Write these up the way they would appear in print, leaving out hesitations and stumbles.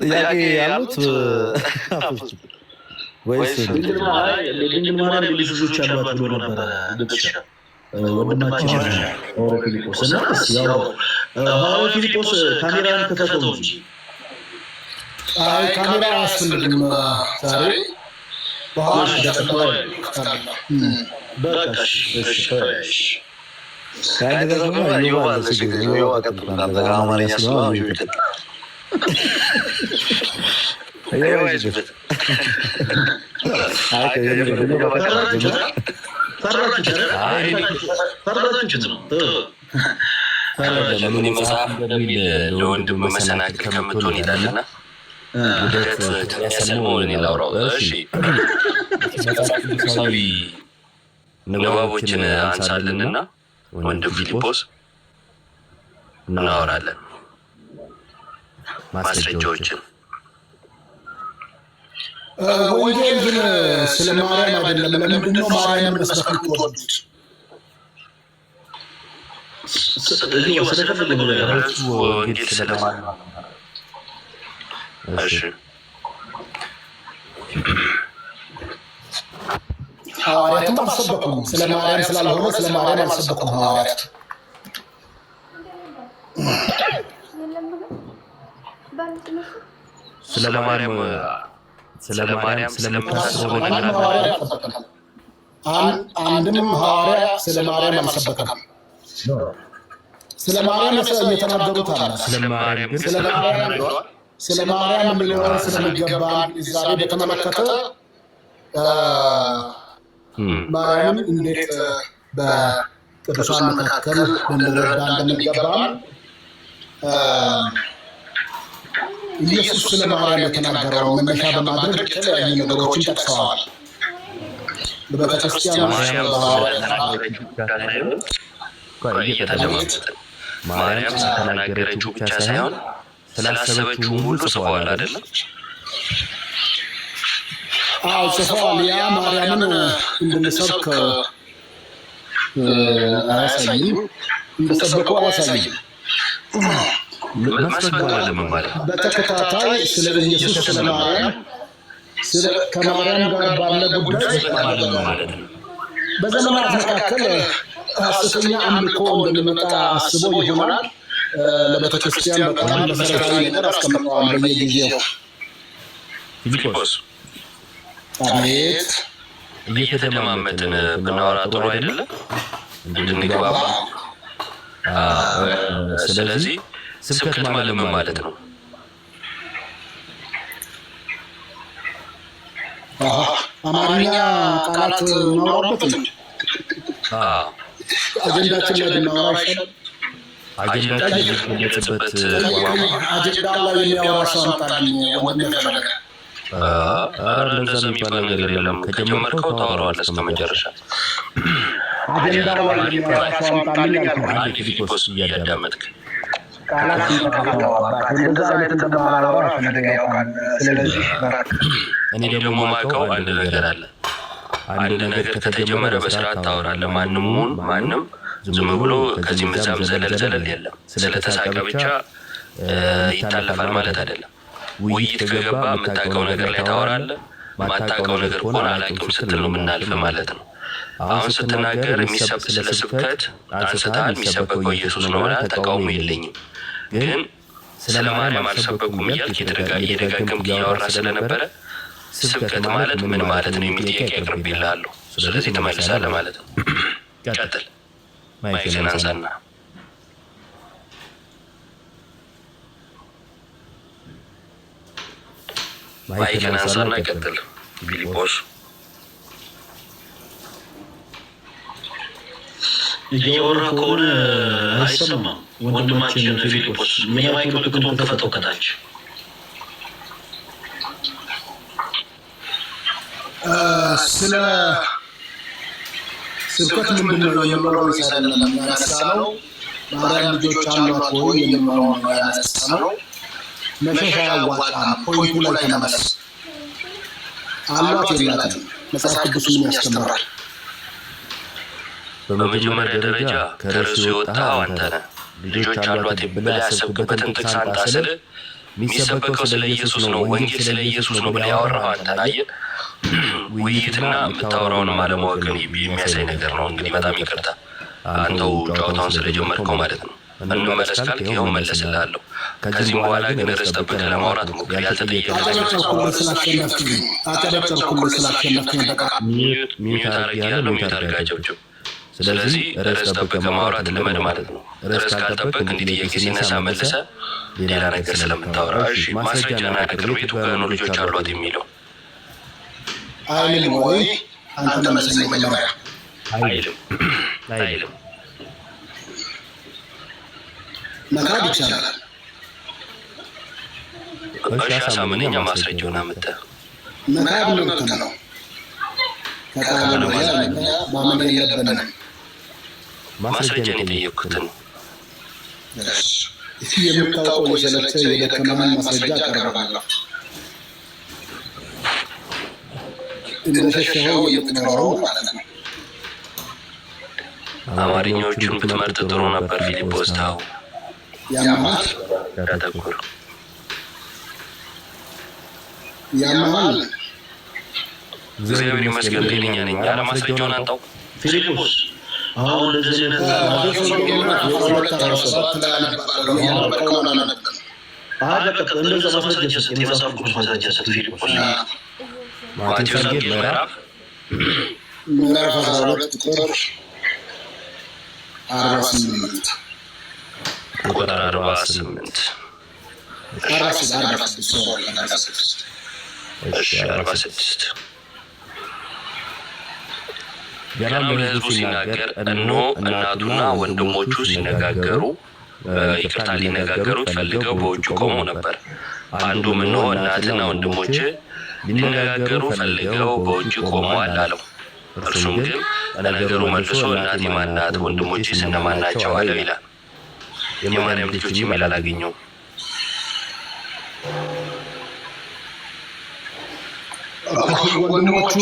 ጥያቄ ያሉት ወይስ ድንግል ማርያም ልጅ ልጆች አሏት ብሎ ነበረ ወንድማችን ሐዋርያ ፊልጶስ እና ያው ሐዋርያ ፊልጶስ ካሜራን ከፈተው እንጂ ካሜራ አያስፈልግም ዛሬ በኋላ ለወንድም መሰናክል ከምትሆን ይላልና ውደት ያሰማውን ያላውራው። እሺ መጽሐፋዊ ንባቦችን አንሳልንና ወንድም ፊልጶስ እናወራለን ማስረጃዎችን። ወንጌል ግን ስለ ማርያም አይደለም። ለምንድን ነው ማርያምን መስበክ የምትወዱት? ወንጌል ስለማርያም እሺ ሐዋርያትም አልሰበኩም። ስለ ማርያም ስላልሆነ ስለ ማርያም አልሰበኩም ሐዋርያት። ስለ ማርያም ስለምታስበው ነገር አንድም ሐዋርያ ስለ ማርያም አልሰበከም። ስለ ማርያም እየተናገሩት አለ። ስለ ማርያም ሊኖረን ስለሚገባ ዛሬ በተመለከተ ማርያምን እንዴት በቅዱሳን መካከል ልንረዳ እንደሚገባም ኢየሱስ ስለ ማርያም የተናገረው መነሻ በማድረግ የተለያዩ ነገሮችን ጠቅሰዋል። በቤተክርስቲያን ማርያም ስለተናገረችው ብቻ ሳይሆን ስላሰበችው ሁሉ ጽፈዋል አይደለም? አዎ ጽፈዋል። ያ ማርያምን እንድንሰብክ አያሳይም፣ እንደሰበኩ አያሳይም። በተከታታይ ስለ ኢየሱስ ስለ ማርያም ከማርያም ጋር ባለ ጉዳይ በዘመናት መካከል ሐሰተኛ አምልኮ እንደሚመጣ አስበው ይሆናል ለቤተክርስቲያን በጣም መሰረታዊ ነገር አስቀምጠዋል በየጊዜው። ፊልጶስ አቤት እየተደማመጥን ብናወራ ጥሩ አይደለም እንድንግባባ። ስለዚህ ስብከት ማለት ምን ማለት ነው? አማርኛ ቃላት እናወራበት ነው። አጀንዳችን ላይ ብናወራ ይሻላል። አጀንዳችን የሚገለጽበት አጀንዳ ላይ የሚያወራ ሰው አምጣልኝ ወንድም ፈለገ። እንደዛ የሚባል ነገር የለም። ከጀመርከው ታወራዋለህ እስከ መጨረሻ። አጀንዳ ላይ የሚያወራ ሰው አምጣልኝ አልኩህ። ፊልጶስ እያዳመጥክ እኔ ደግሞ ማውቀው አንድ ነገር አለ። አንድ ነገር ከተጀመረ በስርዓት ታወራለህ። ማንም ዝም ብሎ ከዚህም እዛም ዘለል የለም። ስለተሳቀ ብቻ ይታለፋል ማለት አይደለም። ውይይት ከገባ የምታውቀው ነገር ላይ ታወራለህ። ማታውቀው ነገር ከሆነ አላውቅም ስትል ነው የምናልፍ ማለት ነው። አሁን ስትናገር ስለ ስብከት አንስተሃል። የሚሰበከው ኢየሱስ ነው ብለህ ተቃውሞ የለኝም። ግን ስለ ማርያም አልሰበኩም እያልክ እየደጋገምክ እያወራ ስለነበረ ስብከት ማለት ምን ማለት ነው የሚል ጥያቄ አቅርቤልሃለሁ። ስለዚህ ትመልሳለህ ማለት ነው። ቀጥል። ማይክን አንሳና ቀጥል ፊልጶስ። እያወራ ከሆነ አይሰማም ወንድማችን ፊልጶስ። የማይክ ምልክቱን ክፈተው ከታች። ስለ ስብከት ምንድን ነው የምለው አይደለም ያነሳነው። ማርያም ልጆች አሏት ወይ የምለው ያነሳነው። መሸሻ ያዋጣል። ፖይንቱ ላይ ተመለስ። አሏት የላትም? መጽሐፍ ቅዱስ ምን ያስተምራል? በመጀመሪያ ደረጃ ከርዕሱ የወጣኸው አንተ ነህ። ልጆች አሏት ብለህ ያሰብክበትን ጥቅስ አንጣ ስል የሚሰበከው ስለ ኢየሱስ ነው፣ ወንጌል ስለ ኢየሱስ ነው ብለህ ያወራኸው አንተን። አየህ፣ ውይይትና የምታወራውን አለማወቅን የሚያሳይ ነገር ነው። እንግዲህ በጣም ይቅርታ አንተው ጨዋታውን ስለጀመርከው ማለት ነው። እንመለስ ካልክ ይኸው እመለስልሃለሁ። ከዚህም በኋላ ግን ርዕስ ጠብቀህ ለማውራት ሞክር። ያልተጠየቀ ሚዩት አድርጌያለሁ፣ ሚዩት አድርጋቸው። ስለዚህ ርዕስ ጠብቀህ ማውራት ልመድ ማለት ነው። ርዕስ ካልጠበቅ እንዲህ ጥያቄ ሲነሳ መልሰህ ሌላ ነገር ስለምታወራ። እሺ ማስረጃና አቅርብ። የቱ ጋር ነው ልጆች አሏት የሚለው? አይልም ወይ አንተ መልሰኝ መጀመሪያ። አይልም መካድ ይቻላል። እሺ አሳምነኛ ማስረጃውን አምጥተህ። መካድ መብት ነው። ከቃል በላይ ማመን የለብንም። ማስረጃን የጠየቅኩትን የምታውቀው የሰለቸ የደከመን ማስረጃ አቀርባለሁ። እንደሸሸኸው የምትኖረው ማለት ነው። አማርኛዎቹን ብትመርጥ ጥሩ ነበር ፊልጶስ። ታው ያማል ያተኩር ያማል። እግዚአብሔር ይመስገን ጤነኛ ነኝ። ያለ ማስረጃውን አንጣው ፊልጶስ አሁን እንደዚህ ማቴዎስ ወንጌል ምዕራፍ 48 46 ገናም ለሕዝቡ ሲናገር እነሆ እናቱና ወንድሞቹ ሲነጋገሩ ይቅርታ ሊነጋገሩት ፈልገው በውጭ ቆመው ነበር። አንዱም እነሆ እናትና ወንድሞች ሊነጋገሩ ፈልገው በውጭ ቆመዋል አለው። እርሱም ግን ለነገሩ መልሶ እናቴ ማን ናት? ወንድሞቼስ እነማን ናቸው? አለው ይላል። የማርያም ልጆችም ይላል አገኘው። ወንድሞቹ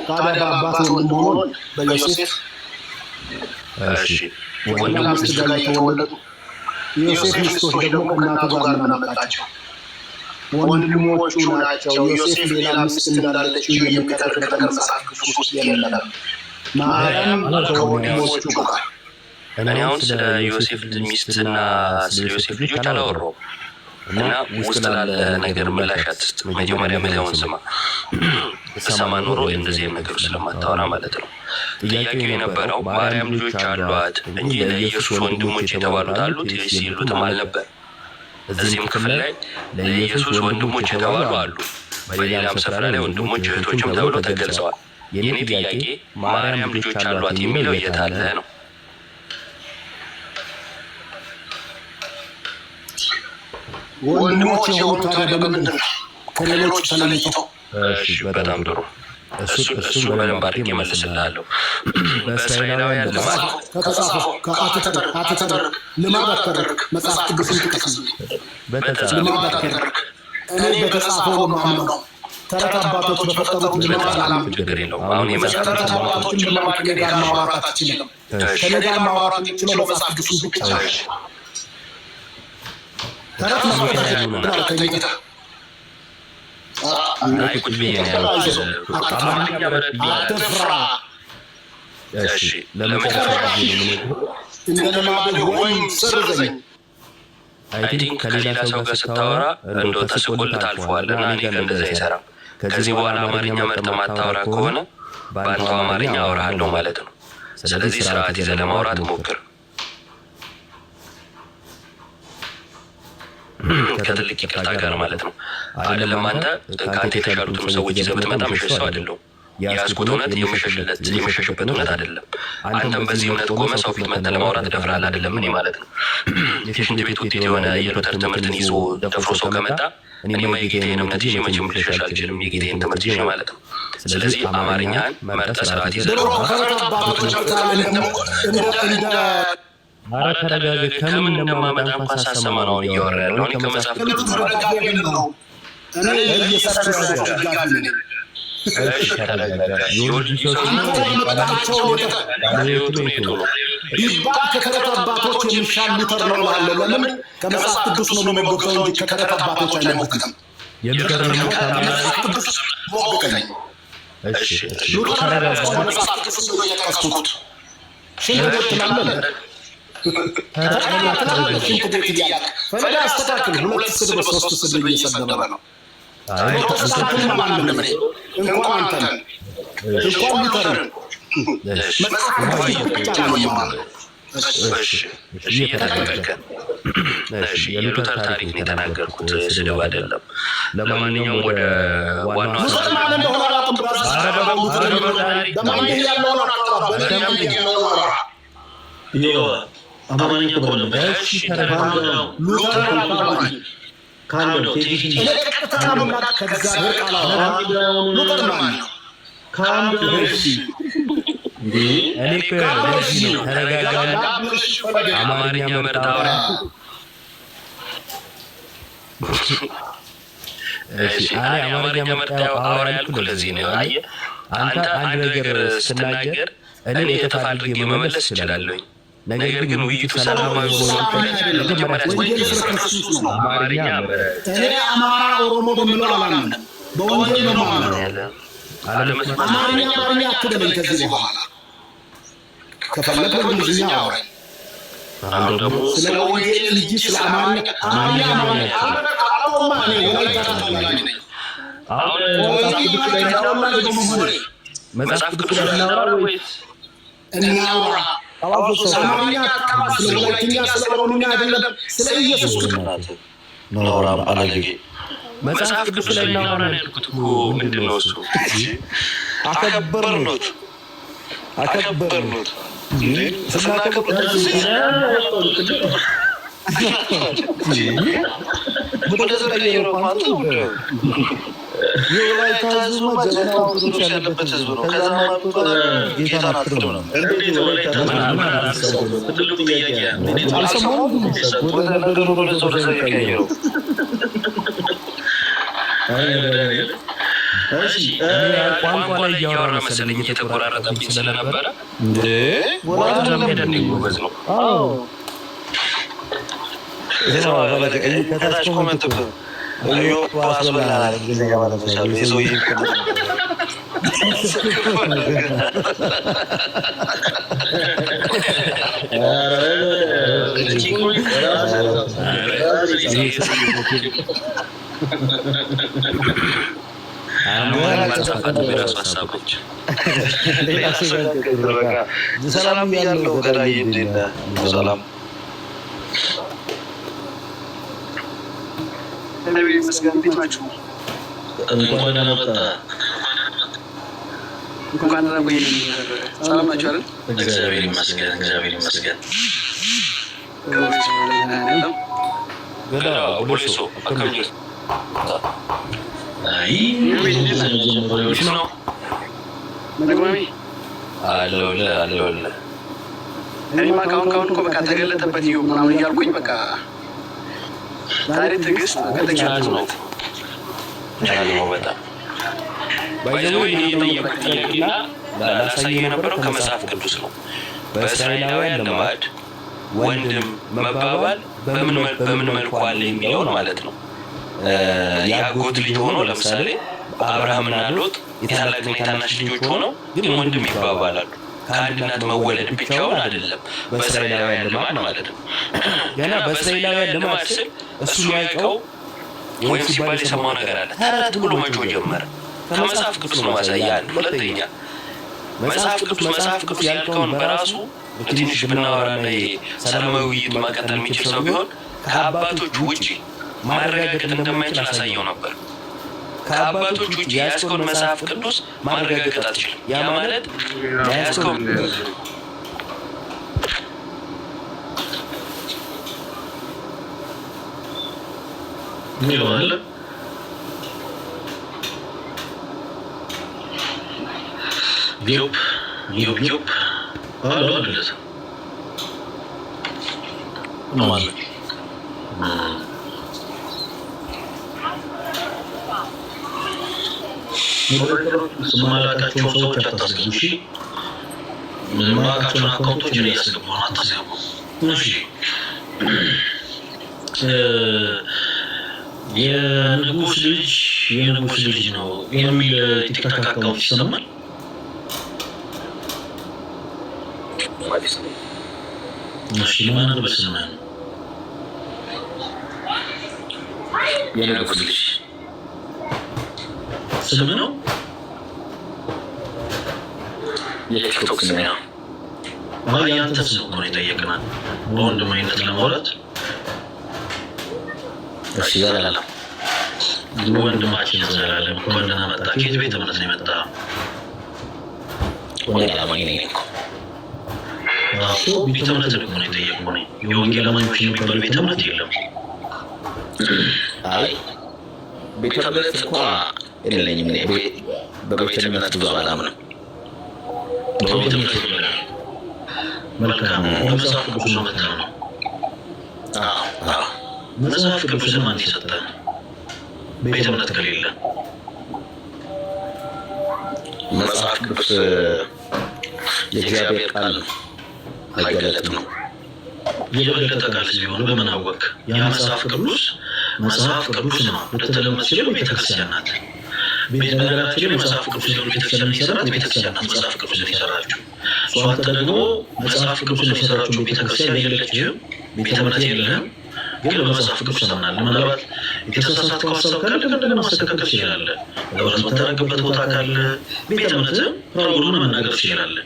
ታዲያ በአባት ወንድሞች በዮሴፍ ወንድሞች ጋር የተወለዱ የዮሴፍ ሚስቶች ደግሞ ከእናቱ ጋር ምን አመጣቸው? ወንድሞቹ ናቸው። ዮሴፍ ሌላ ሚስት እንዳለችው የሚከተል መጽሐፍ ቅዱስ ውስጥ የለም። ማርያም ከወንድሞቹ ጋር። እኔ አሁን ስለ ዮሴፍ ሚስትና ስለ ዮሴፍ ልጆች አላወራሁም እና ውስጥ ላለ ነገር ምላሽ አትስጥ። መጀመሪያ ምለውን ስማ። ብትሰማ ኖሮ እንደዚህ ነገር ስለማታወራ ማለት ነው። ጥያቄው የነበረው ማርያም ልጆች አሏት እንጂ ለኢየሱስ ወንድሞች የተባሉት አሉት ሲሉትም አልነበር። እዚህም ክፍል ላይ ለኢየሱስ ወንድሞች የተባሉ አሉ። በሌላም ስፍራ ላይ ወንድሞች እህቶችም ተብለው ተገልጸዋል። የኔ ጥያቄ ማርያም ልጆች አሏት የሚለው የት አለ ነው? ወንድሞች የሆኑት ታዲያ በምንድን ነው ከሌሎች ተለይተው? እሺ በጣም ጥሩ። እሱን በደንብ አድርጌ እመልስልሃለሁ። በእስራኤላውያን ልማድ ከተጻፈው አትተርክ፣ ልማድ አትተርክ፣ መጽሐፍ ቅዱስን ጥቀስ። ልማድ አትተርክ። እኔ በተጻፈው ነው የማምነው። ተረት አባቶች በፈጠሩት ልማድ አላምንም። ችግር የለውም። አሁን ተረት አባቶችን ልማድ ከኔ ጋር ማውራት አትችልም። ከኔ ጋር ማውራት የምችለው መጽሐፍ ቅዱስን ብቻ ነው። ተረት ማውራት አትፍራ። እንደ ልማድ ወይም ሰርዘኝ። አይ ቲንክ ከሌላ ሰው ጋር ስታወራ እንደው ተስቆል ታልፈዋል እና እኔ ጋር እንደዛ አይሰራም። ከዚህ በኋላ አማርኛ መርጠህ ማታወራ ከሆነ በአንተው አማርኛ አወራሃለሁ ማለት ነው። ስለዚህ ስርዓት ይዘህ ለማውራት ሞክር። ከትልቅ ይቅርታ ጋር ማለት ነው። አይደለም አንተ ከአንተ የተሻሉትም ሰዎች ይዘህ ብትመጣ መሸሽ ሰው አይደለሁም። የያዝኩት እውነት የመሸሽበት እውነት አይደለም። አንተም በዚህ እውነት ቆመ ሰው ፊት መጥተህ ለማውራት ደፍረሃል አይደለም? እኔ ማለት ነው የሽንት ቤት ውጤት የሆነ የሉተር ትምህርትን ይዞ ደፍሮ ሰው ከመጣ እኔማ የጌታዬን እምነት ይዤ መቼም ልሸሽ አልችልም። የጌታዬን ትምህርት ይዤ ማለት ነው። ስለዚህ አማርኛን መርጠህ ስርዓት ይዘህ ኧረ ተረጋጋ። ከምን እንደማመጣ እንኳን ሳሰማ ነው አሁን እያወራ ያለው። እኔ ከመጽሐፍ ቅዱስ ቢባል ከተረት አባቶች የሚሻል ሉተር ነው እላለሁ። ለምን ከመጽሐፍ ቅዱስ ነው የሚሞግተው እንጂ ከተረት አባቶች አይሞግትም። ከመጽሐፍ ቅዱስ ሞግተኝ ሉተር ከመጽሐፍ ቅዱስ ነው የጠቀስኩት። ሽንት ቤት ትላለህ ሽንት ቤት እያለ ፈለጋ አስተካክል። 2 ስድብ 3 ስድብ እየሰደበ ነው። ፕሮቴስታንቱን ማንም እንኳን አንተን እንኳን ሉተርን መጽሐፍ ቅዱስ ብቻ ነው የማምነው። የሉተር ታሪክ ነው የተናገርኩት፣ ስድብ አይደለም። ለማንኛውም ወደ ዋናው ሉተር ማን እንደሆነ አላውቅም። በማን ያለውን አጣራ በማን ያለውን አጣራ አማርኛ ከሆነ ሉተር ካለው ቴክኒክ ለቀጥታ መናቅ ከእግዚአብሔር ቃል ሉተር ማን ነው? ካለው እኔ ለዚህ ነው ተረጋጋና አማርኛ መርጣው። አማርኛ መርጣው አወራ ያልኩት ለዚህ ነው። አየህ አንተ አንድ ነገር ስትናገር እኔ የተፋ አድርጌ መመለስ እችላለሁ። ነገር ግን ውይይቱ ሰላማዊ ሆኖ አማርኛ እኔ አማራ ኦሮሞ በሚለው አላምንም፣ በወንጌል ነው የማምነው። አማርኛ አትበለኝ ከዚህ በኋላ ከፈለግ በእንግሊዝኛ አውራኝ። ስለ ወንጌል እንጂ ስለ አማርኛ መጽሐፍ ቅዱስ ላይ እናውራ ወይስ እናውራ? አማርኛ ስለ ወላይትኛ ስለ ኦሮምኛ አይደለም፣ ስለ ኢየሱስ ክርስቶስ ኖራ ባለጌ መጽሐፍ ቅዱስ ላይ እናውራ ነው ያልኩት እኮ። ምንድን ነው እሱ? አከበርኖት የወላይታ ህዝብ ጀግና ኦርቶዶክስ ያለበት ህዝብ ነው። ከዛ ጌታን አክብሮ ነው። አልሰማሁም። ወደ ነገሩ ወደ ቀየረው ቋንቋ ላይ እያወራ መሰለኝ እየተቆራረጠብኝ ስለነበረ ከታች ኮመንት አስበላል ጊዜ ያባለሻሉ የሰው ሰላም ያለው ገዳይ እንዴት ነህ? ሰላም እግዚአብሔር ይመስገን። እኔማ ካሁን እኮ በቃ ተገለጠበት ይኸው ምናምን እያልኩኝ በቃ ዛሬ ትዕግስት ከተቻለ ነው በጣም ባይዘው የጠየቁት ጥያቄና ላሳየው የነበረው ከመጽሐፍ ቅዱስ ነው። በእስራኤላውያን ልማድ ወንድም መባባል በምን መልኩ አለ የሚለውን ማለት ነው። የአጎት ልጅ ሆኖ ለምሳሌ አብርሃምና ሎጥ የታላቅና የታናሽ ልጆች ሆነው ግን ወንድም ይባባላሉ። ከአንድ እናት መወለድ ብቻውን አይደለም፣ በእስራኤላውያን ልማድ ማለት ነው። ገና በእስራኤላውያን ልማድ ስል እሱ የሚያውቀው ወይም ሲባል የሰማው ነገር አለ። ተረት ብሎ መጮህ ጀመረ። ከመጽሐፍ ቅዱስ ነው ማሳያ። አንድ ሁለተኛ መጽሐፍ ቅዱስ ያልከውን በራሱ ትንሽ ብናወራና ሰላማዊ ውይይት ማቀጠል የሚችል ሰው ቢሆን ከአባቶች ውጭ ማረጋገጥ እንደማይችል አሳየው ነበር። ከአባቶች ውጭ የያዝከውን መጽሐፍ ቅዱስ ማረጋገጥ አትችልም። ያ ማለት የያዝከው ይላል ዩፕ አሎ አለሰ ማለት ስማላቃቸውን ሰዎች አታስገቡ። እሺ ማቃቸውን አካውንቶች እኔ ያስገባሁ አታስገቡ። እሺ የንጉስ ልጅ ነው የሚል ቲክታክ አካውንት ይሰማል። እሺ ማን ነው በስመ አብ የንጉስ ልጅ ስም ነው የቲክቶክ ስም ነው። ያንተ ስም ነው የጠየቅናል በወንድማዊነት ለማውራት። እሺ ዘላለም ወንድማችን ዘላለም እንኳን ደህና መጣህ። ከየት ቤተ እምነት ነው የመጣኸው? ወንጌል አማኝ ነኝ እኮ። ቤተ እምነት እኮ ነው የጠየቅኩህ። የወንጌል አማኞች የሚባል ቤተ እምነት የለም። አይ ቤተ እምነት እንኳ የለኝም። በቤተ እምነት ብዙ አላምንም። በቤተ እምነት መልካም መጽሐፍ ቅዱስ ነው የምታምነው? መጽሐፍ ቅዱስ ማን የሰጠህ? ቤተ እምነት ከሌለ መጽሐፍ ቅዱስ የእግዚአብሔር ቃል ነው፣ አይገለጥም ነው። የበለጠ ቃል ሲሆን በምን አወቅ? ያ መጽሐፍ ቅዱስ ነው ልትል የምትችለው ቤተክርስቲያን ናት። በነገራችን ላይ መጽሐፍ ቅዱስ ቤተክርስቲያን የሚሰራት ቤተክርስቲያን ናት መጽሐፍ ቅዱስ የሚሰራችው። አንተ ደግሞ መጽሐፍ ቅዱስ የሚሰራችው ቤተክርስቲያን የሌለችም ቤተ እምነት የለህም፣ ግን በመጽሐፍ ቅዱስ ታምናለህ። ምናልባት የተሳሳተው ሀሳብ ካለ እንደገና ማስተካከል ትችላለህ። ለወራት የምታደርግበት ቦታ ካለ ቤተ እምነትም ፕራውዱን መናገር ትችላለህ።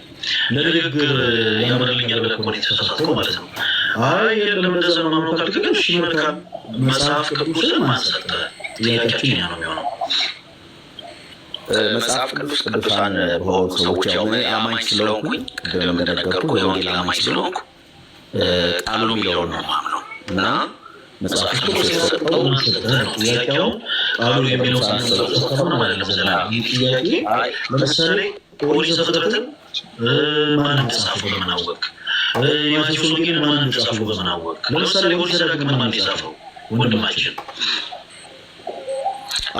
ለንግግር ያምርልኛል ብለህ ከሆነ የተሳሳተው ማለት ነው። አይ የለም እንደዛ ማምነው ካልክ ግን እሺ መልካም፣ መጽሐፍ ቅዱስን ማን ሰጠህ? ጥያቄያችን ያ ነው የሚሆነው። መጽሐፍ ቅዱስ ቅዱሳን በሆኑ ሰዎች ያው አማኝ ስለሆንኩኝ ቅድም እንደነገርኩህ የወንጌል አማኝ ስለሆንኩ ቃሉ የሚለውን ነው የማምነው እና መጽሐፍ ቅዱስ የተሰጠው ጥያቄው ቃሉ የሚለው ሳንሰጠው ማለት ነው። ይህ ጥያቄ ለምሳሌ ኦሪት ዘፍጥረትን ማን እንደጻፈው በምን አወቅ? የማቴዎስ ወንጌልን ማን እንደጻፈው በምን አወቅ? ለምሳሌ ኦሪት ዘዳግምን ማን እንደጻፈው? ወንድማችን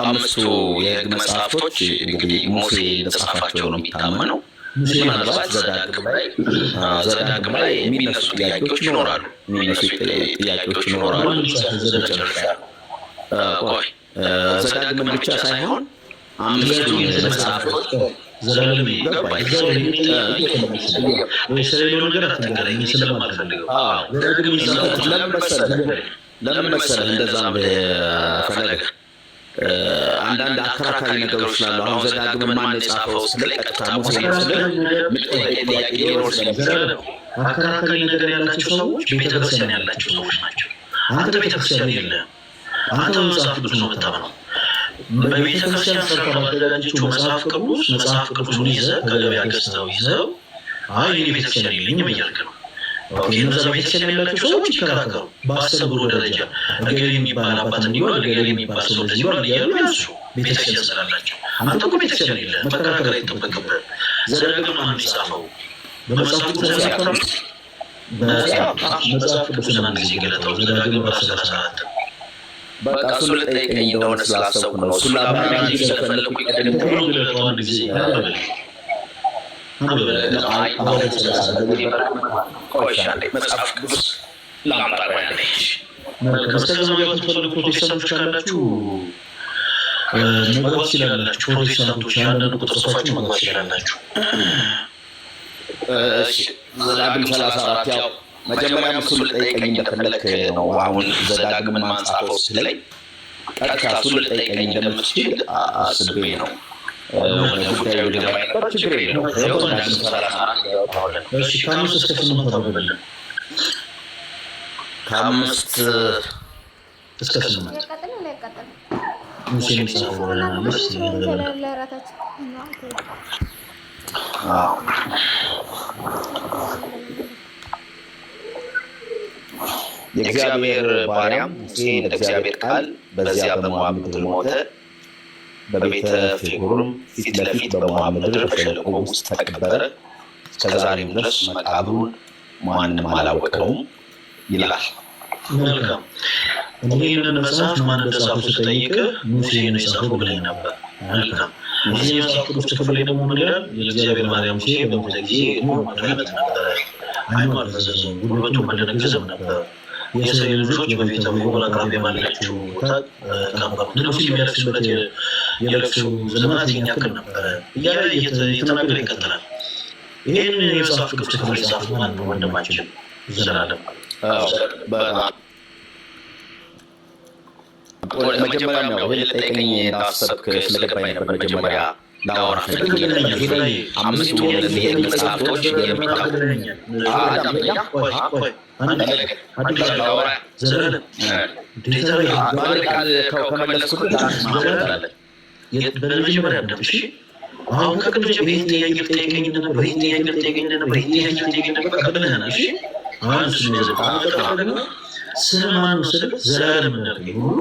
አምስቱ የሕግ መጽሐፍቶች እንግዲህ ሙሴ እንደጻፋቸው ነው የሚታመነው። ምናልባት ዘዳግም ላይ የሚነሱ ጥያቄዎች ይኖራሉ። ቆይ ዘዳግምን ብቻ ሳይሆን አምስቱ መጽሐፎች ዘላለም ይገባኝ ስለሌለው ነገር አትንገረኝ ስለማልፈልገው ለምን መሰለህ እንደዛም ፈለገ አንዳንድ አከራካሪ ነገሮች ስላሉ አሁን ዘዳግም ማን የጻፈው ስለ ቀጥታ ሙሴ ነው ስለ ጥያቄ ሊኖር ስለሚችል አከራካሪ ነገር ያላቸው ሰዎች ቤተክርስቲያን ያላቸው ሰዎች ናቸው። አንተ ቤተክርስቲያን የለህም። አንተ መጽሐፍ ቅዱስ ነው የምታምነው። በቤተክርስቲያን ሰርታ ባዘጋጀችው መጽሐፍ ቅዱስን ይዘህ ከገበያ ገዝተው ይዘው አይ እኔ ቤተክርስቲያን የለኝም እያልክ ነው። እነዛ ቤተክርስቲያን ያላቸው ሰዎች ይከራከሩ በአስተምህሮ ደረጃ እገሌ የሚባል አባት እንዲሆን እገሌ የሚባል ሰው እንደዚህ ይሆናል እያሉ ያንሱ ቤተክርስቲያን ስላላቸው። አንተ እኮ ቤተክርስቲያን የለህም፣ መከራከር አይጠበቅብህም። ዘዳግም ማን የጻፈው? በመጽሐፍ ቅዱስ ተሰጥቷል። መጽሐፍ ቅዱስን አንድ ጊዜ ገለጠው። ዘዳግም 34 በቃ እሱን ልጠይቀኝ እንደሆነ ስላሰብኩ ነው። እሱን ለአብራሪ ስለፈለኩ ቀደም ብሎ ገለጠው አንድ ጊዜ መጽሐፍ ቅዱስ ፕሮቴስታንቶች ካላችሁ መግባት ትችላላችሁ። ፕሮቴስታንቶች አንዳንድ ቁጥር ጽፋችሁ መግባት ትችላላችሁ። ዘዳግም 34 ያው መጀመሪያ እሱን ልጠይቀኝ እንደፈለክ ነው። አሁን ዘዳግምን ማን ጻፈው ስትለኝ ቀጥታ እሱን ልጠይቀኝ እንደምትችል አስቤ ነው። ጉዳዩ ለማይቀር ችግር የለውም። ዘዳግም 34 እሺ ከአምስት እስከ 8 ተባብለን ከአምስት እስከ 8 ሙሴም ጻፈው ለናምስ የእግዚአብሔር ባሪያም ሙሴ እንደ እግዚአብሔር ቃል በዚያ በሞዓብ ምድር ሞተ። በቤተ ፌጎርም ፊት ለፊት በሞዓብ ምድር በሸለቆ ውስጥ ተቀበረ። እስከዛሬም ድረስ መቃብሩን ማንም አላወቀውም ይላል። መልካም እንግዲህ ይህንን መጽሐፍ ማን እንደጻፈው ስጠይቅ ሙሴ ነው የጻፈው ብለኝ ነበር። መልካም እዚህ መጽሐፍ ቅዱስ ክፍል ደግሞ ምን ይላል? የእግዚአብሔር ባሪያ ሙሴ በሞተ ጊዜ ሞት ነበረ። አይኑ አልፈዘዘም፣ ጉልበቱም አልደነገዘም ነበር። የእስራኤል ልጆች በቤተ ሆል አቅራቢያ ባለችው ቦታ ቀበሩት። ንጉሡ የሚያለቅስበት የለቅሶ ዘመናት ይህን ያክል ነበረ እያለ እየተናገረ ይቀጥላል። ይህን የመጽሐፍ ቅዱስ ክፍል የጻፈው ማን ነው? ወንድማችን ዘላለም። መጀመሪያም ያው ይህን ልጠይቀኝ እንዳሰብክ ስለገባኝ ነበር። መጀመሪያ ላወራ ላይ 5 የህግ መጽሐፍቶች በመጀመሪያ ነበር። አሁን ከቅድም ጀምሮ ይህን ጥያቄ ልጠይቀኝ ነበር፣ ይህን ጥያቄ ልጠይቀኝ ነበር፣ ይህን ጥያቄ ልጠይቀኝ ነበር ብለህና እሺ። አሁን እሱ ደግሞ ስለ ማን ነው ስልህ ዘላለም እንደገኝ ሁሉ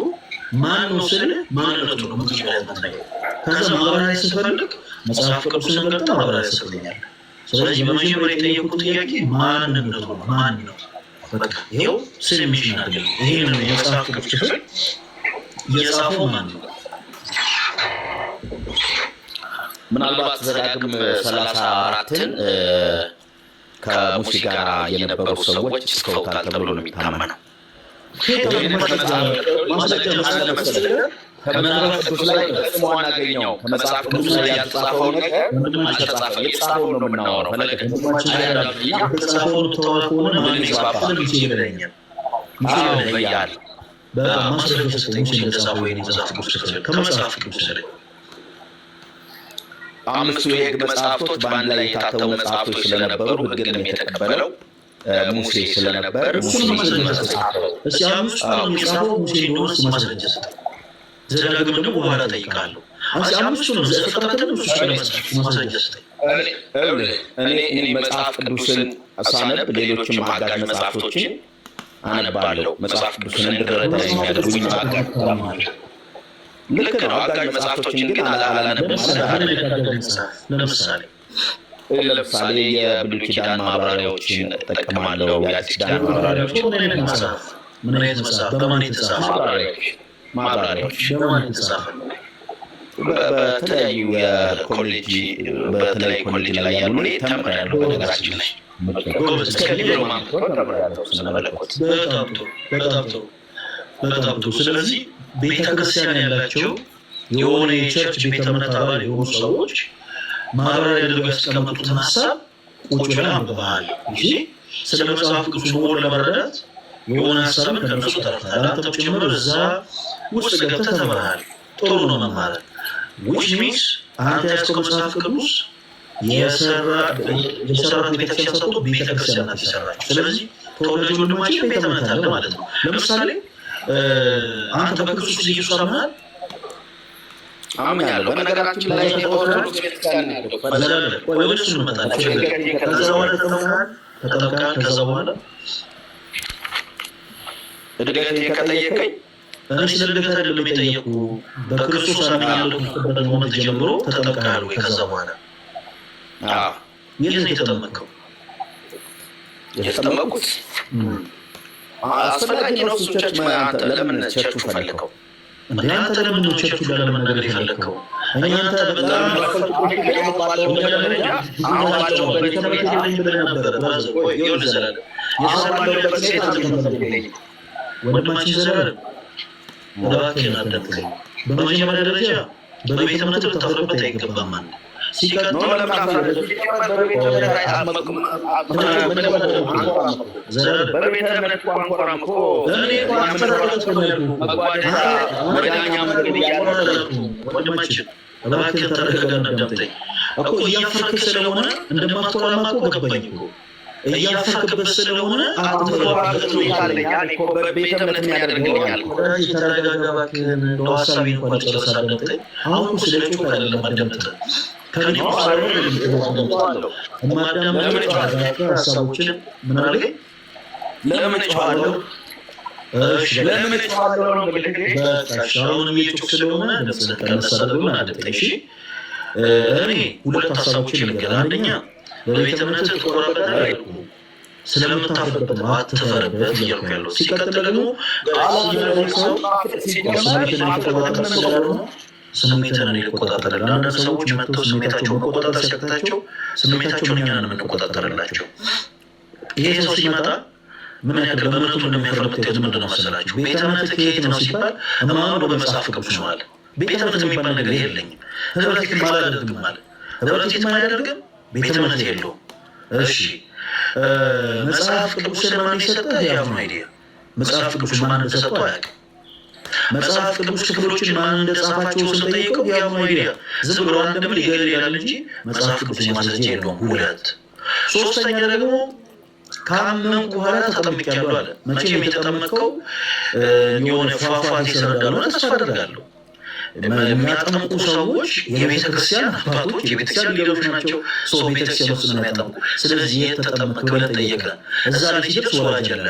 ማን ነው ስልህ ማንነቱ ነው መጀመሪያ የምትነግረው። ከዛ ማብራሪያ ስፈልግ መጽሐፍ ቅዱስን ገልጠህ ማብራሪያ ስፈልኛል። ስለዚህ በመጀመሪያ የጠየቁት ጥያቄ ማንነቱ ነው። ማን ነው? በቃ ይኸው ስለ ሚሽን አይደለም። ይሄን ነው የመጽሐፍ ቅዱስ ክፍል የጻፈው ማን ነው? ምናልባት ዘዳግም 34ን ከሙሴ ጋር የነበሩ ሰዎች ጽፈውታል ተብሎ ነው የሚታመነው። ከመጽሐፍ ቅዱስ ላይ ፈጽሞ አናገኘው። ከመጽሐፍ ቅዱስ ላይ ያልተጻፈው ነገር አልተጻፈም። የተጻፈውን ነው የምናወራው። የተጻፈውን ተዋልኮሆነ ማን ይጻፋል? በያል በማስረጃ ሰጠኝ ሙሴ እንደጻፈው የመጽሐፍ ቅዱስ ክፍል ከመጽሐፍ ቅዱስ ላይ 5ቱ የህግ መጽሐፍቶች በአንድ ላይ የታተሙ መጽሐፍቶች ስለነበሩ ህግንም የተቀበለው ሙሴ ስለነበር ሙሴ ተጻፈው። እስኪ አምስቱን የጻፈው ሙሴ እንደሆነ ማስረጃ ሰጠኝ። ዘዳግም ደግሞ በኋላ ጠይቃለሁ። አምስቱን ዘፍጥረትን እሱ ማስረጃ ሰጠኝ። እኔ መጽሐፍ ቅዱስን ሳነብ ሌሎችም አጋዥ መጽሐፍቶችን አነባለሁ። መጽሐፍ ቅዱስን እንድረዳ የሚያደርጉኝ አጋዥ ልክ ነው። አጋዥ መጽሐፍቶችን ግን አላነብም። ለምሳሌ የብሉይ ኪዳን ማብራሪያዎችን እጠቀማለሁ። የአዲስ ኪዳን ማብራሪያዎችን ምን አይነት መጽሐፍ? በማን የተጻፈ ማብራሪያዎች? በተለያዩ የኮሌጅ በተለያዩ ኮሌጅ ላይ ያሉ እኔ ተምሬያለሁ። በነገራችን ላይ በጣም ጥሩ። ስለዚህ ቤተክርስቲያን ያላቸው የሆነ የቸርች ቤተ እምነት አባል የሆኑ ሰዎች ማብራሪያ አድርገው ያስቀመጡትን ሀሳብ ቁጭ ብለህ አንብበሃል እንጂ ስለ መጽሐፍ ቅዱስ መሆን ለመረዳት የሆነ ሀሳብን ከነሱ ተረድተሃል። አንተም ጭምር እዛ ውስጥ ገብተህ ተምረሃል። ጥሩ ነው መማር። ዊች ሚንስ አንተ ያዝከው መጽሐፍ ቅዱስ የሰራት ቤተክርስቲያን ሰጥቶ ቤተክርስቲያን ናት የሰራችው። ስለዚህ ተወዳጅ ወንድማችን ቤተ እምነት አለ ማለት ነው። ለምሳሌ አንተ በክርስቶስ ኢየሱስ አምናል? አምናለሁ። በነገራችን ላይ ኦርቶዶክስ ቤተክርስቲያን ነው። ወደ እሱ እንመጣለን። ከዛ በኋላ ተጠምቀሃል። ከዛ በኋላ እድገቴን ከጠየቀኝ እኔ ስለ እድገት አይደለም የጠየኩ። በክርስቶስ አምናለሁ ከበት ሞመንት ጀምሮ ተጠምቀሃል ወይ? ከዛ በኋላ የት ነው የተጠመቀው? የተጠመቁት አስፈላጊ ነው። እሱ ቸርች ለምን ቸርቹ ፈለከው? እንደ አንተ ለምን ነው ቸርቹ ለምን ነገር የፈለከው? እኛ አንተ በጣም ወንድማችን ዘላለም እባክህን አዳምጠኝ። በመጀመሪያ ደረጃ በቤተ እምነት ልታፍርበት አይገባም። ሲቀጥል እባክህን ተረጋጋና አዳምጠኝ እኮ። እያፈርክ ስለሆነ እንደማትኮራማ እኮ ገባኝ እኮ። እያፈርክበት ስለሆነ ተረጋጋ እባክህን። እንደው ሀሳቤን እንኳን ጨርስ አዳምጠኝ። አሁን ስለ ጮክ አይደለም አዳምጠኝ። ከኔ ሀሳቦችን ምን አድርገኝ ለምን ጨዋለሁ? ለምን ጨዋለሁ ነው አሁንም የጮክ ስለሆነ ቀነስ አድርገውና አዳምጠኝ። እሺ እኔ ሁለት ሀሳቦችን ልንገር። አንደኛ በቤተ እምነት ትኮራበት አይደለም፣ ስለምታፍርበት ነው፣ አትፈርበት እያልኩ ያለው። ሲቀጥል ደግሞ ስሜትን እኔ ልቆጣጠር። አንዳንድ ሰዎች መጥተው ስሜታቸውን መቆጣጠር ሲያቅታቸው ስሜታቸውን እኛ ነን የምንቆጣጠርላቸው። ይሄ ሰው ሲመጣ ምን ያክል በእምነቱ እንደሚያፈረምት ምንድን ነው መሰላችሁ? ቤተ እምነት ከየት ነው ሲባል እማኑ በመጽሐፍ ቅዱስ ነው አለ። ቤተ እምነት የሚባል ነገር የለኝም። ህብረት የትም አላደርግም አለ። ህብረት የትም አያደርግም፣ ቤተ እምነት የለውም። እሺ መጽሐፍ ቅዱስን ማን የሰጠህ? ያሁኑ አይዲያ መጽሐፍ ቅዱስ ማን እንደሰጠው አያውቅም። መጽሐፍ ቅዱስ ክፍሎችን ማን እንደጻፋቸው ስንጠይቀው ያሁኑ አይዲያ ዝም ብሎ አንድም ሊገል ይላል እንጂ መጽሐፍ ቅዱስ የማስረጃ የለውም። ሁለት ሶስተኛ ደግሞ ካመንኩ በኋላ ተጠምቄያለሁ አለ። መቼም የተጠመቀው የሆነ ፏፏቴ ስር እንዳልሆነ ተስፋ አደርጋለሁ። የሚያጠምቁ ሰዎች የቤተክርስቲያን አባቶች የቤተክርስቲያን ሊደሮች ናቸው። ሰው ቤተክርስቲያን ውስጥ ነው የሚያጠምቁ። ስለዚህ የት ተጠመቅ ብለን ጠየቅን። እዛ ላይ ሲደርስ ወላጅ አለ።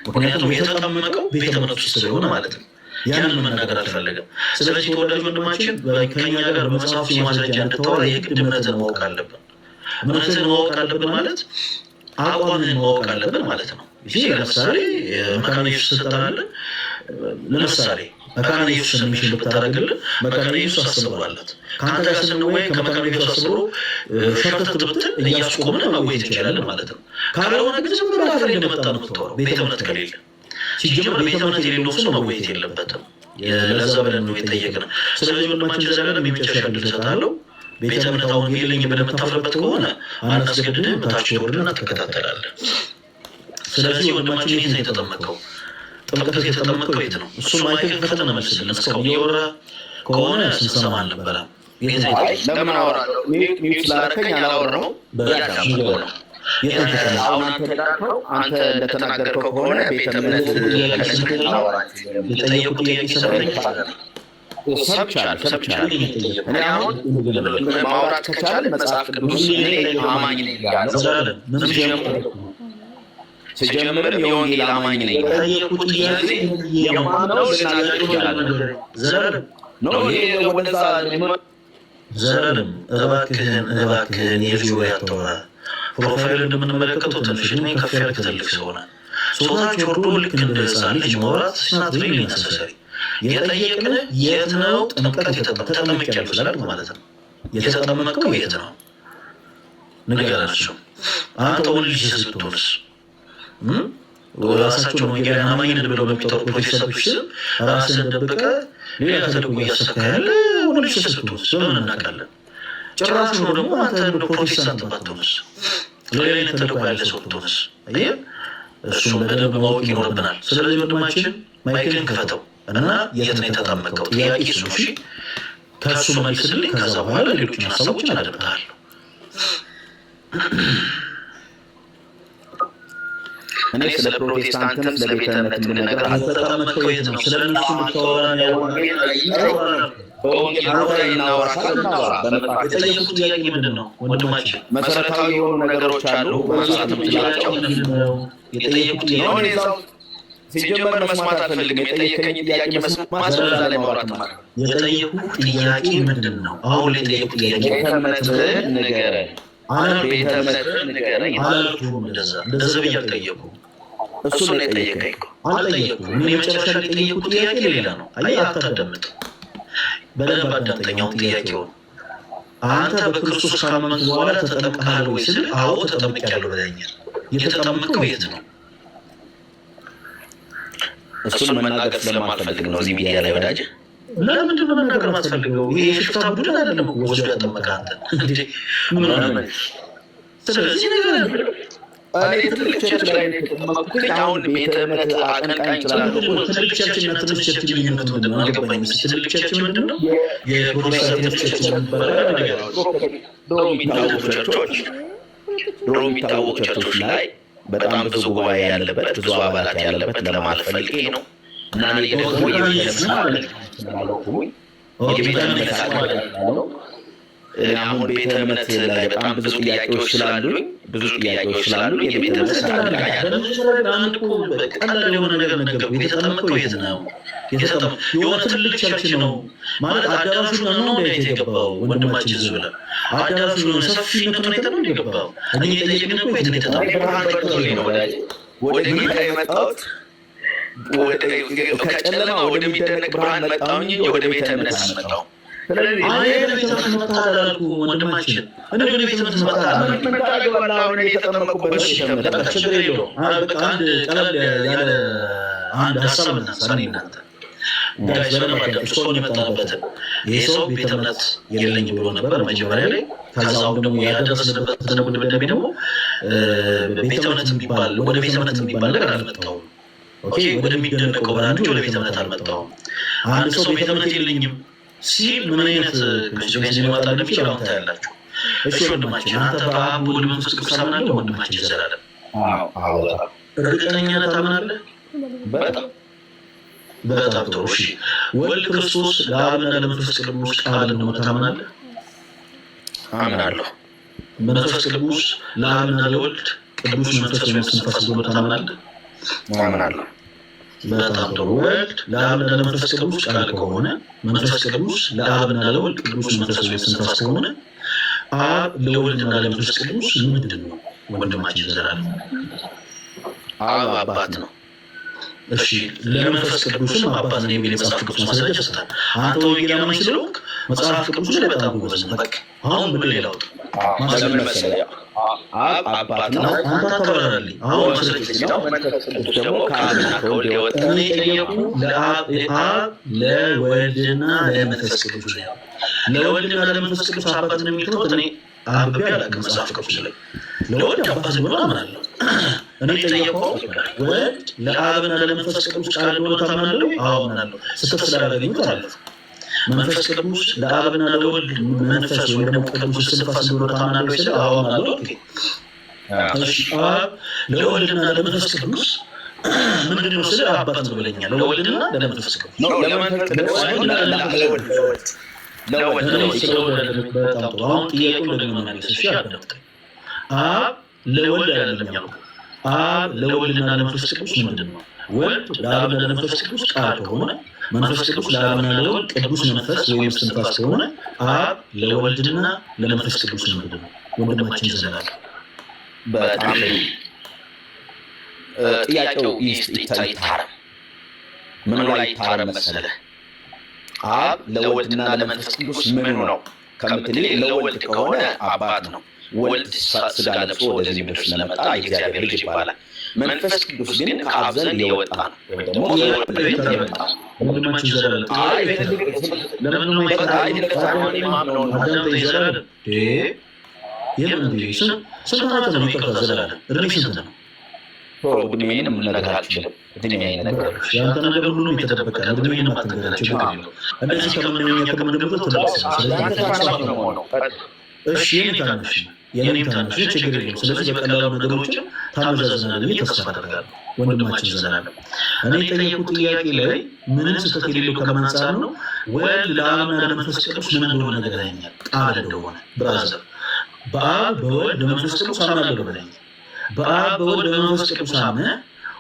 ምክንያቱም የተጠመቀው ቤተ እምነት ውስጥ ስለሆነ ማለት ነው። ያንን መናገር አልፈለገም። ስለዚህ ተወዳጅ ወንድማችን ከኛ ጋር በመጽሐፉ የማስረጃ እንድታወራ የግድ እምነትን ማወቅ አለብን። እምነትን ማወቅ አለብን ማለት አቋምን ማወቅ አለብን ማለት ነው። ለምሳሌ መካነ ኢየሱስ ስጠራለን። ለምሳሌ መካነ ኢየሱስ ሚሽን ብታደርግልን መካነ ኢየሱስ አስተምሯለት ከአንተ ጋር ስንወያይ ከመካነ ኢየሱስ አስተምሮ ሸርተት ብትል እያስቆምን መወየት እንችላለን ማለት ነው። ካልሆነ ግን ዝም ብለህ አፈር እንደመጣ ነው የምታወራው። ቤተ እምነት ከሌለ ሲጀምር ቤተ እምነት የሌለው ሰው መወየት የለበትም። ለዛ ብለን ነው የጠየቅነው። ስለዚህ ወንድማችን ዘላለም የመጨረሻ ዕድል እሰጥሃለሁ። ቤተ እምነት አሁን የለኝም ብለህ የምታፍርበት ከሆነ አናስገድድህም፣ በታች ትወርድና ትከታተላለህ። ስለዚህ ወንድማችን የት ነው የተጠመቀው? ጥምቀት የተጠመቀው የት ነው? እሱ ማይክል ፈተና መልስልን። እስካሁን እየወራ ከሆነ ስንሰማ አልነበረም። ለምን አወራለሁ? ሚዩት ስላደረከኝ አላወራሁም። አሁን አንተ እንደተናገርከው ከሆነ ቤተ እምነት የጠየቁት ጥያቄ ሰብቻለሁ። እኔ አሁን ማውራት ከቻለ መጽሐፍ ቅዱስ አማኝ ነኝ ያለው ስጀምርም የወንጌል አማኝ ነኝ የማምነው ልናገር ይችላል። ዘላለም እባክህን የልጅ ወይ አተዋ ፕሮፋይል እንደምንመለከተው ትንሽ እድሜ ከፍ ያልክ ትልቅ ሰሆነ ጾታች ወርዶ ልክ እንደ ሕፃን ልጅ ማውራት ስናት ሪሊ ነሰሰሪ የጠየቅን የት ነው ጥምቀት ተጠመቂያለሁ ስላልክ ማለት ነው። የተጠመቀው የት ነው ንገራቸው። አንተ ወንድ ልጅ ስትሆንስ ራሳቸውን ወንጌላውያን አማኝ ነን ብለው በሚጠሩ ፕሮቴስታንቶች ስም ራስን ደብቀ ሌላ ተልእኮ እያሳካ ያለ ወንድ ልጅ ስትሆንስ በምን እናውቃለን? ጭራሽ ነው ደግሞ አንተ እንደ ፕሮቴስታንት ባትሆንስ ሌላ አይነት ተልእኮ ያለ ሰው ብትሆንስ? እሱም በደንብ ማወቅ ይኖርብናል። ስለዚህ ወንድማችን ማይክልን ክፈተው እና የት ነው የተጠመቀው? ጥያቄ እሱ እሺ፣ ከእሱ መልስልኝ። ከዛ በኋላ ሌሎችን ሀሳቦችን አደምጣለሁ። እኔ ስለ ፕሮቴስታንትም ስለ ቤተ እምነት እንድነግር አልተጠመቀው የት ነው? ስለነሱ ምታወራ የጠየቁት ጥያቄ ምንድን ነው ወንድማችን? መሰረታዊ የሆኑ ነገሮች አሉ። መስማት የምችላቸው የጠየቁት ጥያቄ ሲጀመር መስማት አልፈልግም። የጠየቀኝ ጥያቄ መስማት በዛ ላይ ማውራት ማለት ነው። የጠየቁት ጥያቄ ምንድን ነው? አሁን የጠየቁት ጥያቄ ቤተ እምነትህን ንገረኝ። ቤተ እምነትህን ንገረኝ አላልኩም። እንደዛ ብዬ አልጠየኩም። እሱ ነው የጠየቀኝ እኮ አልጠየኩም። እኔ መጨረሻ ላይ የጠየቁት ጥያቄ ሌላ ነው። አየህ፣ አታዳምጥ። በደንብ አዳምጠኛውን ጥያቄውን አንተ በክርስቶስ ካመንክ በኋላ ተጠምቀሃል ወይ ስል አዎ ተጠምቄያለሁ ብለኸኛል። የተጠመቀው የት ነው? እሱን መናገር ስለማልፈልግ ነው እዚህ ሚዲያ ላይ ወዳጅ። ለምንድን ነው መናገር የማትፈልገው? ይሄ የሽፍታ ቡድን አይደለም እኮ ወስዶ ያጠመቀህ አንተ። ስለዚህ ነገር እኔ ትልቅ ቸርች ላይ የተጠመቅኩት አሁን ቤተ እምነት አቀንቃኝ ስላልኩ ትልቅ ቸርችና ትንሽ ቸርች ልዩነት ምንድን ነው? አልገባኝም። ትልቅ ቸርች ምንድን ነው? የፕሮቴስታንት ቸርች የሚባለው ነገር ድሮ የሚታወቁ ቸርቾች ላይ በጣም ብዙ ጉባኤ ያለበት ብዙ አባላት ያለበት ለማለት ፈልጌ ነው። እና እኔ ደግሞ የቤተ እምነት ነው። አሁን ቤተ እምነት ላይ በጣም ብዙ ጥያቄዎች ስላሉኝ የቤተ እምነት አቀንቃኝ ቀላል የሆነ ነገር ነገርኩህ። የተጠመቀው የት ነው? የሆነ ትልቅ ቸርች ነው ማለት አዳራሹን ነው እንዴት የገባው? ወንድማችን ዝም ብለህ አዳራሹ ነው ሰፊነቱን አይተህ ነው የገባው? እኔ የጠየቅን እኮ የት ነው የተጠመቀው? ወደ ጌታ የመጣሁት ከጨለማ ወደሚደነቅ ብርሃን መጣሁኝ እንጂ ወደ ቤተ እምነት አልመጣሁም። ቤተ እምነት መጥተሃል አላልኩም ወንድማችን። እኔ ወደ ቤተ እምነት መጥተሃል ችግር የለውም። በቃ አንድ ቀለል ያለ አንድ ሀሳብ እናንሳ እናንተ ሰውን የመጣንበትን ይህ ሰው ቤተ እምነት የለኝ ብሎ ነበር መጀመሪያ ላይ። ከዛም ደግሞ ያደረስንበት ደግሞ ድምዳሜ ደግሞ ቤተ እምነት የሚባል ወደ ቤተ እምነት የሚባል ነገር አልመጣሁም። ወደሚደነቀው ብርሃን እንጂ ወደ ቤተ እምነት አልመጣሁም። አንድ ሰው ቤተ እምነት የለኝም ሲል ምን አይነት ኮንሲኩዌንስ ሊመጣ እንደሚችል አሁን ታያላችሁ። እሺ ወንድማችን አንተ በአብ ወልድ መንፈስ ቅዱስ ታምናለህ? ወንድማችን ዘላለም እርግጠኛ ታምናለህ? በጣም ጥሩ። እሺ ወልድ ክርስቶስ ለአብና ለመንፈስ ቅዱስ ቃል እንደሆነ ታምናለህ? አምናለሁ። መንፈስ ቅዱስ ለአብና ለወልድ ቅዱስ መንፈስ ወይም እንደሆነ ታምናለህ? አምናለሁ። በጣም ጥሩ። ወልድ ለአብና ለመንፈስ ቅዱስ ቃል ከሆነ መንፈስ ቅዱስ ለአብና ለወልድ ቅዱስ መንፈስ ወይም ስንፈስ ከሆነ አብ ለወልድና ለመንፈስ ቅዱስ ምንድን ነው? ወንድማችን ዘላለም አብ አባት ነው። እሺ ለመንፈስ ቅዱስም አባት ነው የሚል መጽሐፍ ቅዱስ ማስረጃ ሰጥቷል። አንተ ወንጌል አማኝ ስለሆንክ መጽሐፍ ቅዱስ ላይ በጣም ጎበዝ ነህ። በቃ አሁን ምን ሌላው ማስረጃ መሰለህ? አብ አባት ነው። አንተ አታብራራልኝ። አሁን ማስረጃ መንፈስ ቅዱስ ደግሞ ከአብና ከወልድ የወጣ እኔ ጠየቁ ለአብ ለወልድና ለመንፈስ ቅዱስ ነው። ለወልድና ለመንፈስ ቅዱስ አባት ነው የሚሉት እኔ አንብቤ አላውቅም መጽሐፍ ቅዱስ ላይ። ለወልድ አባት ነው አምናለሁ። እኔ ጠየቀው ወልድ ለአብና ለመንፈስ ቅዱስ ቃል እንደሆነ ታምናለህ? አዎ አምናለሁ። ስህተት ስላላገኘሁት አለፍ። መንፈስ ቅዱስ ለአብና ለወልድ መንፈስ ወይም ደግሞ ቅዱስ ስንፋስ እንደሆነ ታምናለህ ሲል አዎ አምናለሁ። እሺ አብ ለወልድና ለመንፈስ ቅዱስ ምንድን ነው ስለ አባት ነው ብለኛል። ለወልድና ለመንፈስ ቅዱስ ነው። ለመንፈስ ቅዱስ አሁን ጥያቄውን ደግሞ መመለስ እሺ አዳምጠኝ። አብ ለወልድ አይደለም ያልኩት። አብ ለወልድና ለመንፈስ ቅዱስ ምንድን ነው? ወልድ ለአብና ለመንፈስ ቅዱስ ቃል ከሆነ መንፈስ ቅዱስ ለአብና ለወልድ ቅዱስ መንፈስ ወይም ስንፋስ ከሆነ አብ ለወልድና ለመንፈስ ቅዱስ ምንድን ነው? ወንድማችን ዘላለም በጣም ጥያቄው ይታረም። ምኑ ላይ ይታረም መሰለህ? አብ ለወልድና ለመንፈስ ቅዱስ ምኑ ነው ከምትል ለወልድ ከሆነ አባት ነው። ወልድ ስጋ ለብሶ ወደዚህ ምድር ስለመጣ የእግዚአብሔር ልጅ ይባላል። መንፈስ ቅዱስ ግን ከአብ ዘንድ የወጣ ነው ወይም ደግሞ ከወልድ ቤት የወጣ ነው። ወንድማችን ዘላለም ለምን ነው ስንት ዓመት ነው? ይቅርታ ዘላለም እድሜ ስንት ነው? እድሜን ልነግርህ አልችልም። እድሜን ነገር ያንተ ነገር ሁሉም የተደበቀ ነው። እድሜን ማትነገራቸው ችግር የለውም። እንደዚህ ከምንኛ ከምንደምጠው ትልቅ እሺ የኔ ታናሽ ችግር የለውም። ስለዚህ በቀላሉ ነገሮችን ታመዛዝናለህ ብዬ ተስፋ አደርጋለሁ። ወንድማችን ዘላለም እኔ የጠየቁት ጥያቄ ላይ ምንም ስህተት የሌለው ከማን አንፃር ነው? ወልድ ለአብና ለመንፈስ ቅዱስ ምን እንደሆነ ነግረኸኛል። ቃል እንደሆነ ብራዘር በአብ በወልድ በመንፈስ ቅዱስ አምናለሁ ብለኸኛል። በአብ በወልድ በመንፈስ ቅዱስ አምነህ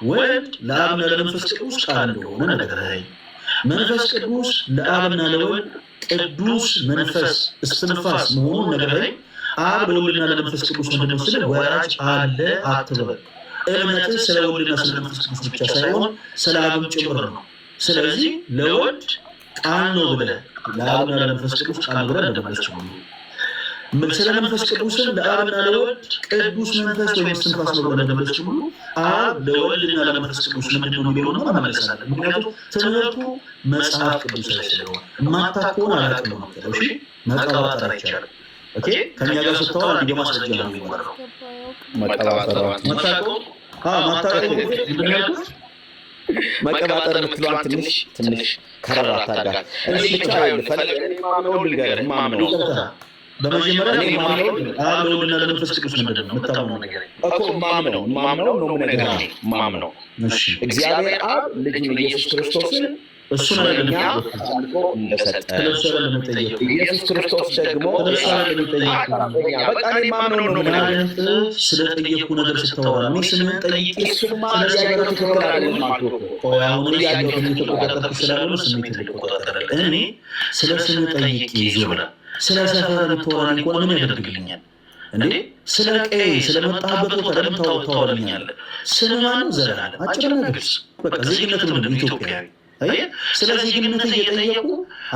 ወልድ ለአብና ለመንፈስ ቅዱስ ቃል እንደሆነ ነግረኸኝ፣ መንፈስ ቅዱስ ለአብና ለወልድ ቅዱስ መንፈስ እስትንፋስ መሆኑን ነግረኸኝ፣ አብ ለወልድና ለመንፈስ ቅዱስ ምንድን ነው ስልህ ወራጅ አለ አትበል። እምነትህ ስለ ወልድና ስለ መንፈስ ቅዱስ ብቻ ሳይሆን ስለ አብም ጭምር ነው። ስለዚህ ለወልድ ቃል ነው ብለህ ለአብና ለመንፈስ ቅዱስ ቃል ብለህ እንደመለስ ችሉ ስለ መንፈስ ቅዱስን ለአብና ለወልድ ቅዱስ መንፈስ ወይም እስትንፋስ ነው ብለህ እንደመለስ ችሉ አብ ለወልድና ለመንፈስ ቅዱስ ምንድን ነው የሚለው ነው መመለሳለን። ምክንያቱም ትምህርቱ መጽሐፍ ቅዱስ ላይ ስለሆነ የማታውቀውን አላውቅም ነው የምትለው። እሺ መቀባጠር አይቻልም። ኦኬ ከኛ ጋር ስታወራ እንዲህ በማስረጃ ነው የሚወራው። መቀባጠር የምትለዋን ትንሽ ከረር አታድርጋት። እኔ ብቻ ማምነው ልንገርህ ማምነው በመጀመሪያ እኔ ማምነው አብ ለወልድና ለመንፈስ ቅዱስ ምንድን ነው የምታምነው ነገር እኮ ማምነው ነው የምነግርህ። ማምነው እግዚአብሔር አብ ልጁን ኢየሱስ ክርስቶስን እሱን አይደለም እንደሰጠ ኢየሱስ ክርስቶስ ደግሞ በቃ እኔ ማምነው ነው ማለት ስለጠየቁ ነገር ስታወራ እኔ ስምህን ጠይቄ እሱማ እግዚአብሔር ትክክል አይደለም አልኩህ እኮ። አሁን ያየሁትን የተቆጣጠርኩ ስላልሆነ ስሜት ሊቆጣጠራል። እኔ ስለ ስምህ ጠይቄ ይዞ ብላ ስለ ሰፈር የምታወራኝ እንኳን ምን ያደርግልኛል እንዴ? ስለ ቀይ ስለመጣህበት ቦታ ለምን ታወራኛለህ? ስለ ማንም ዘላለም አጭር ነገር በቃ ዜግነት ምንድን ነው? ኢትዮጵያዊ አይ ስለዚህ ዜግነት እየጠየቁ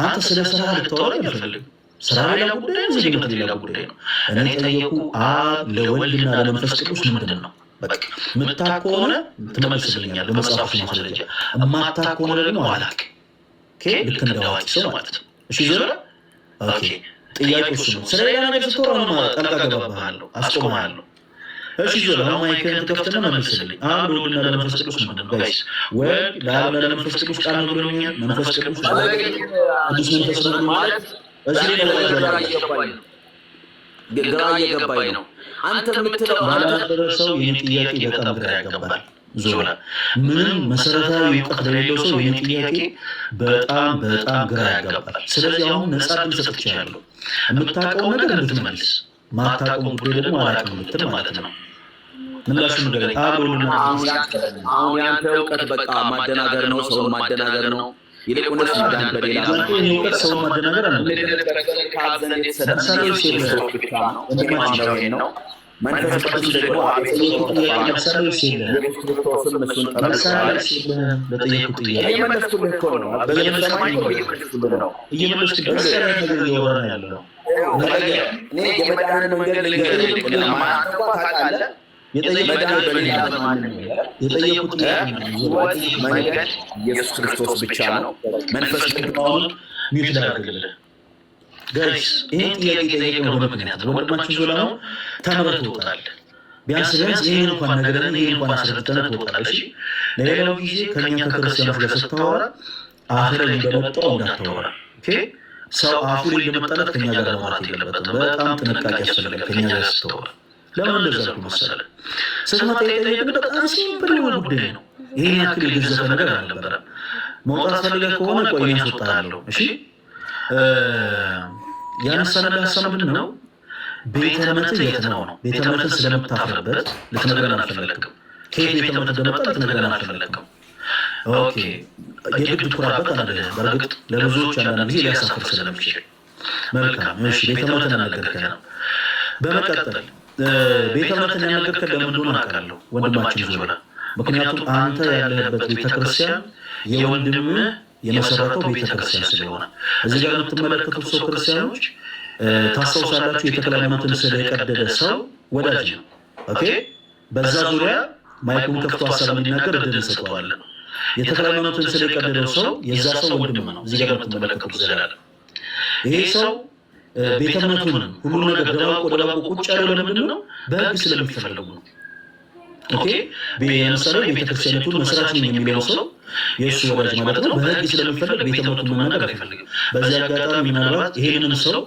አንተ ስለ ስራ ልታወራ አልፈልግም። ስራ ሌላ ጉዳይ ነው፣ ዜግነት ሌላ ጉዳይ ነው። እኔ ጠየቁ አብ ለወልድና ለመንፈስ ቅዱስ ምንድን ነው? በቃ የምታውቅ ከሆነ ትመልስልኛለህ በመጽሐፍ ማስረጃ፣ የማታውቅ ከሆነ ደግሞ አላውቅም። ኦኬ ልክ እንደ አዋቂ ሰው ማለት ነው። እሺ ዞራ ኦኬ ጥያቄው እሱ ነው። ስለሌላ ነገር ስትወራ ጣልቃ ገባብሃለሁ፣ አስቆምሃለሁ። እሺ ዞራ አሁን ማይክህን ትከፍትና መልስልኝ። አብ ለወልድና ለመንፈስ ቅዱስ ምንድን ነው? ጋይስ ወልድ ለአብ ለመንፈስ ቅዱስ ቃል ነው ብሎኛል። መንፈስ ቅዱስ ቅዱስ መንፈስ ነው ማለት እዚህ ላይ ግራ እየገባኝ ነው። አንተ የምትለው ባላደረሰው ይህን ጥያቄ በጣም ግራ ያጋባል። ዞላ ምንም መሰረታዊ እውቀት ለሌለው ሰው ይህን ጥያቄ በጣም ግራ ያጋባል። ስለዚህ አሁን ነፃ ዕድል ሰጥቻለሁ። የምታውቀው ነገር እንድትመልስ፣ ማታውቀው ጉዳይ ደግሞ አላውቅም የምትል ማለት ነው። ምላሹ ነገር አሁን ያንተ እውቀት በቃ ማደናገር ነው፣ ሰውን ማደናገር ነው። ይልቁንስ ማዳን በሌላ እውቀት ሰውን ማደናገር አለ። መንፈስ ቅዱስ ደግሞ መንገድ ኢየሱስ ክርስቶስ ብቻ ነው። መንፈስ ቅዱስ ሚውት ላድርግልህ ጋይስ። ይህን ጥያቄ ጠየቅነው በምክንያት ነው። ወንድማችን ዞላ ነው ተምረህ ትወጣለህ። ቢያንስ ይህን እንኳን ነገርን ይህን እንኳን አስረድተህ ትወጣለህ። ለሌላው ጊዜ ከእኛ ከክርስቲያኖች ጋር ስታወራ አፍ ላይ እንደመጣው እንዳታወራ። ሰው አፉ ላይ እንደመጣለት ከኛ ጋር ማውራት የለበትም። በጣም ጥንቃቄ ያስፈልጋል ከኛ ጋር ስታወራ። ለምን እንደዛ አልኩ መሰለህ? ስትመጣ የጠየቅን በጣም ሲምፕል የሆነ ጉዳይ ነው። ይህን ያክል የገዘፈ ነገር አልነበረም። መውጣት ፈልገህ ከሆነ ቆይ እኔ አስወጣሃለሁ። እሺ ያነሳንልህ ሀሳብ ምንድን ነው? ቤተ እምነትህ የት ነው ነው። ቤተ እምነትን ስለምታፍርበት ልትነግረን አልፈለግም። ከየት ቤተ እምነት እንደመጣ ልትነግረን አልፈለግም። ኦኬ የግድ ኩራበት አለህ። በእርግጥ ለብዙዎች አንዳንድ ጊዜ ሊያሳፍር ስለሚችል መልካም። እሺ ቤተ እምነትን አልነገርከን ነው። በመቀጠል ቤተ እምነትን ያልነገርከን ለምን እንደሆነ አውቃለሁ ወንድማችን ዞላ። ምክንያቱም አንተ ያለህበት ቤተክርስቲያን የወንድምህ የመሰረተው ቤተክርስቲያን ስለሆነ እዚህ ጋር የምትመለከቱት ሰው ክርስቲያኖች ታስታውሳላችሁ፣ የተክለ ሃይማኖትን ስለ የቀደደ ሰው ወዳጅ ነው። ኦኬ በዛ ዙሪያ ማይኩን ከፍቶ ሀሳብ እንዲናገር እድል እንሰጠዋለን። የተክለ ሃይማኖትን ስለ የቀደደው ሰው የዛ ሰው ወንድም ነው። እዚህ ጋር የምትመለከቱት ዘላለም ይሄ ሰው ቤተ እምነቱንም ሁሉ ነገር ደባቆ ቁጭ ያለው ለምንድን ነው? በህግ ስለሚፈለጉ ነው። ኦኬ ለምሳሌ ቤተክርስቲያኒቱን መስራት ነኝ የሚለው ሰው የእሱ ወዳጅ ማለት ነው። በህግ ስለሚፈለግ ቤተ እምነቱን መናገር አይፈልግም። በዚህ አጋጣሚ ምናልባት ይሄንን ሰው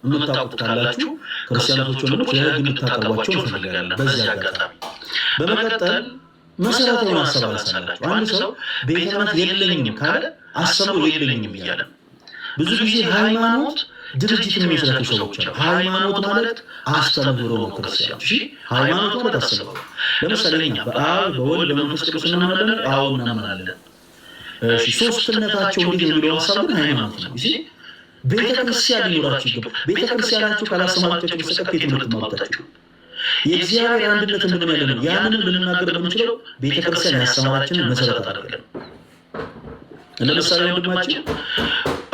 የምታውቁት ካላችሁ ክርስቲያኖች ወንድሞች ለህግ እንድታቀርቧቸው እንፈልጋለን በዚህ አጋጣሚ። በመቀጠል መሰረታዊ ሀሳብ አነሳላችሁ። አንድ ሰው ቤተ እምነት የለኝም ካለ አስተምሮ የለኝም እያለ ብዙ ጊዜ ሃይማኖት ድርጅት የሚመስላቸው ሰዎች አሉ። ሃይማኖት ማለት አስተምህሮ ነው። ክርስቲያኖች እሺ ሃይማኖት ማለት አስተምህሮ። ለምሳሌ እኛ በአብ በወልድ በመንፈስ ቅዱስ እናምናለን። አዎ እናምናለን። እሺ ሶስትነታቸው እንዴት የሚለው ሀሳብ ግን ሃይማኖት ነው። እሺ ቤተክርስቲያን ሊኖራችሁ ይገባል። ቤተክርስቲያናችሁ ካላስተማራችሁ በስተቀር የትምህርት ማውጣታችሁ የእግዚአብሔር አንድነት እንደምን ያለ ነው። ያንን ልንናገር የምንችለው ቤተክርስቲያን ያስተማራችንን መሰረት አድርገን። ለምሳሌ ወንድማችን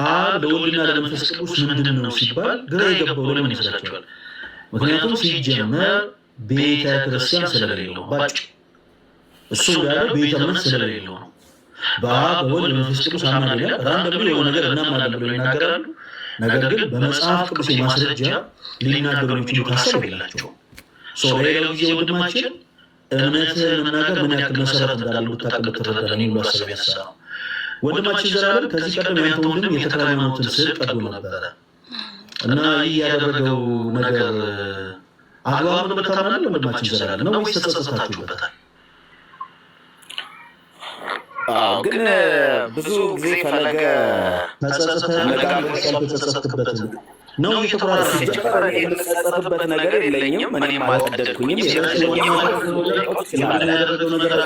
አብ ለወልድና ለመንፈስ ቅዱስ ምንድን ነው ሲባል ግራ የገባው ለምን ይመስላችኋል? ምክንያቱም ሲጀመር ቤተ ክርስቲያን ስለሌለው ባጭ እሱ ጋር ቤተ እምነት ስለሌለው ነው። በአብ በወልድ በመንፈስ ቅዱስ አምናለሁ ይላል። ራንደም የሆነ ነገር እናምናለን ብሎ ይናገራሉ። ነገር ግን በመጽሐፍ ቅዱስ ማስረጃ ሊናገሩ የሚችሉት ሀሳብ የላቸውም። ሌላው ጊዜ ወንድማችን እምነትህን መናገር ምን ያክል መሰረት እንዳለው ልታውቅ ትረዳ የሚሉ ሀሳብ ያነሳ ነው። ወንድማችን ዘላለም ከዚህ ቀደም ያንተ ወንድም የተክለ ሃይማኖትን ስዕል ቀዶ ነበረ እና ይህ ያደረገው ነገር አግባብ ነው ብታምናለህ ወንድማችን ዘላለም ነው ወይስ ተጸጸታችሁበታል? ግን ብዙ ጊዜ ፈለገ ተጸጸተበት ነው የተቆራረጠበት ነገር የለኝም። እኔም አልቀደድኩኝም። ያደረገው ነገር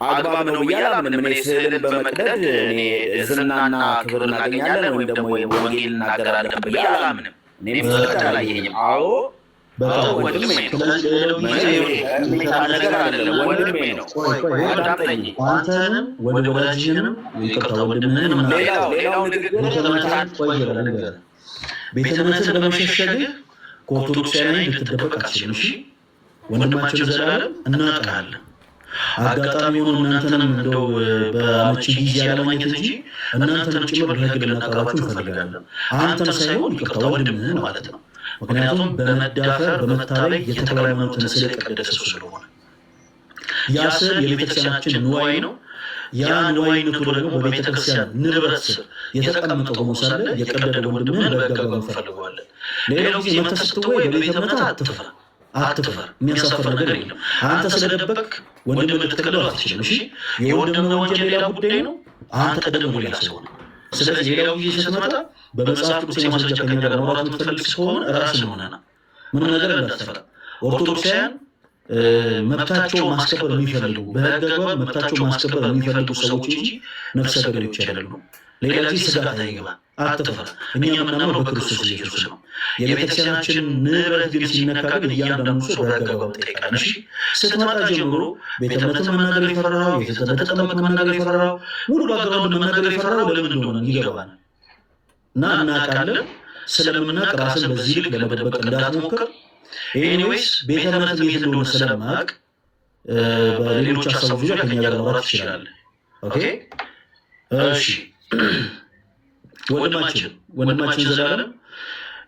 አግባብ ነው ብዬ አላምንም። እኔ ስዕልን በመቅደድ እኔ ዝናና ክብር እናገኛለን ወይም ደግሞ ወንጌል እናገራለን ብዬ አላምንም። እኔም አላየኝም። አዎ ወንድሜ ነገር አይደለም ወንድሜ ነው። አዳምጠኝ። አንተንም ወዳጅህንም ይቅርታ ወንድምህንም ሌላው ንግግር ቤተ እምነትን በመሸሸግ ከኦርቶዶክሳውያን ልትደበቅ አትችልም። እሺ ወንድማችን ዘላለም እናውቃለን። አጋጣሚ ሆኖ እናንተንም እንደው በአመቺ ጊዜ ያለማግኘት እንጂ እናንተንም ጭምር በህግ ልናቀርባችሁ እንፈልጋለን። አንተን ሳይሆን ይቅርታ ወንድምህን ማለት ነው። ምክንያቱም በመዳፈር በመታበይ የተክለ ሃይማኖትን ስዕል የቀደሰ ሰው ስለሆነ ያ ስዕል የቤተክርስቲያናችን ንዋይ ነው። ያ ንዋይነቱ ደግሞ በቤተክርስቲያን ንብረት ስር የተቀመጠው ሆኖ ሳለ የቀደደ ወንድምህን በህግ አግባብ እንፈልገዋለን። ሌላው ጊዜ መተህ ስትወይ በቤተ እምነት አትፈር። የሚያሳፍር ነገር የለም። አንተ ስለደበቅ ወንድም ልትቀልለው አትችልም። እሺ የወንድም ወንጀል ሌላ ጉዳይ ነው። አንተ ቀደም ሌላ ሰው ነው። ስለዚህ ሌላው ጊዜ ስትመጣ በመጽሐፍ ቅዱስ የማስረጃ ከኛ ጋር ማውራት የምትፈልግ ከሆነ ራስን ሆነና ምንም ነገር እንዳትፈራ። ኦርቶዶክሳውያን መብታቸውን ማስከበር የሚፈልጉ በህግ አግባብ መብታቸውን ማስከበር የሚፈልጉ ሰዎች እንጂ ነፍሰ ገዳዮች አይደሉም። ሌላ ጊዜ ስጋት አይገባ፣ አትፈራ። እኛ የምናምነው በክርስቶስ ኢየሱስ ነው። የቤተክርስቲያናችን ንብረት ግን ሲነካ ግን እያንዳንዱ ሰው በህግ አግባብ ጠይቃል። እሺ ስትመጣ ጀምሮ ቤተ እምነትን መናገር የፈራው የተጠመቅ መናገር የፈራው ሙሉ ባግራውንድ መናገር የፈራው ለምን እንደሆነ ይገባናል እና እናውቃለን። ስለምናውቅ ራስን በዚህ ልክ ለመደበቅ እንዳትሞክር። ኤኒዌይስ ቤተ እምነት ቤት እንደሆነ ስለማውቅ በሌሎች ሀሳቦች ዙሪያ ከኛ ጋር ማውራት ትችላለህ። ኦኬ እሺ ወንድማችን ዘላለም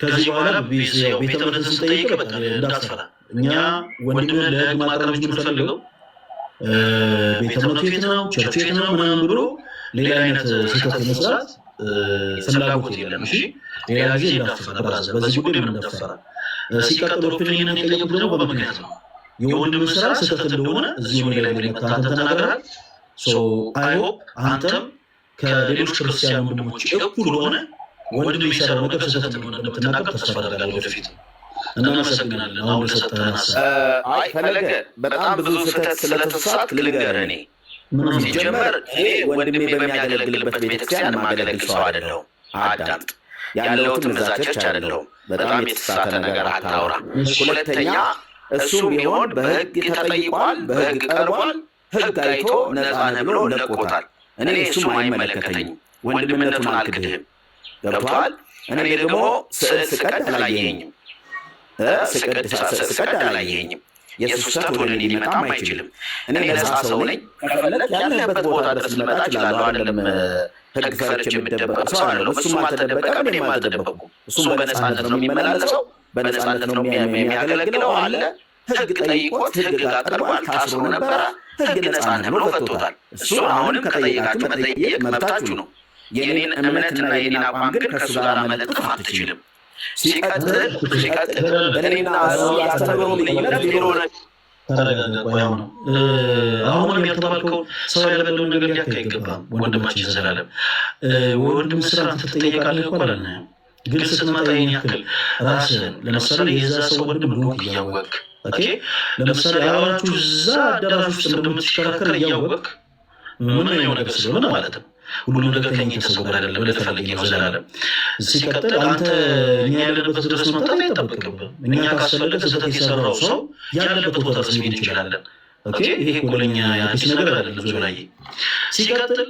ከዚህ በኋላ ቤተ እምነትን ስንጠይቅ በቃ እንዳትፈራ። እኛ ወንድምህን ለህግ ማቅረብ የምንፈልገው ቤተ እምነቱ የት ነው ቸርቹ የት ነው ምናምን ብሎ ሌላ አይነት ስህተት መስራት ፍላጎት የለም። እሺ ሌላ ጊዜ እንዳትፈራ ብራዘር፣ በዚህ ጉዳይ ምን እንዳትፈራ። ሲቀጥል ኦፒኒየን የጠየቁት ደግሞ በምክንያት ነው። የወንድምህ ስራ ስህተት እንደሆነ እዚህ ሆነ ላይ መጥተህ አንተ ተናግረሃል። አይ ሆፕ አንተም ከሌሎች ክርስቲያን ወንድሞች እኩል ሆነ ወንድም የሚሰራው ነገር ስህተት እንደሆነ እንደምትናገር ተስፋ አደርጋለሁ ወደፊት። እናመሰግናለን። አሁን ለሰጠህን ሀሳብ ፈለገ በጣም ብዙ ስህተት ስለተሳሳትክ ልንገርህ። እኔ ሲጀመር እኔ ወንድሜ በሚያገለግልበት ቤተክርስቲያን የማገለግል ሰው አይደለሁም። አዳምጥ፣ ያለሁትም እዛ ቸርች አይደለሁም። በጣም የተሳሳተ ነገር አታውራ። ሁለተኛ እሱም ቢሆን በህግ ተጠይቋል፣ በህግ ቀርቧል። ህግ አይቶ ነፃ ነህ ብሎ ለቆታል። እኔ እሱም አይመለከተኝም። ወንድምነቱን አልክድህም። ገብቶሃል? እኔ ደግሞ ስዕል ስቀድ አላየኸኝም። ስቀድ አላየኸኝም። የእሱ ስህተት ወደ እኔ ሊመጣም አይችልም። እኔ ነፃ ሰው ነኝ። ከፈለግ ያለበት ቦታ ድረስ ልመጣ እችላለሁ። አይደለም ህግ ፈርቼ የምደበቅ ሰው አይደለም። እሱም አልተደበቀም፣ እኔም አልተደበኩም። እሱም በነፃነት ነው የሚመላለሰው፣ በነፃነት ነው የሚያገለግለው አለ። ህግ ጠይቆት ህግ ጋር ቀርቧል፣ ታስሮ ነበረ። ህግ ነፃ ነህ ብሎ ፈቶታል። እሱ አሁንም ከጠየቃችሁ መጠየቅ መብታችሁ ነው። የኔን እምነትና የኔን አቋም ግን ከእሱ ጋር መለጠፍ አትችልም። ሲቀጥል በእኔና እሱ ያስተምረው ልዩነት ሊኖር አሁንም የተባልከው ሰው ያለለው ነገር ሊያካ አይገባም። ወንድማችን ዘላለም ወንድም ስራ ትጠየቃለህ እኮ አላልንም፣ ግን ስትመጣ ይህን ያክል ራስህን ለምሳሌ የዛ ሰው ወንድም ልሆንክ እያወቅ ለምሳሌ አብራችሁ እዛ አዳራሽ ውስጥ እንደምትሽከረከር እያወቅ ምን ነገር ስለሆነ ማለት ነው። ሁሉም ነገር ከኛ ተሰውሮ አይደለም ለተፈለገ ነው ዘላለም። ሲቀጥል አንተ እኛ ያለበት ድረስ መምጣት አይጠበቅብህም። እኛ ካስፈለገ ስህተት የሰራው ሰው ያለበት ቦታ ድረስ መሄድ እንችላለን። ኦኬ ይሄ እኮ ለእኛ አዲስ ነገር አይደለም። ብዙ ላይ ሲቀጥል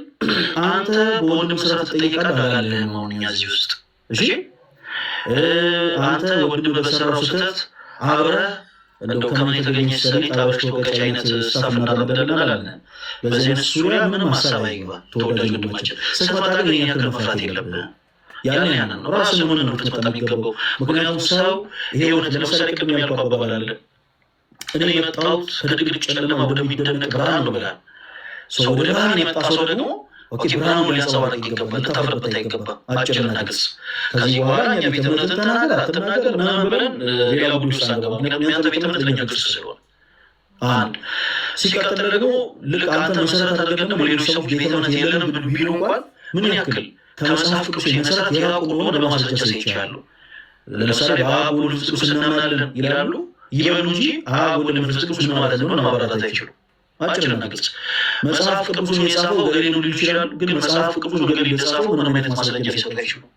አንተ በወንድም ስራ ትጠይቃለህ አላለህም። አሁን እኛ እዚህ ውስጥ እሺ አንተ ወንድም በሰራው ስህተት አብረህ እንደው ከምን የተገኘ ሰሊጥ አበሽ ወቀጭ አይነት ስታፍ እናደርጋለን አላልንም። በዚህ አይነት ዙሪያ ምንም ሀሳብ አይግባ። ተወዳጅ ወንድማችን ስትመጣ ግን ይህን ያክል መፍራት የለብህም። ያንን ነው ራስን ሆነ ነው ልትመጣ የሚገባው። ምክንያቱም ሰው ይሄ እውነት ለምሳሌ ቅድም ያልኩህ አባባል አለ። እኔ የመጣሁት ከድቅድቅ ጨለማ ወደሚደነቅ ብርሃን ነው ብለሃል። ሰው ወደ ብርሃን የመጣ ሰው ደግሞ ብርሃኑ ሊያንጸባርቅ ይገባል። ልታፍርበት አይገባም። አጭርና ግልጽ። ከዚህ በኋላ እኛ ቤተ እምነትን ተናገር አትናገር ምናምን ብለን ሌላ ጉዳይ ውስጥ አንገባ። ምክንያቱም ያንተ ቤተ እምነት ለእኛ ግልጽ ስለሆነ አንድ ሲቀጥል ደግሞ ልክ አንተ መሰረት አድርገን ደግሞ ሌሎች ሰዎች ቤተ እምነት የለንም ቢሉ እንኳን ምን ያክል ከመጽሐፍ ቅዱስ መሰረት የራቁ እንደሆነ በማስረጃ ሰጥቻለሁ። ለምሳሌ በአብ ወልድ መንፈስ ቅዱስ እናምናለን ይላሉ ይበሉ እንጂ አብ ወልድ መንፈስ ቅዱስ ምን ማለት እንደሆነ ማብራራት አይችሉም። አጭርና ግልጽ። መጽሐፍ ቅዱስን የጻፈው ገሌ ነው ሊሉ ይችላሉ፣ ግን መጽሐፍ ቅዱስን ገሌ የጻፈው ምንም አይነት ማስረጃ ሊሰጥ አይችሉም።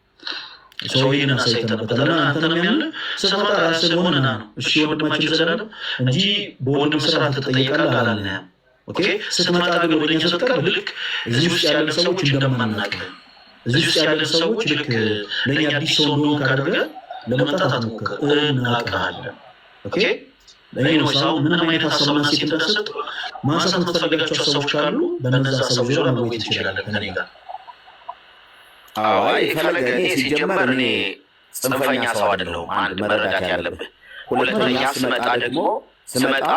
ሰውዬን አሳይተንበታልና አንተንም ያለ ስትመጣ ራስህን ሆነና ነው እሺ ወንድማችን ዘላለም እንጂ በወንድም ስራ ትጠይቃለህ አላልንም። ኦኬ ስትመጣ ግን ወደኛ ስትቀርብ ልክ እዚህ ውስጥ ያለን ሰዎች እንደማናውቅ እዚህ ውስጥ ያለን ሰዎች ልክ ለኛ አዲስ ሰው እንደሆን ካደረገ ለመምጣት አትሞክር እናውቃለን። ኦኬ ለኔ ነው ሰው ምንም አይነት ሀሳብና ሴት እንዳሰጥ ማንሳት የምትፈልጋቸው ሰዎች ካሉ በነዛ ሰዎች ዙሪያ መወያየት እንችላለን ከኔ ጋር። አይ ፈለገ እኔ ሲጀመር እኔ ጽንፈኛ ሰው አይደለሁም። አንድ መረዳት ያለብህ። ሁለተኛ ስመጣ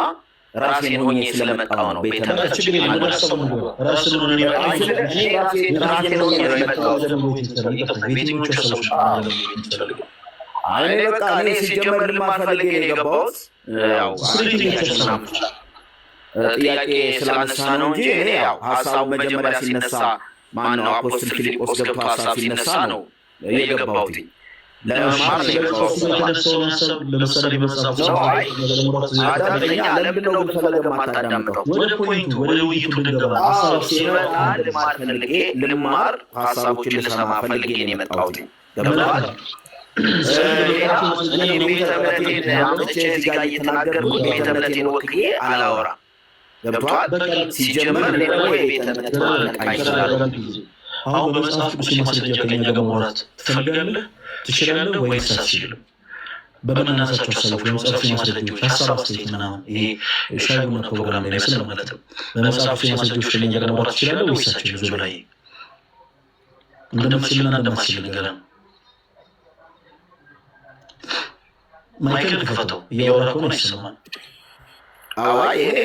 ራሴን ሆኜ ስለመጣው ነው። ቤተ እምነት ችግር የለም። ራስን ሆኜ ነው እኔ በቃ እኔ ሲጀመር ልማር ፈልጌ ነው የገባሁት። ያው ጥያቄ ስላነሳ ነው እንጂ እኔ ያው ሀሳቡ መጀመሪያ ሲነሳ ማነው አፖስትል ፊልጶስ ገብቶ ሀሳብ ሲነሳ ነው የገባሁት። ለመማር ነው ለምንድን ነው ግን ፈለገ የማታዳምጠው? ወደ ፖይንቱ ወደ ውይይቱ ልንገባ ሀሳብ ሲመጣ ልማር ፈልጌ ልማር ሀሳቦችን ልሰማ ፈልጌ ነው የመጣሁት። ገብቶሃል? ቤተ እምነቴን አምጥቼ እዚህ ጋር እየተናገርኩት ቤተ እምነቴን ወክዬ አላወራም። ገብቶሃል? ሲጀመር እኔ ደግሞ የቤተ እምነት ነቃኝ እችላለሁ። አሁን በመጽሐፍ ቅዱስ ማስረጃ ከኛ ጋር ማውራት ትፈልጋለህ? ትችላለህ ወይስ አትችልም? በምናነሳቸው ሀሳቦች በመጽሐፍ ማስረጃዎች ሀሳብ አስተያየት ምናምን ይሄ ሻይ ቡና ፕሮግራም ላይ መስለ ማለት ነው። በመጽሐፍ ማስረጃዎች ከኛ ጋር ማውራት ትችላለህ ወይስ አትችልም? ዙ ላይ እንደምትችልና እንደማትችል ንገረን። ማይክል ክፈተው፣ እያወራ ከሆነ ይሰማል። አይ ይሄ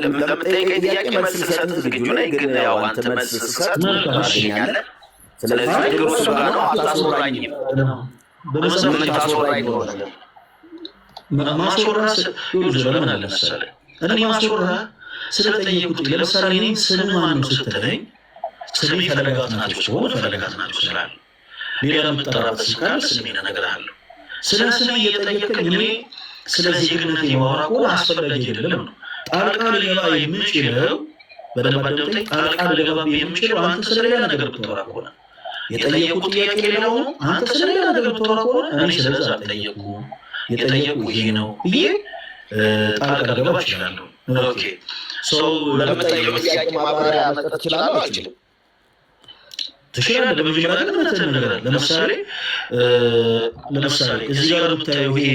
ለምጠይቀኝ ጥያቄ መልስ ልሰጥ ዝግጁ ነኝ። ግን ያው አንተ መልስ ስትሰጥ ታገኛለህ። ስለዚህ ችግሩ እሱ ጋር ነው። አታስወራኝም። ምን ታስወራኝ ነው? ማስወራ ለምን አለ መሰለህ እኔ ማስወራ ስለጠየቁት ለምሳሌ እኔ ስም ማን ነው ስትለኝ ስሜ ፈለጋት ናቸው ሲሆን ፈለጋት ናቸው ስላለ ሌላ የምጠራበት ስም ካለ ስሜን እነግርሃለሁ። ስለ ስሜ እየጠየቀኝ እኔ ስለዚህ ግንኙነት የማወራ እኮ አስፈላጊ አይደለም ነው። ጣልቃ ልገባ የምችለው በደንብ አዳምጠኝ። ጣልቃ ልገባ የምችለው አንተ ስለሌላ ነገር ብታወራ ከሆነ የጠየቁት ጥያቄ ሌላው ነው። አንተ ስለሌላ ነገር ብታወራ ከሆነ እኔ ስለዛ አልጠየቁም የጠየቁ ይሄ ነው ብዬ ጣልቃ ልገባ እችላለሁ። ኦኬ ሶ ለምጠይቀው ጥያቄ ማብራሪያ መስጠት እችላለሁ አልችልም? ትችላለህ። በመጀመሪያ ግን እንትን ነገር ለምሳሌ እዚህ ጋር የምታየው ይሄ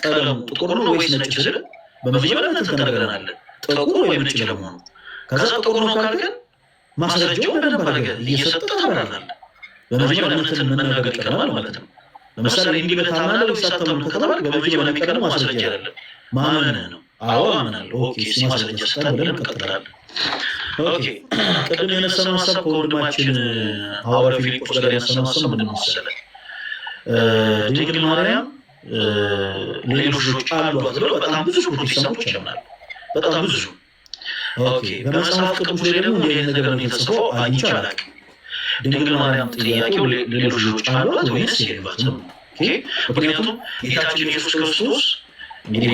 ቀለም ጥቁር ነው ወይስ ነጭ ስል በመጀመሪያ እንትን ተነግረናል። ጥቁር ወይ ነጭ ለመሆኑ ከዛ ጥቁር ነው ካልከን ማስረጃው በደንብ አድርገህ እየሰጠህ ታብራራለህ። በመጀመሪያ እንትን መነጋገር ይቀርማል ማለት ነው። ለምሳሌ እንዲህ በታምናለህ ወይስ አታምንም ከተባልክ በመጀመሪያ የሚቀርመው ማስረጃ አይደለም ማመንህ ነው። አዎ አምናለሁ። ኦኬ ማስረጃ ስጠን ብለን እንቀጥላለን። ኦኬ ቅድም የነሳነው ሀሳብ ከወንድማችን ሐዋርያ ፊልጶስ ጋር የነሳነው ሀሳብ ምንድን ነው መሰለህ? ድንግል ማርያም ሌሎች ልጆች አሏት ብለው በጣም ብዙ ፕሮቴስታንቶች ያምናሉ። በጣም ብዙ። ኦኬ በመጽሐፍ ቅዱስ ላይ ደግሞ እንዲህ አይነት ነገር ነው የተጽፈው አግኝቼ አላውቅም። ድንግል ማርያም ጥያቄው ሌሎች ልጆች አሏት ወይስ የሏትም? ኦኬ ምክንያቱም ጌታችን ኢየሱስ ክርስቶስ እንግዲህ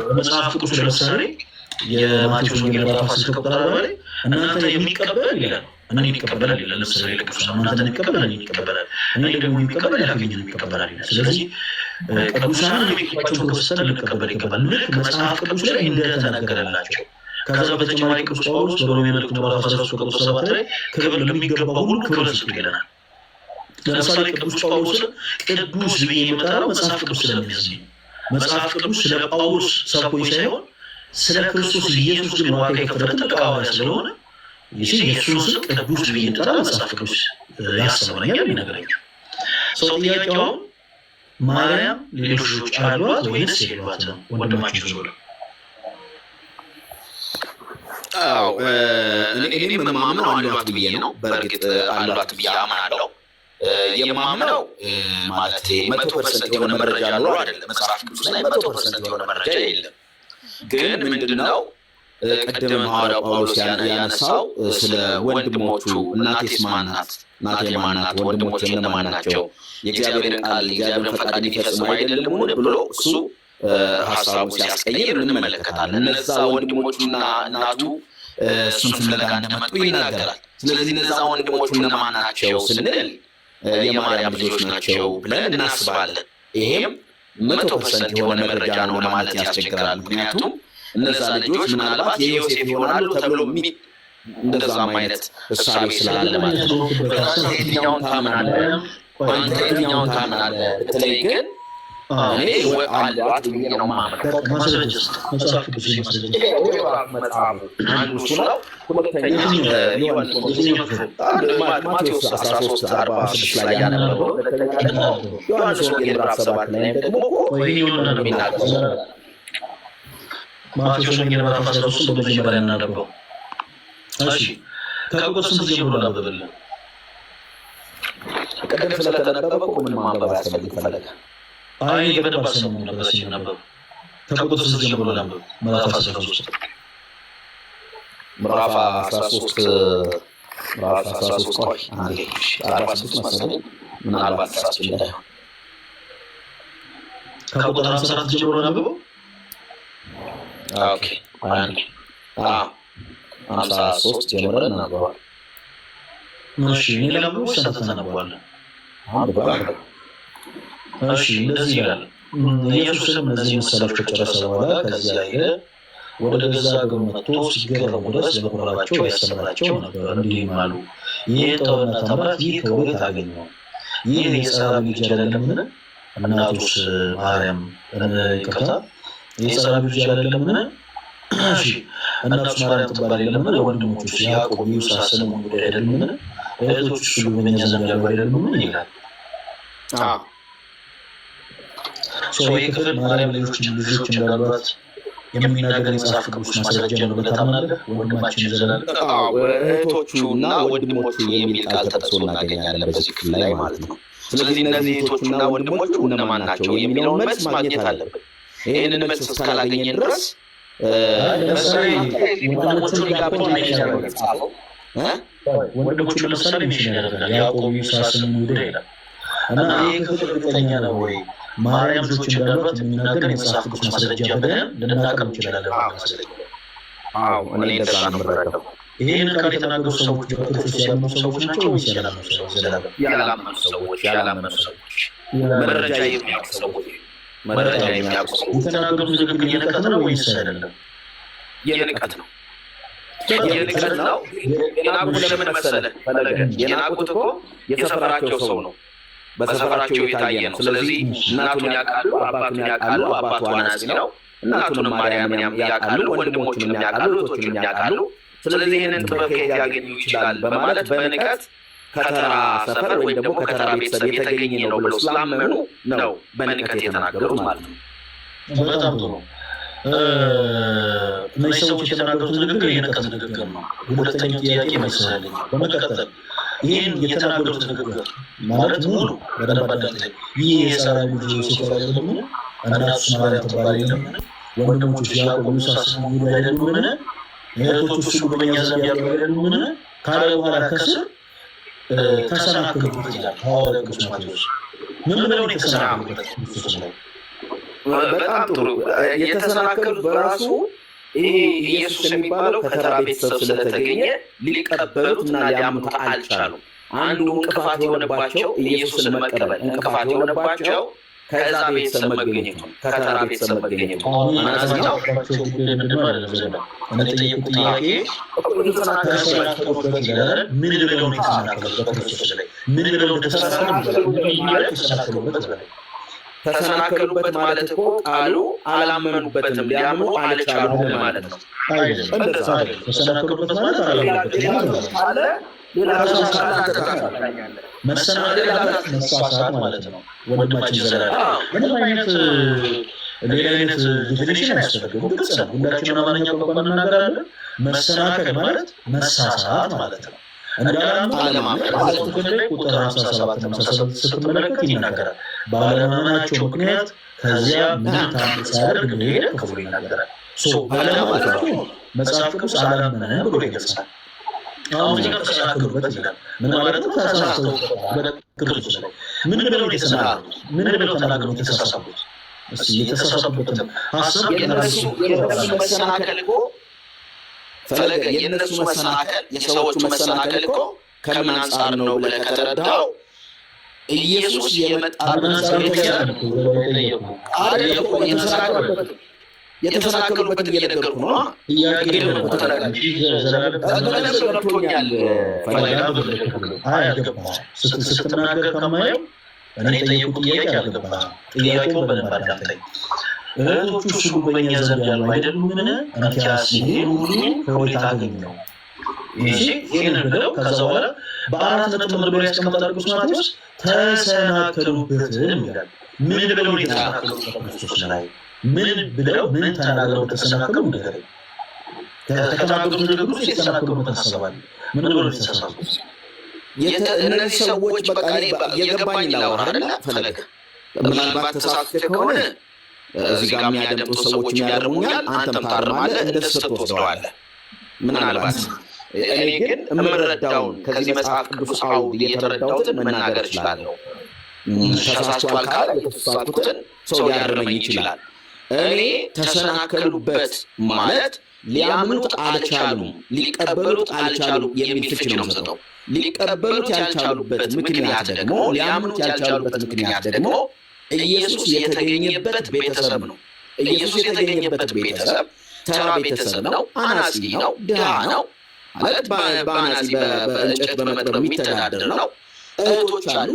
በመጽሐፍ ቅዱስ ለምሳሌ የማቴዎስ ወንጌል ምዕራፍ 10 ቁጥር 40 ላይ እናንተ የሚቀበል ይላል እኔን ይቀበላል ይላል። ለምሳሌ ቅዱስ እናንተ ይቀበላል እኔን ይቀበላል እኔ ደግሞ የሚቀበል ያገኘን ይቀበላል ይላል። ስለዚህ ቅዱሳን የሚቀበላቸውን ክርስቲያን ልንቀበል ይገባል ልክ መጽሐፍ ቅዱስ ላይ እንደተነገረላቸው። ከዛ በተጨማሪ ቅዱስ ጳውሎስ በሮሜ መልእክቱ ምዕራፍ 13 ቁጥር 7 ላይ ክብር ለሚገባው ሁሉ ክብር ስጡ ይለናል። ለምሳሌ ቅዱስ ጳውሎስ ቅዱስ ብዬ የምጠራው መጽሐፍ ቅዱስ ስለሚያዝኝ መጽሐፍ ቅዱስ ስለ ጳውሎስ ሰብኮኝ ሳይሆን ስለ ክርስቶስ ኢየሱስ ግን ዋጋ የከፈለ ትልቅ ሐዋርያ ስለሆነ የእሱን ስም ቅዱስ ብዬ የምጠራ መጽሐፍ ቅዱስ ያስተምረኛል ይነግረኛል። ሰው ጥያቄው ማርያም ሌሎች ልጆች አሏት ወይስ የሏትም? ወንድማችን ዞረ እኔም የማምነው አሏት ብዬ ነው። በእርግጥ አሏት ብዬ አምናለሁ። የማምነው ማለት 100% የሆነ መረጃ ኖሮ አይደለም። መጽሐፍ ቅዱስ ላይ 100% የሆነ መረጃ የለም። ግን ምንድነው ቅድም ሐዋርያው ጳውሎስ ያነሳው ስለ ወንድሞቹ እናቴስ ማናት? እናቴ ማናት? ወንድሞቼ እነማን ናቸው? የእግዚአብሔርን ቃል የእግዚአብሔርን ፈቃድ የሚፈጽሙ አይደለምን ብሎ እሱ ሀሳቡ ሲያስቀይር እንመለከታለን። እነዛ ወንድሞቹና እናቱ እሱን ፍለጋ እንደመጡ ይናገራል። ስለዚህ እነዛ ወንድሞቹ እነማን ናቸው ስንል የማርያም ልጆች ናቸው ብለን እናስባለን። ይሄም 100% የሆነ መረጃ ነው ለማለት ያስቸግራል። ምክንያቱም እነዛ ልጆች ምናልባት የዮሴፍ ይሆናሉ ተብሎ እንደዛም አይነት እሳቤ ስላለ ማለት ነው። የትኛውን ታምናለህ ብትለኝ ግን እኔ አሏት ብዬ ነው የማምነው። አንዱ እሱ ነው። ሁለተኛ ማቴዎስ 13:46 ላይ ያነበበው፣ ዮሐንስ ወንጌል ምዕራፍ 7 ላይ ደግሞ የሚናገረው ማቴዎስ ወንጌል ምዕራፍ 13 በመጀመሪያ እናነበው። እሺ ከቁጥር ስንት ጀምሮ ላንብብልህ? ቅድም ስለተነበበ ምን ማንበብ ያስፈልጋል? አይ በደንብ አሰማኝ ነበር ሲነበብ። ከቁጥር ስንት ጀምሮ ላንብብ? ምዕራፍ 13 ምዕራፍ 13 ቆይ አንዴ 46 መሰለኝ ምናልባት ተሳስቼ እንዳይሆን ከቁጥር 54 ጀምሮ ላንብብ። ኦኬ 53 ጀምረን እናነበዋለን። እሺ ሌላ ብዙ ሰዓት እናነበዋለን። እሺ እንደዚህ ይላል። ኢየሱስም እነዚህ ምሳሌዎች ከጨረሰ በኋላ ከዚያ ሄደ። ወደ ገዛ አገሩ መጥቶ ሲገረሙ ድረስ በምኩራባቸው ያስተምራቸው ነበር። እንዲህም አሉ፣ ይህ ጥበብና ተአምራት ይህ ከወዴት አገኘው? ይህ የጸራቢ ልጅ አይደለምን? እናቱስ ማርያም ይቅርታ፣ የጸራቢ ልጅ አይደለምን? እሺ እናቱስ ማርያም ትባል የለምን? ወንድሞቹስ ያዕቆብ፣ ይሁዳ፣ ስምዖን አይደሉምን? እህቶቹስ ሁሉ በእኛ ዘንድ ያሉ አይደሉምን? ይላል። ይህ ክፍል ማርያም ልጆች እንዳሏት የሚናገር የመጽሐፍ ቅዱስ ማስረጃ ነው ብለህ ታምናለህ? ወንድማችን ዘላለም እህቶቹና ወንድሞቹ የሚል ቃል ተጠቅሶ እናገኛለን በዚህ ክፍል ላይ ማለት ነው። ስለዚህ እነዚህ እህቶቹና ወንድሞቹ እነማን ናቸው የሚለውን መልስ ማግኘት አለብን። ይህንን መልስ እስካላገኘን ድረስ ለምሳሌ ወንድሞቹን ሊጋብቶ አይችላል ጻፈው ወንድሞቹ ለምሳሌ ሚሽን ያደርጋል ያዕቆብ፣ ይሁዳ፣ ስምዖን ይላል እና ይህ ክፍል እርግጠኛ ነው ወይ ማርያም ልጆች እንዳሏት የሚናገር የመጽሐፍ ቅዱስ ማስረጃ ብለን ልናቀርብ እንችላለን? እኔ እንደዛ ነው የምረዳው። ይህን ቃል የተናገሩ ሰዎች በክርስቶስ ያመኑ ሰዎች ናቸው ወይስ ያላመኑ ሰዎች? ያላመኑ ሰዎች፣ መረጃ የሚያውቁ ሰዎች፣ የተናገሩት ንግግር የንቀት ነው ወይስ አይደለም? የንቀት ነው። የናቁት ለምን መሰለህ? የናቁት እኮ የሰፈራቸው ሰው ነው፣ በሰፈራቸው የታየ ነው። ስለዚህ እናቱን ያውቃሉ፣ አባቱን ያውቃሉ። አባቱ አናጺ ነው። እናቱንም ማርያምን ያውቃሉ፣ ወንድሞቹንም ያውቃሉ፣ እህቶቹንም ያውቃሉ። ስለዚህ ይህንን ጥበብ ከየት ሊያገኙ ይችላል በማለት በንቀት ከተራ ሰፈር ወይም ደግሞ ከተራ ቤተሰብ የተገኘ ነው ብለው ስላመኑ ነው በንቀት የተናገሩት ማለት ነው። በጣም ጥሩ። እነዚህ ሰዎች የተናገሩት ንግግር የንቀት ንግግር ነው። ሁለተኛው ጥያቄ መልሰልኝ። በመቀጠል ይህን የተናገሩት ንግግር ማለት ሙሉ በደንብ አዳምጠኝ። ይህ የጸራቢ ልጅ ዮሴፍ አይደለምን? እናቱስ ማርያም ትባል የለምን? ወንድሞቹስ ያዕቆብ፣ ይሁዳ፣ ስምዖን አይደሉምን? እህቶቹስ ሁሉ በእኛ ዘንድ ያሉ አይደሉምን? ካለ በኋላ ከስር ተሰናከሉበት ይላል ሐዋርያው ቅዱስ ማቴዎስ። ምን ብለው ነው የተሰናከሉበት? በጣም ጥሩ። የተሰናከሉት በራሱ ይሄ ኢየሱስ የሚባለው ከተራ ቤተሰብ ስለተገኘ ሊቀበሉት እና ሊያምኑት አልቻሉም። አንዱ እንቅፋት የሆነባቸው ኢየሱስን መቀበል እንቅፋት የሆነባቸው ከዛ ቤተሰብ መገኘቱ ከተራ ቤተሰብ መገኘቱ ማናቸው እነጠየቁ ጥያቄ ተሰናከሉበት ይላል። ምን ብለው ነው የተሰናከሉበት? ክርስቶስ ላይ ምን ብለው ተሰናከሉበት? ተሰናከሉበት ማለት እኮ ቃሉ አላመኑበትም፣ ሊያምኑ አልቻሉም ማለት ነው። እንደዛ አይደለም። ተሰናከሉበት ማለት አላመኑበትም አለ። ሌላ መሰናከል ማለት መሳሳት ማለት ነው። ወንድማችን ዘላለም ምንም አይነት ሌላ አይነት ዲፊኒሽን አያስፈልግም። ግልጽ ነው። ሁላችንም አማርኛ ቋንቋ እንናገራለን። መሰናከል ማለት መሳሳት ማለት ነው። ቁጥር 57 ስትመለከት ይናገራል። ባለማመናቸው ምክንያት ከዚያ ምንም ታምር ሳያደርግ እንደሄደ ክፍሉ ይናገራል። ባለማመናቸው መጽሐፍ ቅዱስ አላመነም ብሎ ይገልጻል። አሁን እዚህ ጋር ተሰናከሉበት ይላል። ምን ማለት ነው? ተሳሳቱበት ክርስቶስ ላይ ምን ብለው የተሰናከሉት? ምን ብለው ተናግረው የተሳሳቱት? እስቲ የተሳሳቱበትን ሀሳብ የነሱ መሰናከል እኮ ፈለገ የነሱ መሰናከል የሰዎቹ መሰናከል እኮ ከምን አንጻር ነው ብለህ ከተረዳው ኢየሱስ የመጣበት የተሰናከሉበትን እየነገርኩ ነው። ስትናገር ከማየው እኔ ጠየቁ ጥያቄ አልገባህም። ጥያቄውን በደንብ አዳምጠኝ። እህቶቹ ሁሉ በእኛ ዘንድ ያሉ አይደሉምን? እንኪያስ ይህን ሁሉ ከወዴት አገኘው? ይህን ብለው ከዛ በኋላ በአራት ነጥብ ብሎ ያስቀምጣል ቅዱስ ማቴዎስ። ተሰናከሉበትም ይላል። ምን ብለው የተሰናከሉት? ክርስቶስ ላይ ምን ብለው ምን ተናግረው ተሰናከሉ? ንገረኝ። ከተናገሩት ንግግር ውስጥ የተሰናከሉበት አሰባል ምን ብለው የተሳሳቱት? እነዚህ ሰዎች በቃ የገባኝ ላወራ አይደለ ፈለገ። ምናልባት ተሳስቼ ከሆነ እዚህ ጋር የሚያደምጡ ሰዎች የሚያርሙኛል፣ አንተም ታርማለህ፣ እንደ ስህተት ትወስደዋለህ ምናልባት። እኔ ግን የምረዳውን ከዚህ መጽሐፍ ቅዱስ አውድ የተረዳሁትን መናገር እችላለሁ። ተሳስቷል ካለ የተሳሳትኩትን ሰው ሊያርመኝ ይችላል። እኔ ተሰናከሉበት ማለት ሊያምኑት አልቻሉም፣ ሊቀበሉት አልቻሉም የሚል ፍቺ ነው የምሰጠው። ሊቀበሉት ያልቻሉበት ምክንያት ደግሞ ሊያምኑት ያልቻሉበት ምክንያት ደግሞ ኢየሱስ የተገኘበት ቤተሰብ ነው። ኢየሱስ የተገኘበት ቤተሰብ ተራ ቤተሰብ ነው። አናጺ ነው፣ ድሃ ነው ማለት በአናጺ በእንጨት በመቅበር የሚተዳደር ነው። እህቶች አሉ፣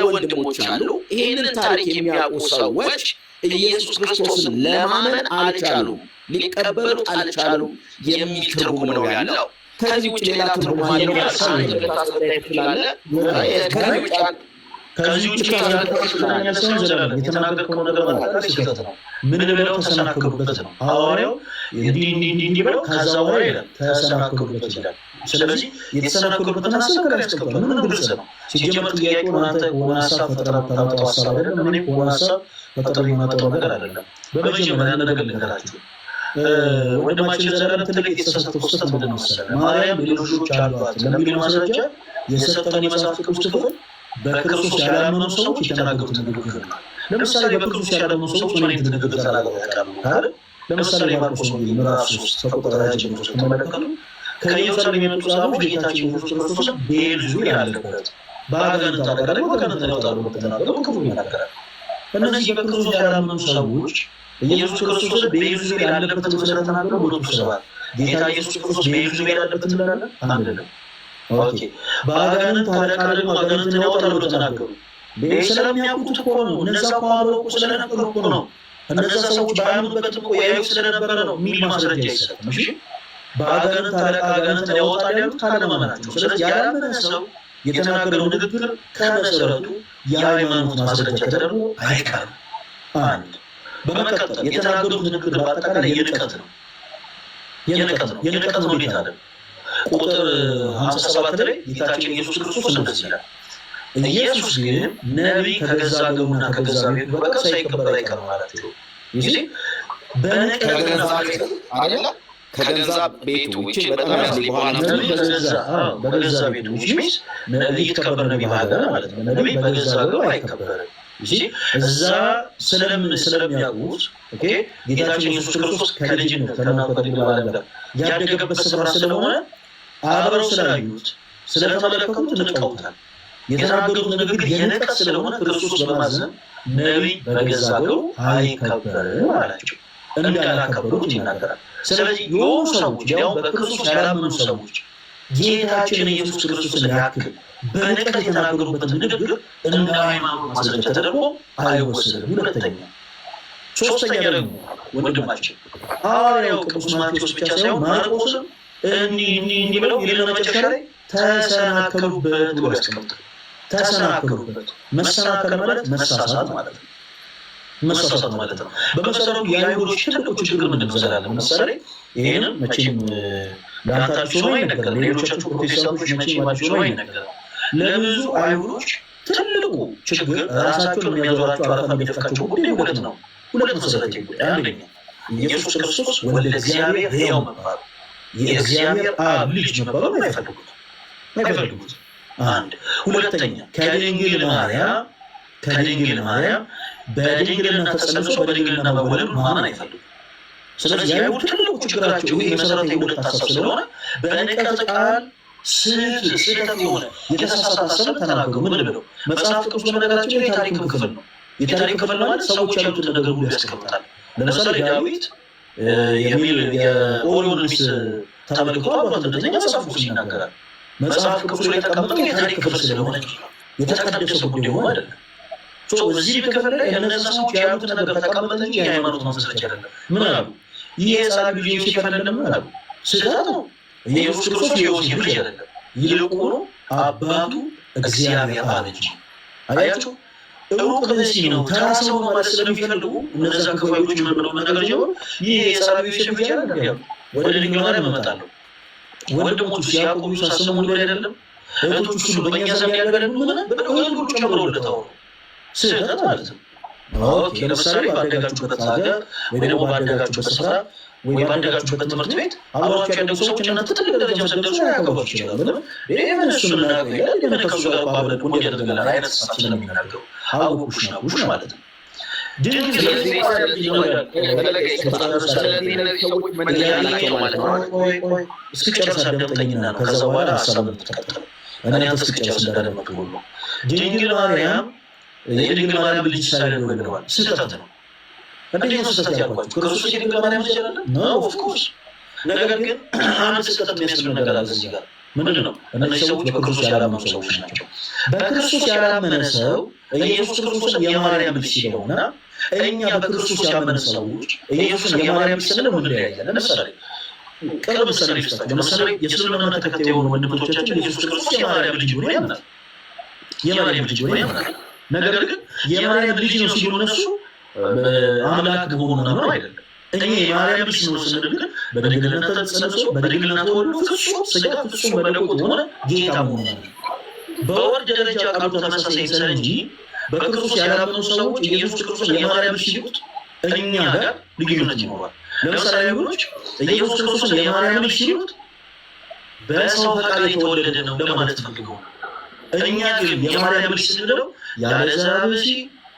ወንድሞች አሉ። ይህንን ታሪክ የሚያውቁ ሰዎች ኢየሱስ ክርስቶስን ለማመን አልቻሉም፣ ሊቀበሉት አልቻሉም የሚል ትርጉም ነው ያለው። ከዚህ ውጭ ሌላ ትርጉም አለ ትችላለ። ከዚህ ውጭ የተናገርከው ነገር ስህተት ነው። ምን ብለው ተሰናከሉበት ነው ሐዋርያው እንዲህ ብለው ከዛ በኋላ ይላል ተሰናከሉበት ይላል። ስለዚህ የተሰናከሉበትን ሀሳብ ከላይ ያስቀምጧል። ምንም ግልጽ ነው። ሲጀመር ጥያቄውን አንተ ሆነ ሀሳብ ፈጥረህ ታመጣው ሀሳብ አይደለም። እኔ ሆነ ሀሳብ ፈጥረህ የማመጣው ነገር አይደለም። በመጀመሪያ ነገር ልንገራችሁ። ወንድማችን ዘላለም ትልቅ የተሳሳተው ስህተት ምንድን ነው መሰለህ? ማርያም ልጆች አሏት ለሚለው ማስረጃ የሰጠን የመጽሐፍ ቅዱስ ክፍል በክርስቶስ ያላመኑ ሰዎች የተናገሩት ንግግር ነው። ለምሳሌ በክርስቶስ ያላመኑ ሰዎች ምን አይነት ንግግር ተናግረው ያውቃሉ ካለ ለምሳሌ ማርቆስ ምዕራፍ 3 ከቁጥር 20 ጀምሮ ስትመለከቱ ከኢየሩሳሌም የመጡ ሰዎች ጌታችን ኢየሱስ ክርስቶስን ቤልዜቡል ያለበት በአጋንንት አለቃ ደግሞ ከአጋንንት ያወጣሉ ብሎ ተናገሩ። ክፉ ይናገራል። እነዚህ በክርስቶስ ያላመኑ ሰዎች ኢየሱስ ክርስቶስን ቤልዜቡል ያለበት ብሎ ስለተናገሩ ሁለቱ ስብሐት ጌታ ኢየሱስ ክርስቶስ ቤልዜቡል ያለበት እንላለን አንልም። ኦኬ በአጋንንት አለቃ ደግሞ አጋንንትን ያወጣሉ ብሎ ተናገሩ። ስለሚያውቁት እኮ ነው። እነዛ እኮ አብረው እኮ ስለነበሩ እኮ ነው። እነዛ ሰዎች ባያምኑበት እኮ ያዩ ስለነበረ ነው የሚል ማስረጃ አይሰጥም። እሺ በአጋንንት አለቃ አጋንንትን ያወጣል ያሉት ካለማመናቸው። ስለዚህ ያላመነ ሰው የተናገረው ንግግር ከመሰረቱ የሃይማኖት ማስረጃ ተደርጎ አይቀርም። አንድ በመቀጠል የተናገሩት ንግግር በአጠቃላይ የንቀት ነው። የንቀት ነው ሁኔታ አለ። ቁጥር 57 ላይ ጌታችን ኢየሱስ ክርስቶስ እንደዚህ ይላል፣ ኢየሱስ ግን ነቢይ ከገዛ ሀገሩና ከገዛ ቤቱ በቀር ሳይከበር አይቀርም ማለት ነው። ይህ ከገዛ ቤቱ ውጭ በጣም በገዛ ቤቱ ሚስ ነቢይ ይከበር ነቢይ በሀገር ማለት ነው። ነቢይ በገዛ ሀገሩ አይከበርም። እዛ ስለሚያውቁት ጌታችን ኢየሱስ ክርስቶስ ከልጅነት ከእናቱ ከድንግል ማርያም ያደገበት ስፍራ ስለሆነ አብረው ስላዩት ስለተመለከቱት ንቀውታል። የተናገሩት ንግግር የንቀት ስለሆነ ክርስቶስ በማዘን ነቢይ በገዛ ሀገሩ አይከበርም አላቸው። እንዳላከበሩት ይናገራል። ስለዚህ የሆኑ ሰዎች ያው በክርስቶስ ያላመኑ ሰዎች ጌታችን ኢየሱስ ክርስቶስን ያክል በንቀት የተናገሩበትን ንግግር እንደ ሃይማኖት ማስረጃ ተደርጎ አይወሰድም። ሁለተኛ ሶስተኛ ደግሞ ወንድማችን ሐዋርያው ቅዱስ ማቴዎስ ብቻ ሳይሆን ማርቆስም እንዲህ ብለው ይልና መጨረሻ ላይ ተሰናከሉበት ብሎ ያስቀምጣል። ተሰናከሉበት። መሰናከል ማለት መሳሳት ማለት ነው። መሳሳት ማለት ነው። በመሰረቱ የአይሁዶች ትልቁ ችግር ምንድን ነው? ለምሳሌ ይህንም መቼም ለአንታችሁ ሰው አይነገርም፣ ሌሎቻችሁ ፕሮቴስታንቶች መቼም አችሁ ሰው አይነገርም። ለብዙ አይሁዶች ትልቁ ችግር ራሳቸውን የሚያዞራቸው አረፋ የሚደፍቃቸው ጉዳይ ሁለት ነው። ሁለት መሰረታዊ ጉዳይ። አንደኛ ኢየሱስ ክርስቶስ ወልደ እግዚአብሔር ሕያው መባሉ፣ የእግዚአብሔር አብ ልጅ መባሉ አይፈልጉት። አንድ ሁለተኛ ከድንግል ማርያም በድንግልና ተጸንሶ በድንግልና መወለድ ማመን አይፈልጉም። ስለዚህ የአይሁድ ትልቁ ችግራቸው ይህ መሰረታዊ ሁለት ሀሳብ ስለሆነ በንቀት ቃል ስህተት የሆነ የተሳሳተ ሀሳብ ተናገሩ። ምን ብለው? መጽሐፍ ቅዱስ በነገራችን ላይ የታሪክ ክፍል ነው። የታሪክ ክፍል ማለት ሰዎች ያሉትን ነገር ሁሉ ያስቀምጣል። ለምሳሌ ዳዊት የኦሪዮን ሚስት ተመልክቶ አባቱ እንደተኛ መጽሐፍ ቅዱስ ይናገራል። መጽሐፍ ቅዱስ ላይ የተቀመጠው የታሪክ ክፍል ስለሆነ የተቀደሰ ጉዳይ ሆኖ አይደለም። እዚህ ክፍል ላይ እነዛ ሰዎች ያሉት ነገር ተቀመጠ እንጂ የሃይማኖት ማስረጃ አይደለም። ምን አሉ? ይህ የሕፃን ልጅ ዮሴፍ አይደለም አሉ። ስህተት ነው። ኢየሱስ ክርስቶስ የዮሴፍ ልጅ አይደለም፣ ይልቁኑ አባቱ እግዚአብሔር አብ እንጂ። አያችሁ፣ እውቅ ብእሲ ነው። ተራ ሰው ማለት ስለሚፈልጉ እነዛ ክፋዮች ምን ብለው መናገር ጀመሩ? ይህ የሕፃን ዮሴፍ ልጅ አይደለም ያሉ። ወደ ድንግል ማርያም እመጣለሁ። ወንድሞቹ ያዕቆብ ሳስሙ ሁሉ አይደለም፣ እህቶቹ ሁሉ በእኛ ዘንድ ያገለሉ ምን ብለው ሁሉ ጨምረውለት አወሩ። ስህተት ማለት ነው። ለምሳሌ ባደጋችሁበት ሀገር ወይ ደግሞ ባደጋችሁበት ስፍራ ወይ ባደጋችሁበት ትምህርት ቤት አብሯቸው ያደጉ ሰዎች እናንተ ትልቅ ደረጃ ሰደርሱ ያከብሯችሁ ይችላሉ። ይህን እሱ ምናገር ይላል ግን ከሱ ጋር ባበለቁ እንዲያደርግላል አይነት ስሳት ስለሚናገሩ አውቁሽ ናቁሽ ማለት ነው። ድንግ ስለዚህ እስክጨርስ አዳምጠኝና ከዛ በኋላ ሀሳብ ምትቀጥለው እኔ አንተ እስክጨርስ እንዳደመጥ ሁሉ ድንግል ማርያም የድንግል ማርያም ልጅ ሳይሆን ብለዋል። ስህተት ነው። እንዴት ነው ስህተት ያልኳቸው? ክርስቶስ የድንግል ማርያም ልጅ አይደለም ነው? ኦፍኮርስ። ነገር ግን አንድ ስህተት የሚያስብል ነገር አለ እዚህ ጋር። ምንድን ነው? እነዚህ ሰዎች በክርስቶስ ያላመኑ ሰዎች ናቸው። በክርስቶስ ያላመነ ሰው ኢየሱስ ክርስቶስን የማርያም ልጅ ሲለውና እኛ በክርስቶስ ያመነ ሰዎች ኢየሱስን የማርያም ልጅ ስንለው እንለያያለን። ለምሳሌ ቅርብ ምሳሌ ልስጣችሁ። ለምሳሌ የእስልምና ተከታይ የሆኑ ወንድሞቻችን ኢየሱስ ክርስቶስ የማርያም ልጅ ሆኖ ያምናል። የማርያም ልጅ ሆኖ ያምናል። ነገር ግን የማርያም ልጅ ነው ሲሉ እነሱ አምላክ መሆኑን ነው አይደለም። እኛ የማርያም ልጅ ነው ስንል ግን በድንግልና ተጸንሶ በድንግልና ተወልዶ ፍጹም ሥጋ ፍጹም መለኮት የሆነ ጌታ መሆኑን ነው። በወርድ ደረጃ ቃሉ ተመሳሳይ ይመስላል እንጂ በክርስቶስ ያላመኑ ሰዎች ኢየሱስ ክርስቶስን የማርያም ልጅ ሲሉት እኛ ጋር ልዩነት ይኖራል። ለምሳሌ አይሁዶች ኢየሱስ ክርስቶስን የማርያም ልጅ ሲሉት በሰው ፈቃድ የተወለደ ነው ለማለት ፈልገው፣ እኛ ግን የማርያም ልጅ ስንለው ያለ ዘር ብእሲ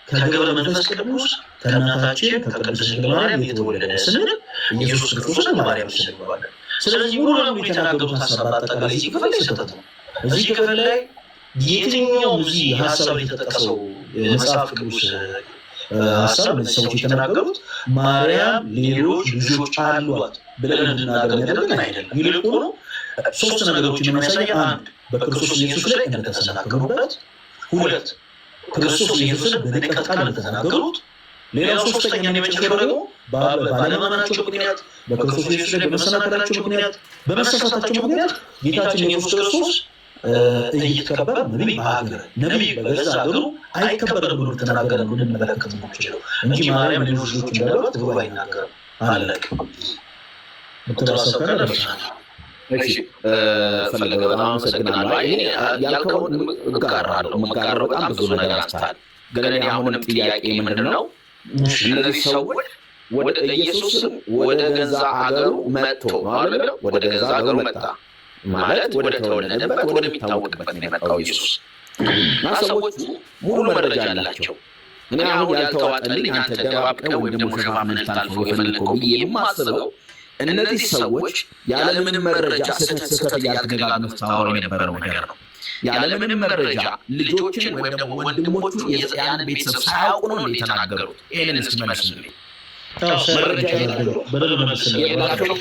ከገብረ መንፈስ ቅዱስ ከእናታችን ከቅድስት ድንግል ማርያም የተወለደ ስንል ኢየሱስ ክርስቶስን የማርያም ልጅ እንለዋለን። ስለዚህ ሙሉ ለሙሉ የተናገሩት ሀሳብ በአጠቃላይ እዚህ ክፍል ላይ ስህተት ነው። እዚህ ክፍል ላይ የትኛውም እዚህ ሀሳብ የተጠቀሰው መጽሐፍ ቅዱስ ሀሳብ እነዚህ ሰዎች የተናገሩት ማርያም ሌሎች ልጆች አሏት ብለን እንድናገር የሚያደርገን አይደለም። ይልቁኑ ሶስት ነገሮችን የሚያሳይ፣ አንድ በክርስቶስ ኢየሱስ ላይ እንደተሰናከሉበት፣ ሁለት ክርስቶስ ኢየሱስን በንቀት ቃል እንደተናገሩት፣ ሌላው ሶስተኛ የመጨረሻው ደግሞ ባለማመናቸው ምክንያት በክርስቶስ ኢየሱስ ላይ በመሰናከላቸው ምክንያት በመሳሳታቸው ምክንያት ጌታችን ኢየሱስ ክርስቶስ እይተከበር ነቢይ በሀገር ነቢይ በገዛ ሀገሩ አይከበርም ብሎ ተናገረ ነው ልንመለከት የምንችለው እንጂ ማርያም ሌሎች ልጆች እንዳሏት ትርጉም አይናገርም። አለቅ ምትራሰብ ካለ ደርሰናል። እሺ ፈለገ በጣም አመሰግናለሁ። ይሄ ያልከውን እጋራለሁ። መጋራው በጣም ብዙ ነገር አንስታል። ግን እኔ አሁንም ጥያቄ ምንድን ነው እነዚህ ሰዎች ወደ ኢየሱስ ወደ ገዛ ሀገሩ መጥቶ ማለት ነው ወደ ገዛ ሀገሩ መጣ ማለት ወደ ተወለደበት ወደሚታወቅበት ነው የመጣው ኢየሱስ እና ሰዎቹ ሙሉ መረጃ አላቸው። እኔ አሁን ያልተዋጠልኝ አንተ ደባብቀህ ወይም ደግሞ ሸፋፍነህ ታልፈው የፈለግከው ብዬ የማስበው እነዚህ ሰዎች ያለምንም መረጃ ስህተት እያልተደጋግመህ ስታወራው የነበረው ነገር ነው። ያለምንም መረጃ ልጆችን ወይም ደግሞ ወንድሞቹን ያን ቤተሰብ ሳያውቁ ነው እንደ የተናገሩት። ይህንን እስኪመልስልኝ መረጃ የላቸው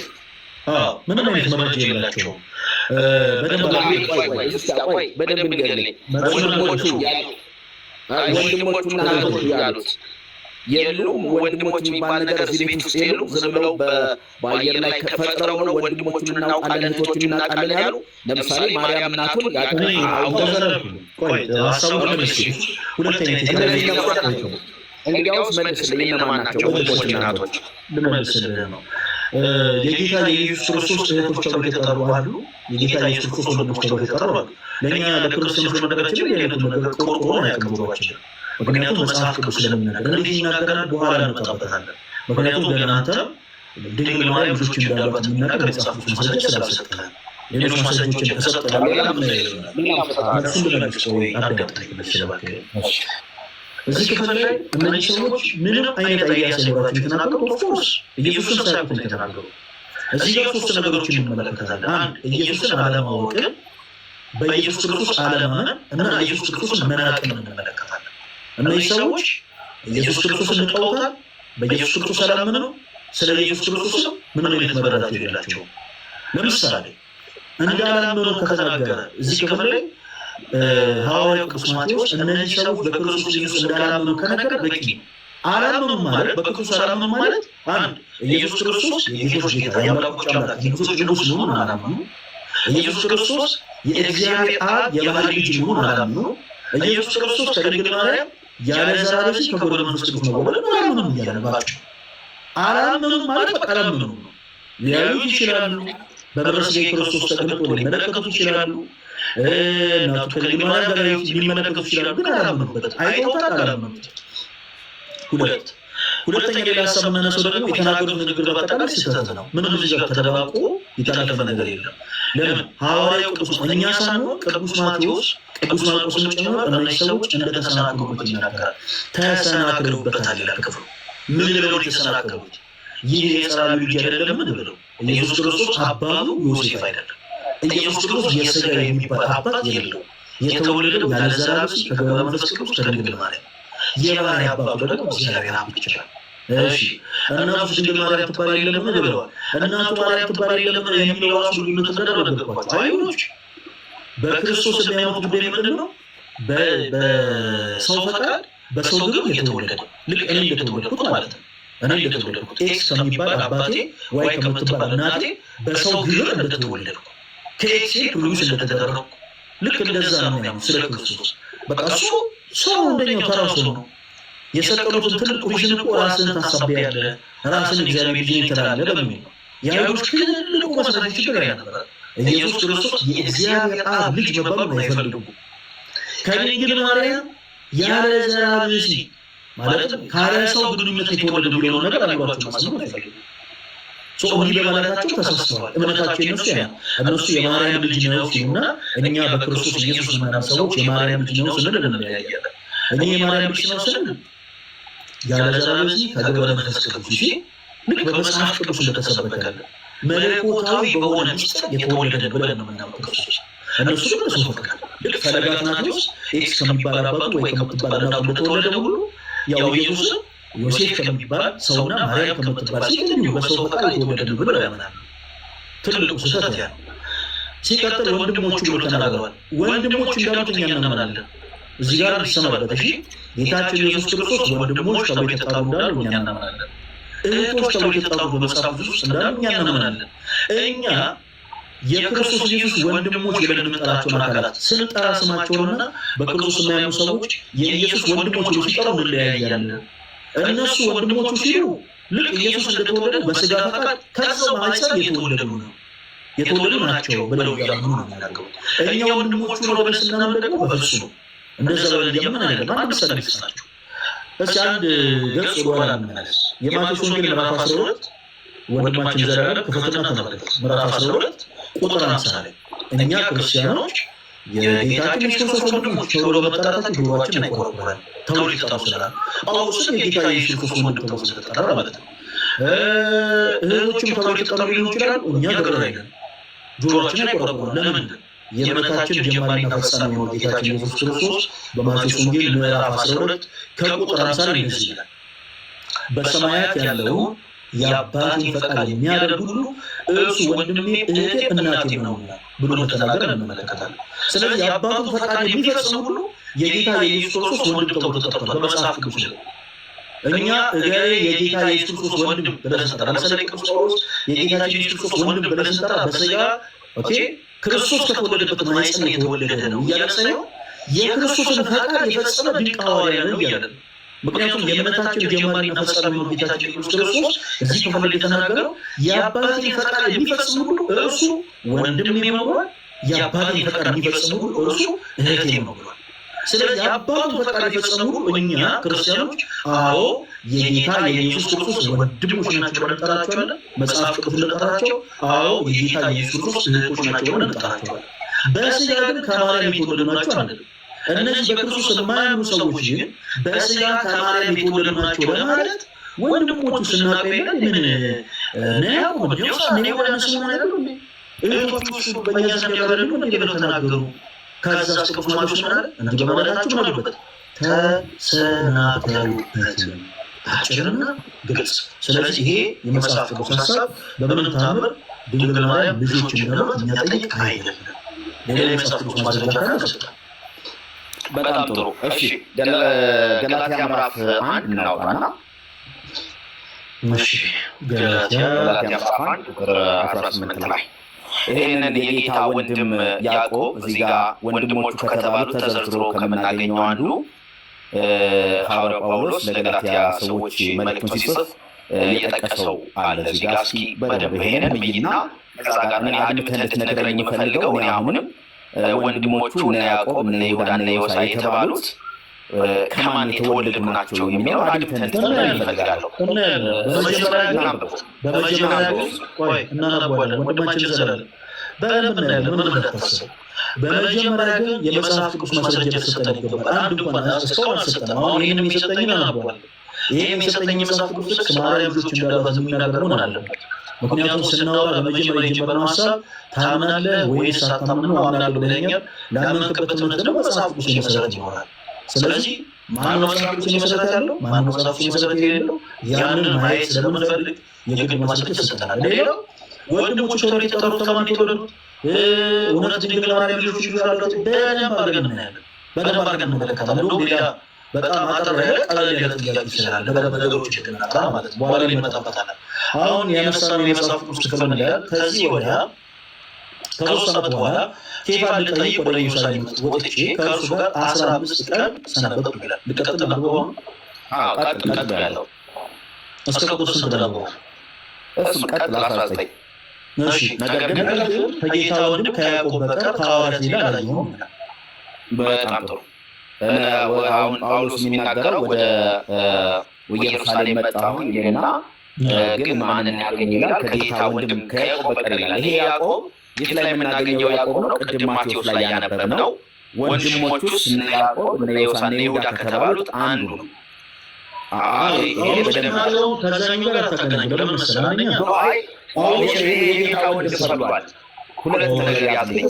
ምንም አይነት መረጃ የላቸው። በደንብ ንገርልኝ። ወንድሞቹና እህቶቹ ያሉት የሉም? ወንድሞች የሚባል ነገር እዚህ ቤት ውስጥ የሉም? ዝም ብለው በአየር ላይ ፈጥረው ነው ወንድሞቹን እናውቃለን እህቶቹን እናውቃለን ያሉ? ለምሳሌ ማርያም እናቱን እንግዲያውስ መልስልኝ፣ እነማን ናቸው ወንድሞችና እህቶች? ልመልስልህ ነው። የጌታ የኢየሱስ ክርስቶስ እህቶች ተብሎ የተጠሩ አሉ። የጌታ የኢየሱስ ክርስቶስ ወንድሞች ተብሎ የተጠሩ አሉ። ለእኛ ለክርስቲያኖች መነገራችን የአይነቱ ነገር ቆርቆሮን አያቀምሯችን። ምክንያቱም መጽሐፍ ቅዱስ ስለሚናገር እንዲህ ይናገራል፣ በኋላ እንመጣበታለን። ምክንያቱም ለእናንተ ድንግል ማርያም ልጆች እንዳሏት የሚናገር መጽሐፍ ቅዱስ ማስረጃ ስላልሰጠህ ሌሎች ማስረጃዎችን ከሰጠህ መልሱን ልመልስ። ወይ አዳምጠኝ ስለባክህ። እዚህ ክፍል ላይ እነዚህ ሰዎች ምንም አይነት አይዲያ ሳይኖራቸው የተናገሩት ኦፍኮርስ ኢየሱስን ሳያውቁት የተናገሩ እዚህ ጋር ሶስት ነገሮችን እንመለከታለን። አንድ ኢየሱስን አለማወቅ፣ በኢየሱስ ክርስቶስ አለማመን እና ኢየሱስ ክርስቶስን መናቅን እንመለከታለን። እነዚህ ሰዎች ኢየሱስ ክርስቶስን ንቀውታል፣ በኢየሱስ ክርስቶስ አላመኑ፣ ስለ ኢየሱስ ክርስቶስ ምንም አይነት መረዳት የሌላቸውም። ለምሳሌ እንዳላመኑ ከተናገረ እዚህ ክፍል ላይ ሐዋርያው ቅዱስ ማቴዎስ እነዚህ ሰዎች በክርስቶስ ኢየሱስ እንዳላመኑ ከነገረ በቂ ነው። አላመኑም ማለት በክርስቶስ አላመኑ ማለት አንድ ኢየሱስ ክርስቶስ የጌቶች ጌታ የአምላኮች አምላክ የጌቶች ንጉሥ መሆኑን አላመኑ፣ ኢየሱስ ክርስቶስ የእግዚአብሔር አብ የባህሪ ልጅ መሆኑን አላመኑ፣ ኢየሱስ ክርስቶስ ከድንግል ማርያም ያለ ዘር ብእሲ ከወልድ መንፈስ ቅዱስ መወለዱን አላመኑም እያለ ባጭሩ አላመኑም ማለት በቃ አላመኑም ነው። ሊያዩት ይችላሉ፣ በመንፈስ ክርስቶስ ተገልጦ ሊመለከቱት ይችላሉ፣ እናቱ ከድንግል ማርያም ጋር ሊመለከቱት ይችላሉ፣ ግን አላመኑበትም። አይተውታል፣ አላመኑበትም። ሁለተኛ ሌላ ሀሳብ የምናነሳው ደግሞ የተናገሩት ንግግር በአጠቃላይ ስህተት ነው። ምንም እዚህ ጋር ተደባቆ የተላለፈ ነገር የለም። ለምን ሐዋርያው ቅዱስ እኛ ሳንሆን ቅዱስ ማቴዎስ ቅዱስ ማርቆስን ጨምሮ እነዚህ ሰዎች እንደተሰናከሉበት ይናገራል። ተሰናክለውበታል ይላል ክፍሉ። ምን ብለው የተሰናከሉት? ይህ የጸራቢ ልጅ አይደለም ብለው። ኢየሱስ ክርስቶስ አባቱ ዮሴፍ አይደለም። ኢየሱስ ክርስቶስ የሥጋ የሚባል አባት የለው። የተወለደው ያለ ዘር ብእሲ ከገብረ መንፈስ ቅዱስ ከድንግል ማርያም፣ የባህሪ አባቱ ደግሞ እግዚአብሔር አብ ብቻ። እሺ እናቱ ድንግል ማርያም ትባል የለም ብለዋል። እናቱ ማርያም ትባል የለም የሚለው ራሱ ልዩነት እንዳደረገባቸው አይሁዶች በክርስቶስ የሚያምኑት ጉዳይ ምንድን ነው? በሰው ፈቃድ በሰው ግብር የተወለደ ልክ እኔ እንደተወለድኩት ማለት ነው። እኔ እንደተወለድኩት ኤክስ ከሚባል አባቴ ዋይ ከምትባል እናቴ በሰው ግብር እንደተወለድኩ ከኤክሴ ፕሮዲውስ እንደተደረግኩ ልክ እንደዛ ነው የሚያምኑት ስለ ክርስቶስ። በቃ እሱ ሰው እንደኛው ተራ ሰው ነው። የሰቀሉትን ትልቅ ሪዝን እኮ ራስን ታሳቢያለህ፣ ራስን እግዚአብሔር ልጅ ትላለህ በሚል ነው። የአይሁዶች ትልቁ መሰረታዊ ችግር ያ ነበር። ኢየሱስ ክርስቶስ የእግዚአብሔር አብ ልጅ መባሉን አይፈልጉም። ከድንግል ማርያም ያለ ዘር ብእሲ ማለትም ካለ ሰው ግንኙነት የተወለደ የሚለውን ነገር አእምሯቸው ማሰብ አይፈልጉም። እንዲህ በማለታቸው ተሳስተዋል። እምነታቸው የነሱ ያ እነሱ የማርያም ልጅ ነው ሲሉና እኛ በክርስቶስ ኢየሱስ የምናምን ሰዎች የማርያም ልጅ ነው ስንል እንለያያለን። እኔ የማርያም ልጅ ነው ስንል ያለ ዘር ብእሲ ከገብረ መንፈስ ቅዱስ ሲል ልክ በመጽሐፍ ቅዱስ እንደተሰበከለ መለኮታዊ በሆነ ምስጢር የተወለደ ብለን ነው የምናምነው ክርስቶስ። እነሱ ግን በሰው ፈቃድ ልክ ፈለገ አትናቴዎስ ኤክስ ከሚባል አባቱ ወይ ከምትባል እናቱ እንደተወለደ ሁሉ ያው ኢየሱስ ዮሴፍ ከሚባል ሰውና ማርያም ከምትባል ሴት እንዲሁ በሰው ፈቃድ የተወለደ ብለው ያምናሉ። ትልቁ ስህተት ያ ነው። ሲቀጥል ወንድሞቹ ብሎ ተናግረዋል። ወንድሞቹ እንዳሉት እኛ እናምናለን። እዚህ ጋር እንዲሰማበት እሺ፣ ጌታችን ኢየሱስ ክርስቶስ ወንድሞች ተብሎ የተጠሩ እንዳሉ እኛ እናምናለን። እህቶች ተብሎ የተጠሩ በመጽሐፍ ውስጥ እንዳሉ እኛ እናምናለን። እኛ የክርስቶስ ኢየሱስ ወንድሞች ብለን የምንጠራቸውን አካላት ስንጠራ ስማቸውንና በክርስቶስ የማያምኑ ሰዎች የኢየሱስ ወንድሞች ብሎ ሲጠሩ እንለያያለን። እነሱ ወንድሞቹ ሲሉ ልክ ኢየሱስ እንደተወለደ በስጋ ፈቃድ ከዛው ማህፀን የተወለዱ ናቸው ብለው ያምኑ ነው የሚናገሩት። እኛ ወንድሞቹ ነው ብለን ስናምን ደግሞ በፍጹም እንደዛ ብለን የምን አይደለም። አንድ ምሳሌ ልስጣችሁ። እስኪ አንድ ገጽ ወደኋላ እንመለስ። የማቴዎስ ወንጌል ምዕራፍ 12 ወንድማችን ዘላለም ክፈትና ተመልከት። ምዕራፍ 12 ቁጥር 50 ላይ እኛ ክርስቲያኖች የጌታችን ኢየሱስ ክርስቶስ ወንድሞች ተብሎ በመጠራታቸው ጆሮአችን ያንቆረቁራል ተብሎ ሊጠሩ ስላል ጳውሎስም የጌታ ኢየሱስ ክርስቶስ ወንድም ተብሎ ስለተጠራ ማለት ነው። እህቶችም ተብሎ ሊጠሩ ሊሆኑ ይችላሉ። እኛ ገር አይደለም፣ ጆሮአችን ያንቆረቁራል። ለምን? የእምነታችን ጀማሪና ፈጻሚ የሆነው ጌታችን ኢየሱስ ክርስቶስ በማቴዎስ ወንጌል ምዕራፍ 12 ከቁጥር 50 ላይ እንደዚህ ይላል፣ በሰማያት ያለው የአባቴን ፈቃድ የሚያደርግ ሁሉ እርሱ ወንድሜ፣ እህቴ፣ እናቴ ነው ብሎ እንደተናገረ እንመለከታለን። ስለዚህ የአባቱን ፈቃድ የሚፈጽም ሁሉ የጌታ የኢየሱስ ክርስቶስ ወንድም ተብሎ ተጠርቷል በመጽሐፍ ቅዱስ ላይ። እኛ እገሌ የጌታ የኢየሱስ ክርስቶስ ወንድም ብለን ስንጠራ፣ ለምሳሌ ቅዱስ ጳውሎስ የጌታችን ኢየሱስ ክርስቶስ ወንድም ብለን ስንጠራ በስጋ ክርስቶስ ከተወለደበት ማኅፀን የተወለደ ነው እያለ ሳይሆን የክርስቶስን ፈቃድ የፈጸመ ድንቅ ሐዋርያ ነው እያለ ነው። ምክንያቱም የእምነታችን ጀማሪና ፈጻሚ የሆነው ጌታችን ኢየሱስ ክርስቶስ እዚህ ክፍል ላይ የተናገረው የአባቴን ፈቃድ የሚፈጽም ሁሉ እርሱ ወንድሜ ነው ብሏል። የአባቴን ፈቃድ የሚፈጽም ሁሉ እርሱ እህቴ ነው ብሏል። ስለዚህ የአባቱን ፈቃድ የፈጸሙ ሁሉ እኛ ክርስቲያኖች አዎ የጌታ የኢየሱስ ክርስቶስ ወንድሞች ናቸው ብለን እንጠራቸዋለን። መጽሐፍ ቅዱስ እንደጠራቸው አዎ የጌታ የኢየሱስ ክርስቶስ እህቶች ናቸው ብለን እንጠራቸዋለን። በስጋ ግን ከማርያም የተወለዱ ናቸው አንልም። እነዚህ በክርስቶስ የማያምኑ ሰዎች ግን በስጋ ከማርያም የተወለዱ ናቸው ለማለት ወንድሞቹ ስናቀው የለን ምን ነው ወዲያውስ ነው ወደ እነሱ ማለት ነው እህቶቹ በእኛ ዘንድ ያወረዱ እንዴ ብለው ተናገሩ ከዛ አስቀምጡ ማለት ነው እንዴ በማለታቸው ማለት ተሰናከሉበት አጭርና ግልጽ ስለዚህ ይሄ የመጽሐፍ ቅዱስ ሐሳብ በምንም ተአምር ድንግል ማርያም ልጆች እንደሆነ የሚያጠይቅ አይደለም ሌላ የመጽሐፍ ቅዱስ ማስረጃ ካለ በጣም ጥሩ እሺ ገላትያ ምዕራፍ 1 እናውጣና እሺ ገላትያ ምዕራፍ 1 ቁጥር 18 ላይ ይሄንን የጌታ ወንድም ያዕቆብ እዚህ ጋር ወንድሞቹ ከተባሉት ተዘርዝሮ ከምናገኘው አንዱ ሐዋርያው ጳውሎስ ለገላትያ ሰዎች መልእክቱን ሲጽፍ የጠቀሰው አለ እዚህ ጋር እስኪ በደንብ ይሄንን ብይና ከዛ ጋር እኔ አድምተህ እንድትነግረኝ የምፈልገው እኔ አሁንም ወንድሞቹ እነ ያዕቆብ እነ ይሁዳ እነ ዮሳ የተባሉት ከማን የተወለዱ ናቸው የሚለው አድምተህ እንድትነግረኝ እፈልጋለሁ በመጀመሪያ ቆይ እናነባለን ወንድማችን ዘላለም በደንብ እናያለን ምን እንደታሰበ በመጀመሪያ ግን የመጽሐፍ ቅዱስ ማስረጃ ሊሰጠን ይገባል አንድ እንኳን እስካሁን አልሰጠንም አሁን ይህንም የሰጠኝን አነባዋለሁ ይህም የሰጠኝ የመጽሐፍ ቅዱስ ጥቅስ ማርያም ልጆች እንዳሏት የሚናገር መሆን አለበት ምክንያቱም ስናወራ በመጀመሪያ የጀመረው ሀሳብ ታምናለህ ወይስ አታምንም አምናለሁ ብለኸኛል ላመንክበት ትምህርት ደግሞ መጽሐፍ ቅዱስ መሰረት ይሆናል ስለዚህ ማነው መጽሐፍ ቅዱስ መሰረት ያለው ማነው መጽሐፍ ቅዱስ መሰረት የሌለው ያንን ማየት ስለምንፈልግ የግድ ማስረጃ ይሰጠናል ሌላው ወንድሞቹ ተብለው የተጠሩት ከማን የተወለዱት እውነት ድንግል ማርያም ልጆች ይላሉት በደንብ አድርገን እናያለን በደንብ አድርገን እንመለከታለን እንደውም ሌላ በጣም አጠር ያለ ቀለል ያለ ጥያቄ ይችላል ነገሮች እንድናጣ ማለት በኋላ ላይ እንመጣበታለን አሁን የመሳሪያ የመጽሐፍ ቅዱስ ክፍል ምን ይላል ከዚህ ወዲያ ከሶስት ዓመት በኋላ ኬፋን ልጠይቅ ወደ ኢየሩሳሌም ወጥቼ ከእርሱ ጋር 15 ቀን ሰነበትኩ ይላል ልቀጥል ነው ቀጥል ያለው እስከ ቁጥር ስንት ነው እሱም ቀጥል 19 እሺ ነገር ግን ከጌታ ወንድም ከያዕቆብ በቀር ከሐዋርያት ሌላ አላየሁም በጣም ጥሩ አሁን ጳውሎስ የሚናገረው ወደ ኢየሩሳሌም መጣሁ ይልና ግን ማንን ያገኝ ይላል ከጌታ ወንድም ከያዕቆብ በቀር ይላል ይሄ ያዕቆብ የት ላይ የምናገኘው ያዕቆብ ነው ቅድም ማቴዎስ ላይ ያነበብነው ወንድሞቹስ እነ ያዕቆብ እነ ዮሳ እነ ይሁዳ ከተባሉት አንዱ ነው ይሄ በደንብ ከዛኛው ጋር ተገናኝቶ ለምን መሰለኝ ጳውሎስ የጌታ ወንድም ተብሏል ሁለት ነገር ያዝልኝ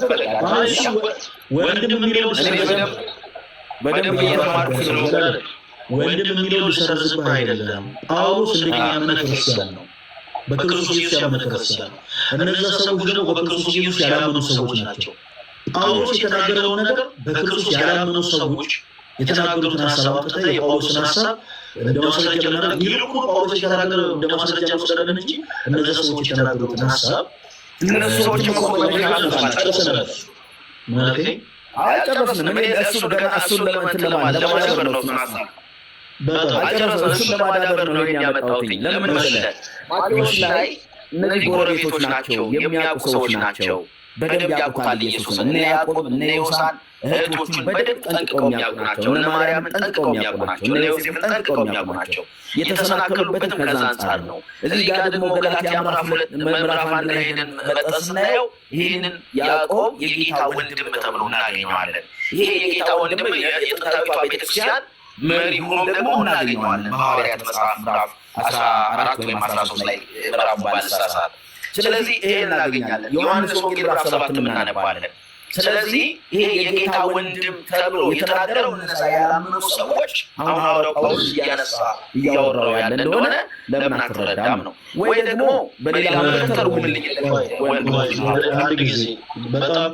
ወንድም የሚለው በደንብ እየተማርኩ ስለሆነ ወንድም የሚለው ሊሰርዝብህ አይደለም ጳውሎስ እንደኛ እምነት ክርስቲያን ነው በክርስቶስ ኢየሱስ ያመነ ክርስቲያን ነው እነዛ ሰዎች ደግሞ በክርስቶስ ኢየሱስ ያላመኑ ሰዎች ናቸው ጳውሎስ የተናገረው ነገር በክርስቶስ ያላመኑ ሰዎች የተናገሩትን ሐሳብ አውጥተህ የጳውሎስን ሐሳብ እንደ ማስረጃ ለማድረግ ይልቁ ጳውሎስ የተናገረው እንደ ማስረጃ ወስደን እንጂ እነዛ ሰዎች የተናገሩትን ሐሳብ እነሱ ሰዎች ማለት አልጨረስንም እኔ እሱን ገና እሱን ለማዳበር ነው እሱን ለማዳበር ነው ያመጣሁት ለምን መሰለህ ማቴዎስ ላይ እነዚህ ጎረቤቶች ናቸው የሚያውቁ ሰዎች ናቸው በደንብ ያውቁታል ኢየሱስን እነ ያዕቆብ እነ ዮሳን እህቶቹን በደንብ ጠንቅቀው የሚያውቁ ናቸው እነ ማርያምን ጠንቅቀው የሚያውቁ ናቸው እነ ዮሴፍን ጠንቅቀው የሚያውቁ ናቸው የተሰናከሉበትም ከዛ አንጻር ነው እዚህ ጋር ደግሞ ገላትያ ምዕራፍ 1 ላይ ሄደን መጠን ስናየው ይህንን ያዕቆብ የጌታ ወንድም ተብሎ እናገኘዋለን ይሄ የጌታ ወንድም የጥንታዊቷ ቤተክርስቲያን መሪ ሆኖ ደግሞ እናገኘዋለን በሐዋርያት መጽሐፍ ምዕራፍ 14 ወይም 13 ላይ ምዕራፉን ባልሳሳት ስለዚህ ይሄ እናገኛለን ዮሐንስ ወንጌል ምዕራፍ 7 እናነባለን ስለዚህ ይሄ የጌታ ወንድም ተብሎ የተናገረው እነዛ ያላመኑ ሰዎች አሁን ሐዋርያው ጳውሎስ እያወራው ያለ እንደሆነ ለምን አትረዳም ነው ወይ ደግሞ በሌላ መንገድ ተርጉምልኝ አንድ ጊዜ በጣም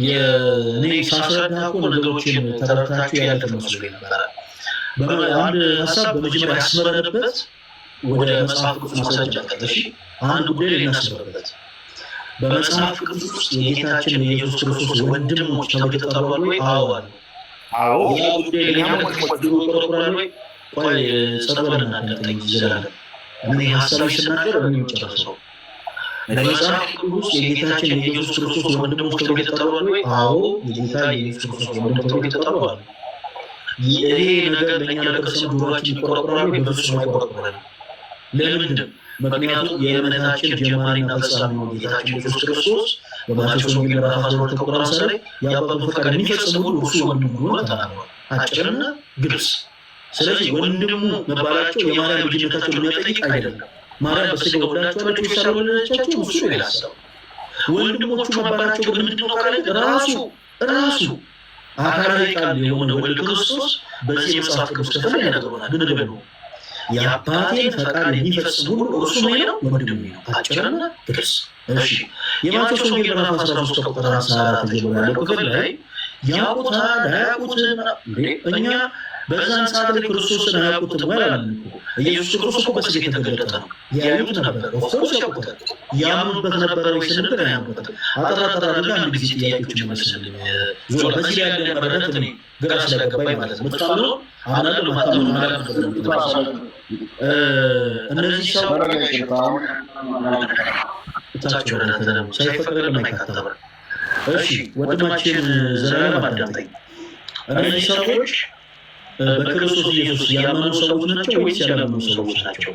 የኔ ሳስረዳ እኮ ነገሮችን ተረድታችሁ ያለ መስሎኝ ነበር አንድ ሐሳብ በመጀመሪያ ያስመረንበት ወደ መጽሐፍ ቅዱስ ማስረጃ ከተሽ አንድ ጉዳይ ልናስመረበት በመጽሐፍ ቅዱስ ውስጥ የጌታችን የኢየሱስ ክርስቶስ ወንድሞች ተብለው የተጠሩ ወይ አዎ ያ ጉዳይ ለማመልከት ይቆረቆራል ወይ ቆይ ጸበልና እንደጠኝ ይዘላል እኔ ሐሳብ ሲናገር ምን ይጨርሰው በመጽሐፍ ቅዱስ የጌታችን የኢየሱስ ክርስቶስ ወንድሞች ተብለው የተጠሩ ወይ አዎ የጌታ የኢየሱስ ክርስቶስ ወንድሞች ተብለው የተጠሩ ይሄ ነገር ለኛ ለክርስቲያን ጆሮአችን ይቆረቆራል ወይ በፍጹም አይቆረቆርም ለምንድን ምክንያቱም የእምነታችን ጀማሪና ፈጻሚ ነው ጌታችን ኢየሱስ ክርስቶስ በማቴዎስ ወንጌል ምዕራፍ 12 ቁጥር 10 ላይ የአባቱን ፈቃድ የሚፈጽም ሁሉ እርሱ ወንድሙ ነው ተናግሯል አጭርና ግልጽ ስለዚህ ወንድሙ መባላቸው የማርያም ልጅነታቸውን የሚያጠይቅ አይደለም ማርያም በስጋ ወልዳቸዋለች ወይስ አልወለደቻቸውም? እሱ ሌላ ሀሳብ። ወንድሞቹ መባላቸው ግን ምንድን ነው ካለ ራሱ አካላዊ ቃል የሆነ ወልድ ክርስቶስ በዚህ የመጽሐፍ ቅዱስ ክፍል ይነግረናል። ምን ብሎ የአባቴን ፈቃድ የሚፈጽም ሁሉ እርሱ ነው ወንድሜ ነው። አጭርና ግልጽ። እሺ የማቴዎስ ወንጌል ምዕራፍ 13 ቁጥር 14 ጀምሮ ያለው ክፍል ላይ ያውቁታል አያውቁትም። እኛ በዛን ሰዓት ላይ ክርስቶስን አያውቁትም ማለት ነው። ኢየሱስ ክርስቶስ በስጋ የተገለጠ ነው። ያዩት ነበር፣ ኦፍኮርስ ያውቁታል። ያምኑበት ነበር ወይ ስንል አያምኑበት። አጠራጠር አድርጋ አንድ ጊዜ ጥያቄዎችን መልስልኝ። ዞር በዚህ ላይ ያለ መረዳት እኔ ግራ ስለገባኝ ማለት ነው። ምታምነው አናለ ማታምነው ማለት ነው። እነዚህ ሰው ታቸው ለተደረሙ ሳይፈቅድ ለማይካተበር እሺ ወንድማችን ዘላለም አዳምጠኝ። እነዚህ ሰዎች በክርስቶስ ኢየሱስ ያመኑ ሰዎች ናቸው ወይስ ያላመኑ ሰዎች ናቸው?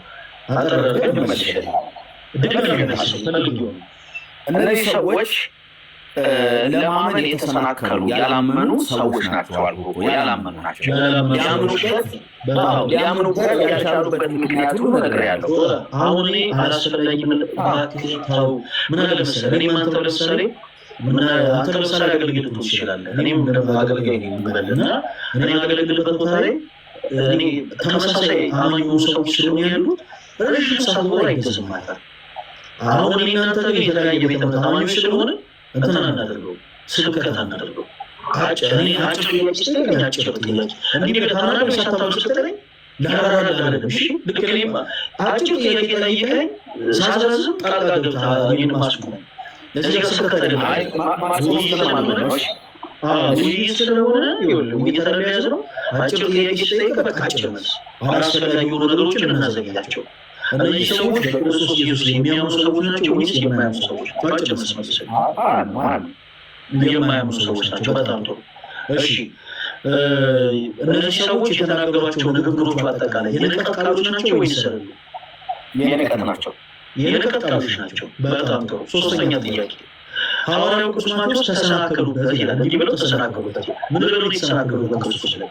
አጠራረገን መሰለኝ እነዚህ ሰዎች ለማመን የተሰናከሉ ያላመኑ ሰዎች ናቸው አልኩ። ያላመኑ ናቸው። ሊያምኑበት ያልቻሉበት ምክንያት ሁሉ ነግሬያለሁ። አሁን እኔ አላስፈላጊ ተው ምን አለ መሰለህ፣ እኔም አንተ ለምሳሌ አንተ ለምሳሌ አገልግሎት ትችላለህ። እኔም አገልጋይ ነኝ እንበልና እኔ አገልግሎት ቦታ ላይ እኔ ተመሳሳይ አማኝ ሰዎች ስለሆኑ ያሉት ረዥም ሰዓት ወር አይተሰማታል። አሁን እኔ እናንተ ግን የተለያየ ቤተ እምነት አማኞች ስለሆነ እንትን አናደርገው፣ ስብከት አናደርገው። አጭር ጥያቄ ስትለኝ አጭር ጥያቄ እንዲህ ታምናለህ ሳታምኑ ስትለኝ ለሐራራ አይደለም። እሺ ልክ እኔም አጭር ጥያቄ ጠይቀኝ ሳስረዝም ጣልቃ ገብታ እኔን ማስቆም ለዚህ ስብከት አይደለም። ውይይት ስለሆነ እየተረዳያዝ ነው። አጭር ጥያቄ ስጠይቅ በቃ አጭር መልስ። አላስፈላጊ የሆኑ ነገሮችን እናዘግያቸው። እነዚህ ሰዎች በክርስቶስ ኢየሱስ የሚያምኑ ሰዎች ናቸው ወይስ የማያምኑ ሰዎች? በአጭር መልስ መልስ። የማያምኑ ሰዎች ናቸው። በጣም ጥሩ። እሺ እነዚህ ሰዎች የተናገሯቸው ንግግሮች በአጠቃላይ የንቀት ቃሎች ናቸው ወይስ የንቀት ናቸው? የንቀት ቃሎች ናቸው። በጣም ጥሩ። ሶስተኛ ጥያቄ ሐዋርያው ቅዱስ ማቴዎስ ተሰናከሉበት ይላል። እንዲህ ብለው ተሰናከሉበት። ምን ብለው የተሰናከሉት? በክርስቶስ ላይ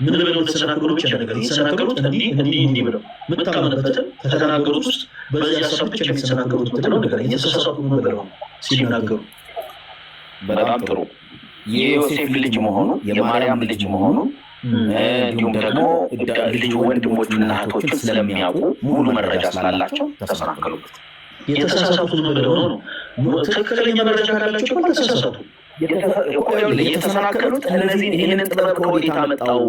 ምን ብለው የተሰናከሉ ብቻ ነገር የተሰናከሉት እንዲህ ብለው የምታምንበትን ከተናገሩት ውስጥ በዚህ ሀሳብ ብቻ የተሰናከሉት ብለው ነገር የተሳሳቱ ነገር ነው ሲናገሩ። በጣም ጥሩ። የዮሴፍ ልጅ መሆኑ የማርያም ልጅ መሆኑ እንዲሁም ደግሞ ልጅ ወንድሞችና እህቶችን ስለሚያውቁ ሙሉ መረጃ ስላላቸው ተሰናከሉበት። የተሳሳቱት ነገር ነው። ትክክለኛ መረጃ ካላቸው ተሳሳቱ። የተሰናከሉት እነዚህን ይህንን ጥበብ ከወዴት አመጣው?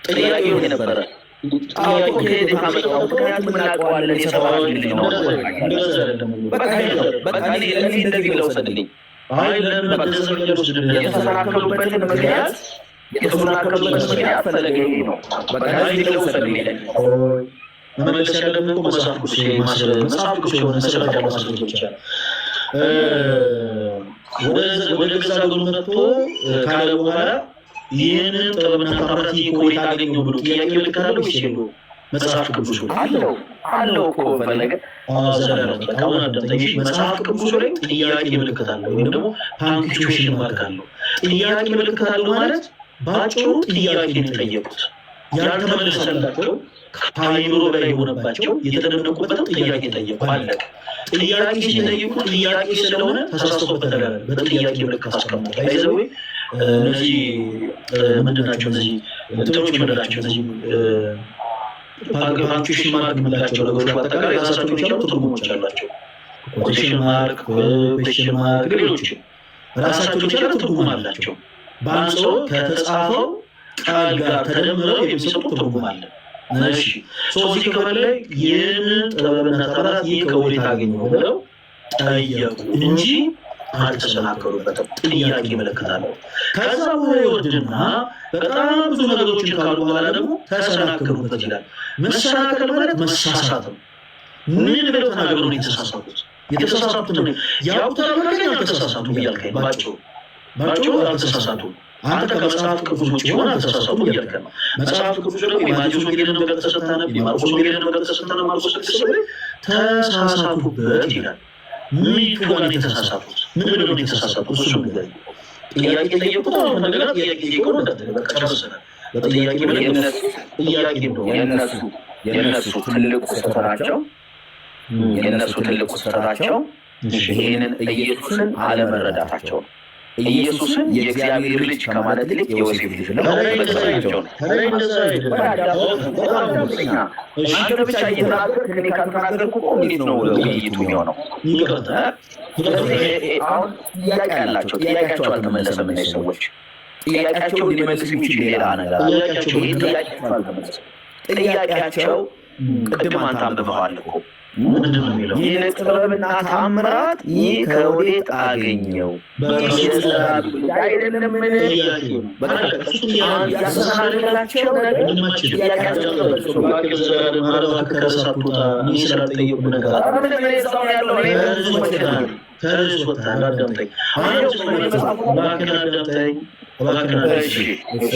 ጥያቄው የነበረ ጥያቄው ከየት አመጣው? ምክንያቱም እናውቀዋለን የሰብአዊ ልጅ ነው። በቃ እንደዚህ ብለው ሰድልኝ። የተሰናከሉበትን ምክንያት ፈለገ ይሄ ነው። በቃ እንደዚህ ብለው ሰድልኝ። መመለስ ያለብን መጽሐፍ ቅዱስ የሆነ መሰረት ያለ ማስረጃ ይቻላል። ወደ ገዛ ሀገሩ መጥቶ ካለ በኋላ ይህንን ጥበብና ታምራት ከወዴት አገኘው ብሎ ጥያቄ ምልክት አለው ወይስ የለውም? መጽሐፍ ቅዱስ አለው እኮ ፈለገ መጽሐፍ ቅዱስ ላይ ጥያቄ ምልክት አለው ወይም ደግሞ ፓንክቹዌሽን ማርክ አለው። ጥያቄ ምልክት አለው ማለት በአጭሩ ጥያቄ የጠየቁት ያልተመለሰላቸው ከአይምሮ በላይ የሆነባቸው የተደነቁበትን ጥያቄ ጠየቁ። አለቀ። ጥያቄ ሲጠይቁ ጥያቄ ስለሆነ ተሳስተውበታል። በጥያቄ ምልክት አስቀምጠው አይዘው እነዚህ ምንድን ናቸው? እነዚህ እንትኖች ምንድን ናቸው? እነዚህ ፓንክቹዌሽን ማርክ የምንላቸው ነገሮች በአጠቃላይ የራሳቸው የቻሉ ትርጉሞች አላቸው። ኮቴሽን ማርክ፣ ኩዌሽን ማርክ፣ ሌሎችም ራሳቸው የቻሉ ትርጉም አላቸው። በአንጽሖ ከተጻፈው ቃል ጋር ተደምረው የሚሰጡ ትርጉም አለ። እሺ እዚህ ክፍል ላይ ይህንን ጥበብና ታምራት ከወዴት አገኘው ብለው ጠየቁ እንጂ አልተሰናከሉበትም። ጥያቄ ይመለከታል። ከዛ በኋላ ይወርድና በጣም ብዙ ነገሮችን ካሉ በኋላ ደግሞ ተሰናከሉበት ይላል። መሰናከል ማለት መሳሳት ነው። ምን ብለው ተናገሩ ነው የተሳሳቱት? የተሳሳቱት ነው ያውቁታል ማለት ያልተሳሳቱ እያልከኝ ባጭሩ አልተሳሳቱም። አንተ ከመጽሐፍ ቅዱስ ውጭ ሆነ አልተሳሳቱም እያልከኝ ነው። መጽሐፍ ቅዱስ ደግሞ የማቴዎስ ወንጌልን በቀጥታ ስታነብ፣ የማርቆስ ወንጌልን በቀጥታ ስታነብ ማርቆስ 6 ላይ ተሳሳቱበት ይላል። ምን ሆነ የተሳሳቱት? ምን ብለው የተሳሳቱት? እሱ ነገር ጥያቄ ጠየቁት። አሁን ነገር ጥያቄ ይቆም በቃ ጨርሰናል። በጥያቄ ጥያቄ ነው የነሱ ትልቁ ስህተታቸው። የእነሱ ትልቁ ስህተታቸው ይህንን ኢየሱስን አለመረዳታቸው ነው። ኢየሱስን የእግዚአብሔር ልጅ ከማለት ይልቅ የዮሴፍ ልጅ ነው በተሰራቸው ነው። አንተ ብቻ እየተናገርክ እኔ ካልተናገርኩ እኮ እንዴት ነው ውይይቱ የሚሆነው? አሁን ጥያቄ አላቸው። ጥያቄያቸው አልተመለሰም። እነዚህ ሰዎች ጥያቄያቸው ሊመልስ የሚችል ሌላ ነገር አለ። ጥያቄያቸው ቅድም አንተ አንብበዋል እኮ ይህ ጥበብና ታምራት ይህ ከወዴት አገኘው? አይደለምን? ያስተናገላቸው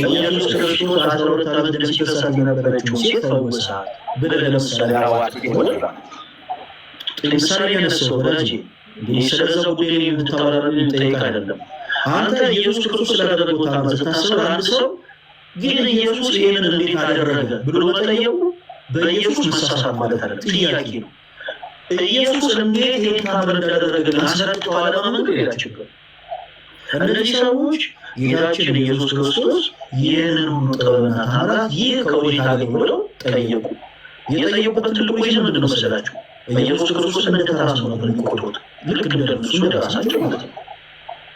ኢየሱስ ክርስቶስ 12 ዓመት ደም ሲፈሳት የነበረችው ሴት ፈወሳት ብለህ ለምሳሌ ምሳሌ ያነሳው ወዳጅ ስለዛ ጉዳይ የምታወራልን እንጠይቅ አይደለም። አንተ ኢየሱስ ክርስቶስ ስላደረገው ታምር ስታስብ አንድ ሰው ግን ኢየሱስ ይህንን እንዴት አደረገ ብሎ መጠየቁ በኢየሱስ መሳሳት ማለት አይደለም፣ ጥያቄ ነው። ኢየሱስ እንዴት ይህን ታምር እንዳደረገ አስረድቶ አለማመን ሌላ ችግር። እነዚህ ሰዎች ጌታችን ኢየሱስ ክርስቶስ ይህንን ሁሉ ጥበብና ታምራት ይህ ከወዴት አገኘ ብለው ጠየቁ። የጠየቁበት ትልቁ ይዘን ምንድን ነው መሰላችሁ? ኢየሱስ ክርስቶስ እንደተራሱ ነው የሚቆጥሩት። ልክ እንደነሱ እንደራሳቸው ማለት ነው።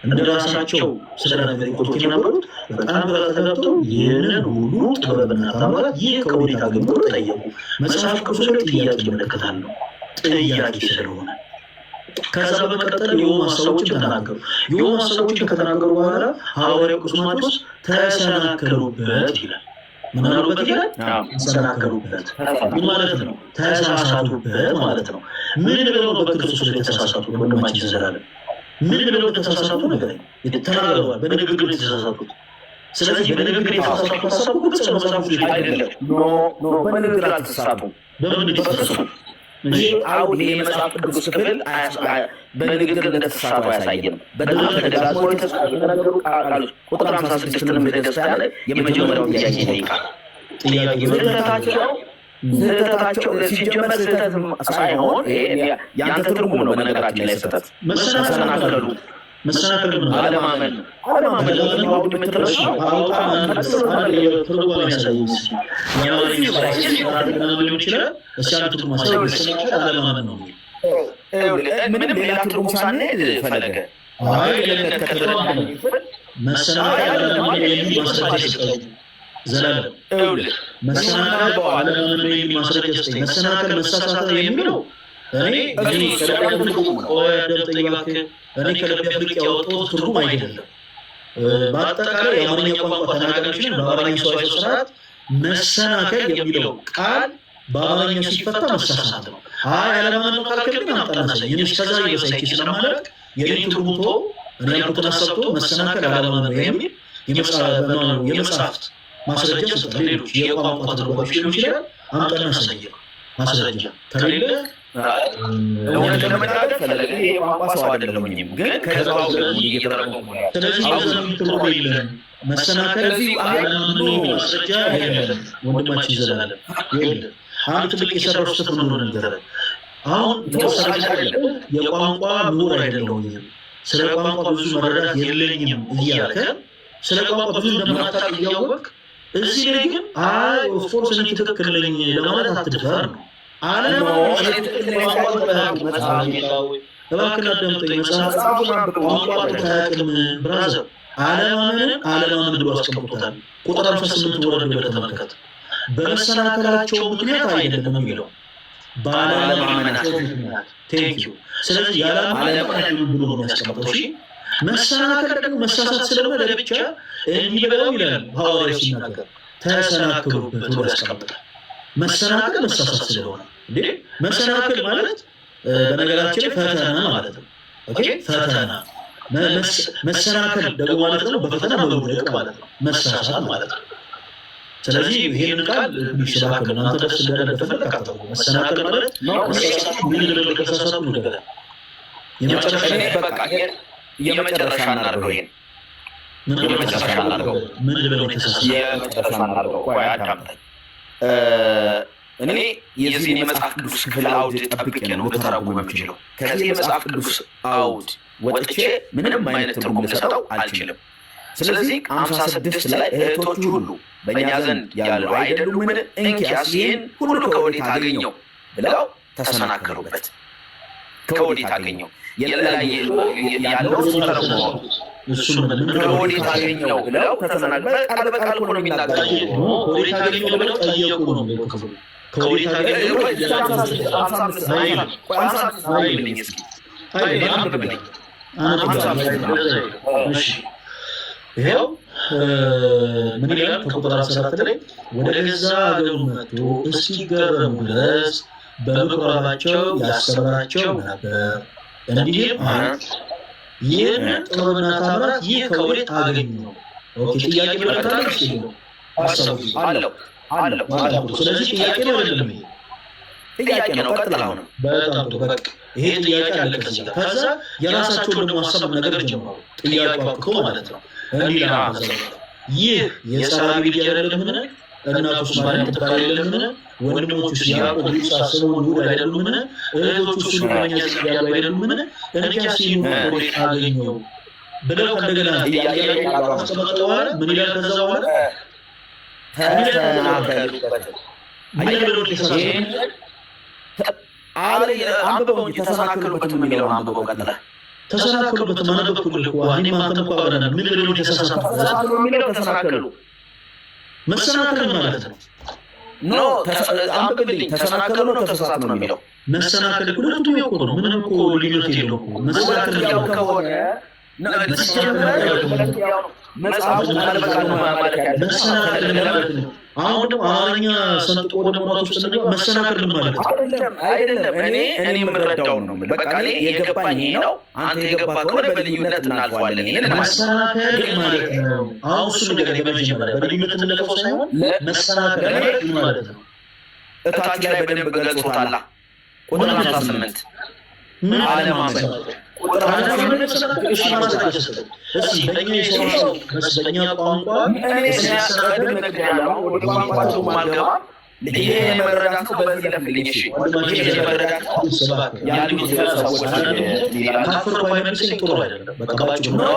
እንደራሳቸው ስለነገር ይቆጥሩት የነበሩት በጣም ተጋብተው ይህንን ሁሉ ጥበብና ታምራት ይህ ከወዴት አገኘ ብለው ጠየቁ። መጽሐፍ ቅዱስ ላይ ጥያቄ ይመለከታሉ። ጥያቄ ስለሆነ ከዛ በመቀጠል የሆኑ ሀሳቦችን ተናገሩ። የሆኑ ሀሳቦችን ከተናገሩ በኋላ ሐዋርያው ቅዱስ ማቴዎስ ተሰናከሉበት ይላል። ምን አሉበት ይላል? ተሰናከሉበት። ምን ማለት ነው? ተሳሳቱበት ማለት ነው። ምን ብለው ነው በክርስቶስ ላይ የተሳሳቱት? ወንድማችን ዘላለም ምን ብለው ተሳሳቱ? ነገር ተናግረዋል። በንግግር ነው የተሳሳቱት። ስለዚህ በንግግር የተሳሳቱት ሀሳቡ ግልጽ ነው። መጽሐፉ ላይ አይደለም። ኖ በንግግር አልተሳሳቱም። በምን ተሳሳቱ? ይህ አሁን የመጽሐፍ ቅዱስ ክፍል በንግግር እንደተሳሳቱ አያሳይም። በጣም ተደጋግሞ የተናገሩ ቃሎች ቁጥር 56ንም ሄደህ ስታያለህ የመጀመሪያው ጥያቄ ይጠይቃል። ስህተታቸው ሲጀመር ስህተት ሳይሆን ያንተ ትርጉም ነው። በነገራችን ላይ ስህተት መሰናከሉ አለማመን ምንም ሌላ ትርጉም ሳንሄድ ፈለገ መሰናከል መሳሳት የሚለው እኔ ከልቤ ፍልቅ ያወጣሁት ትርጉም አይደለም። በአጠቃላይ የአማርኛ ቋንቋ ተናጋሪዎችን በአማርኛ ሰዋዊ ስርዓት መሰናከል የሚለው ቃል በአማርኛ ሲፈታ መሳሳት ነው። ያለማመን ካልክ ግን አምጣናሳይ እስከዛ የበሳይኪ ስለማለቅ የኔ ትርጉቶ እኔ ያልኩትን አሰብቶ መሰናከል አለማመን የሚል የመጽሐፍት ማስረጃ ስጠ። ሌሎች የቋንቋ ተርጓሚዎች ሊሆን ይችላል። አምጣናሳይ ማስረጃ ከሌለ እውነት ለመናገር ፈለገ ይሄ ቋንቋ ሰው አይደለሁኝም፣ ግን ከዛው እየተረጎሙ ነው። ስለዚህ ትርጉም የለም። መሰናከል እዚህ አለማመን ማስረጃ የለም። ወንድማችን ይዘላል የለም። አንድ ትልቅ የሰራው ስህተት ምን ሆነ ነገር አሁን ተወሰነ አይደለም። የቋንቋ ምሁር አይደለሁኝም፣ ስለ ቋንቋ ብዙ መረዳት የለኝም እያልከ ስለ ቋንቋ ብዙ እንደማታውቅ እያወቅ እዚህ ላይ ግን ኦፍኮርስ እኔ ትክክል ነኝ ለማለት አትድፈር ነው። እባክህ አዳምጠኝ። መጽሐፉን ቋንቋ አታውቅም ብራዘር። አለማመን ብሎ አስቀምጦታል። ቁጥር 58 ወረድ ብለህ ተመልከት። በመሰናከላቸው ምክንያት አይደለም የሚለው ባለማመናቸው ምክንያት። ቴንኪው። ስለዚህ ያለማመናቸው ብሎ ነው የሚያስቀምጠው። እሺ መሰናከል ደግሞ መሳሳት ስለሆነ ለብቻ እንዲህ ብለው ይላል ሐዋርያው ሲናገር ተሰናከሉበት ብሎ ያስቀምጣል። መሰናከል መሳሳት ስለሆነ እንዴ መሰናከል ማለት በነገራችን ላይ ፈተና ማለት ነው። ኦኬ ፈተና መሰናከል ደግሞ ማለት ነው በፈተና መውደቅ ማለት ነው። መሳሳት ማለት ነው። ስለዚህ ይሄን ቃል ይሽራከ እናንተ ደስ እንደተፈለካተው መሰናከል ማለት ምን እንደተከሰሰው ነገር የመጨረሻ እናድርገው። ይሄን የመጨረሻ እናድርገው። ምን ልበለው? የመጨረሻ እናድርገው። ቆይ አዳምጠኝ። እኔ የዚህ የመጽሐፍ ቅዱስ ክፍል አውድ ጠብቄ ነው ልተረጉም የምችለው። ከዚህ የመጽሐፍ ቅዱስ አውድ ወጥቼ ምንም አይነት ትርጉም ልሰጠው አልችልም። ስለዚህ 56 ላይ እህቶቹ ሁሉ በእኛ ዘንድ ያሉ አይደሉምን? እንኪያስ ይህን ሁሉ ከወዴት አገኘው ብለው ተሰናከሉበት። ከወዴት አገኘው ያለው ከወዴት አገኘው ብለው ተሰናከሉበት። ቃል በቃል እኮ ነው የሚናገረው። ከወዴት አገኘው ብለው ጠየቁ ነው። ከወዴት አገኘው ይኸው ምን ይላል? ከቁጥር 14 ላይ ወደ ገዛ አገሩ መጥቶ እስኪገረሙ ድረስ በምኩራባቸው ያስተምራቸው ነበር። እንዲህም ይህን ጥበብና ተአምራት ይህ ከወዴት አገኘው? ጥያቄ አለው። ስለዚህ ጥያቄ ነው አይደለም? ጥያቄ ነው። ቀጥላው ነው። በጣም ጥሩ። በቃ ይሄ ጥያቄ አለ። ከዛ የራሳቸውን ደግሞ ሀሳብ ነገር ጀመሩ። ጥያቄው አብቅቶ ማለት ነው። እንዲህ ይህ የጸራቢ ልጅ አይደለምን? እናቱስ ማርያም ትባል አይደለምን? ወንድሞቹስ ያዕቆብ፣ ይሁዳ፣ ስምዖን፣ ይሁዳ አይደሉምን? እህቶቹስ ሁሉ በእኛ ዘንድ ያሉ አይደሉምን? እንኪያስ ይህን ወዴት አገኘው ብለው ከእንደገና ጥያቄ አስቀመጠዋል። ምን ይላል? ከዛ በኋላ ተሰናከሉበት። አንብበው እንጂ ተሰናከሉበት የሚለውን አንብበው ቀጥለ ተሰናከሉበት ማነበብኩልህ እኮ እኔም አንተም እኮ አብረናል። ምን ብለው ተሰናከሉ የሚለው ተሰናከሉ መሰናከል ማለት ነው። ኖ አንብብልኝ። ተሰናከሉ ነው ተሳሳቱ ነው የሚለው? መሰናከል ሁለቱም እኮ ነው። ምንም እኮ ልዩነት የለውም እኮ መሰናከል ከሆነ መጽሐፉ መሰናከል ማለት ነው። አሁን ደግሞ አማርኛ ሰንጥቆ ደግሞ ራሱ ውስጥ ነው መሰናከል ማለት ነው። አይደለም እኔ የምረዳው ነው። በቃ እኔ የገባኝ ይሄ ነው። አንተ የገባ ከሆነ በልዩነት እናልፈዋለን። ይሄን መሰናከል ማለት ነው። አሁን እሱ ነገር የመጀመሪያ በልዩነት እንለፈው ሳይሆን መሰናከል ማለት ነው። እታች ላይ በደንብ ገልጾታል። ቁጥር 18 ምን አለማመን ቁጥር 18 እሺ ማለት ነው። እሺ በእኛ የሰው በእኛ ቋንቋ ሲያስረዱ ነገር ያለው ወደ ቋንቋው ማልገባ ይሄ የመረዳት ነው። በዚህ ለፍልኝ እሺ ይሄ የመረዳት ሰባክ ያሉ ሰዎች ካፍር ባይመልስኝ ጥሩ አይደለም። በቃ ባጭሩ ነው።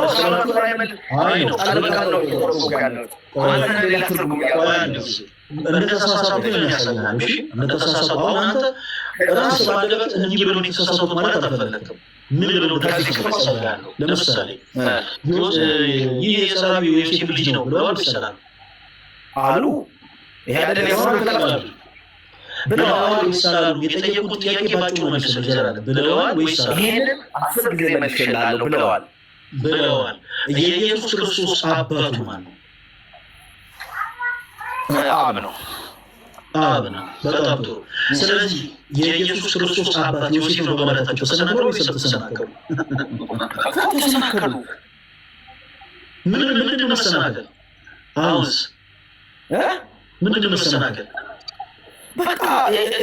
አይ ነው አልበቃም ነው ያለው አንተ ሌላ ትርጉም ያለው እንደተሳሳቱ ነው የሚያሳየው። እሺ እንደተሳሳቱ አሁን አንተ ራስ ባለበት እንጂ ብሎ ተሳሳቱ ማለት አልፈለክም። ምን ብሎ ታስቀምጣለህ? ለምሳሌ ይህ የጸራቢ የዮሴፍ ልጅ ነው ብለዋል ይሰራል አሉ። ይሄ አይደለም ያሰራል ብለዋል ይሰራል። የጠየቁት ጥያቄ ባጭሩ ነው ይሰራል ብለዋል ይሰራል። ይሄን 10 ጊዜ መልሼልሃለሁ ብለዋል። የኢየሱስ ክርስቶስ አባቱ ማን ነው? አብ ነው። በጣም ጥሩ። ስለዚህ የኢየሱስ ክርስቶስ አባት ዮሴፍ ነው በማለታቸው ተሰናከሉ ወይስ ተሰናከሉ? ተሰናከሉ። ምንድን ነው መሰናከል? አሁንስ ምንድን ነው መሰናከል? በቃ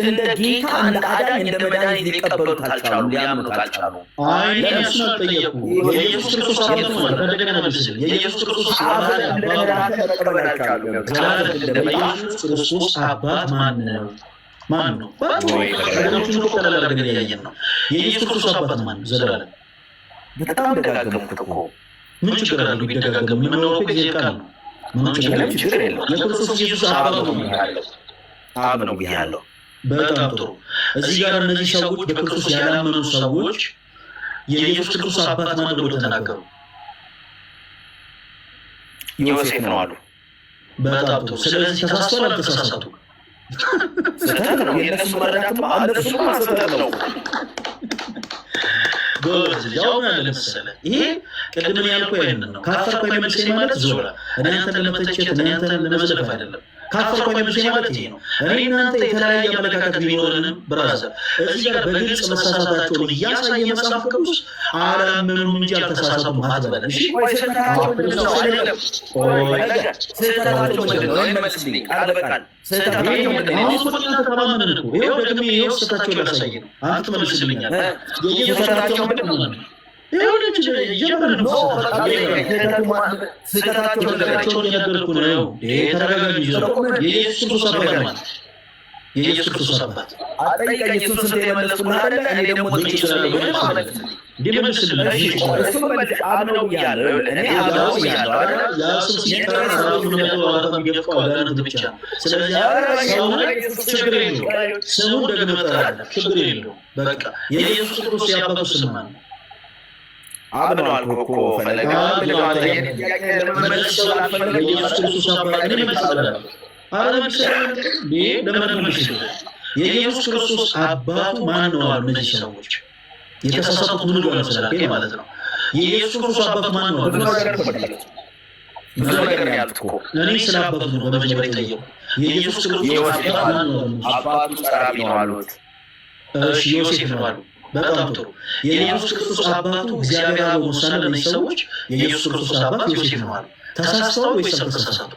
እንደ ጌታ እንደ አዳኝ እንደ መድኃኒት ሊቀበሉት አልቻሉ፣ ሊያምኑት አልቻሉ። አይ እነሱን አልጠየቁ። የኢየሱስ ክርስቶስ አባት ማለት እንደገና መልስልኝ። የኢየሱስ ክርስቶስ አባት መቀበል አልቻሉ። የኢየሱስ ክርስቶስ አባት ማን ነው? ነገሮችን እኮ ቀላል አድርገን እያየን ነው። የኢየሱስ ክርስቶስ አባት ማን ነው? ዘላለም በጣም ደጋገምኩት እኮ። ምን ችግር አለው ቢደጋገም? የምንኖረው ጊዜ ቃል ነው። ምን ችግር የለው። የክርስቶስ ኢየሱስ አባት ነው ያለው አብ ነው ብያለሁ። በጣም ጥሩ። እዚህ ጋር እነዚህ ሰዎች በክርስቶስ ያላመኑ ሰዎች የኢየሱስ ክርስቶስ አባት ማን ነው ተናገሩ? ዮሴፍ ነው አሉ። በጣም ጥሩ። ስለዚህ ተሳስተዋል አልተሳሳቱም? ስህተት ነው። የእነሱ መረዳት እነሱ ስህተት ነው። ጎበዝ ያው ማለት መሰለህ። ይሄ ቅድም ያልኩህ ያንን ነው። ካፈርኩ አይመልሰኝ ማለት ዞራ እኔ አንተን ለመተቸት እኔ አንተን ለመዝለፍ አይደለም። ካፈርኩ አይመልሰኝ ማለት ይሄ ነው። እኔ እናንተ የተለያየ አመለካከት ቢኖረንም ብራዘር እዚህ ጋር በግልጽ መሳሳታቸውን እያሳየ መጽሐፍ ቅዱስ አላመኑም እንጂ አልተሳሳቱም አትበል። እሺ ስህተታቸው ምንድን ነው? ተማመንን እኮ ይኸው ደግሜ ይኸው ስህተታቸውን ላሳይ ነው። አንተ ትመልስልኛለህ። የየስህተታቸው ምንድን ነው? ስህተታቸውን እየነገርኩህ ነው። ተረጋጊ። የኢየሱስ ክርስቶስ አባት ማለት የኢየሱስ ክርስቶስ አባት አጠይቀኝ እሱን ስንት የመለስኩልህ አይደለ? እኔ ደግሞ ጥይችላለሁ እንዲመልስልህ እሱን መልስ አምነው ብያለሁ። እኔ አምነው ብያለሁ አይደለ? ያስም ሲጠራ ራሱ ነው የሚገፋው አጋንንት ብቻ። ስለዚህ ሰውን ችግር የለውም ስሙን ደግመህ ጠራለህ፣ ችግር የለውም። በቃ የኢየሱስ ክርስቶስ የአባቱ ስም ማን ነው? አምነው አልኩህ እኮ ፈለገ የኢየሱስ ክርስቶስ አባት እኔ መልስልሃለሁ። የኢየሱስ ክርስቶስ አባቱ ማን ነው አሉ እነዚህ ሰዎች። የተሳሳቱት ምን ሆነ ስላልከኝ ማለት ነው። የኢየሱስ ክርስቶስ አባቱ ማን ነው? ብዙ ነገር ነው ያልኩት እኮ እኔ ስለ አባቱ ነው በመጀመሪያ የጠየቁ። የኢየሱስ ክርስቶስ አባቱ ጸራቢ ነው አሉት። እሺ ዮሴፍ ነው አሉ። በጣም ጥሩ። የኢየሱስ ክርስቶስ አባቱ እግዚአብሔር አብ ሙሳና ለእነዚህ ሰዎች የኢየሱስ ክርስቶስ አባት ዮሴፍ ነው አሉ። ተሳስተዋል ወይስ አልተሳሳቱ?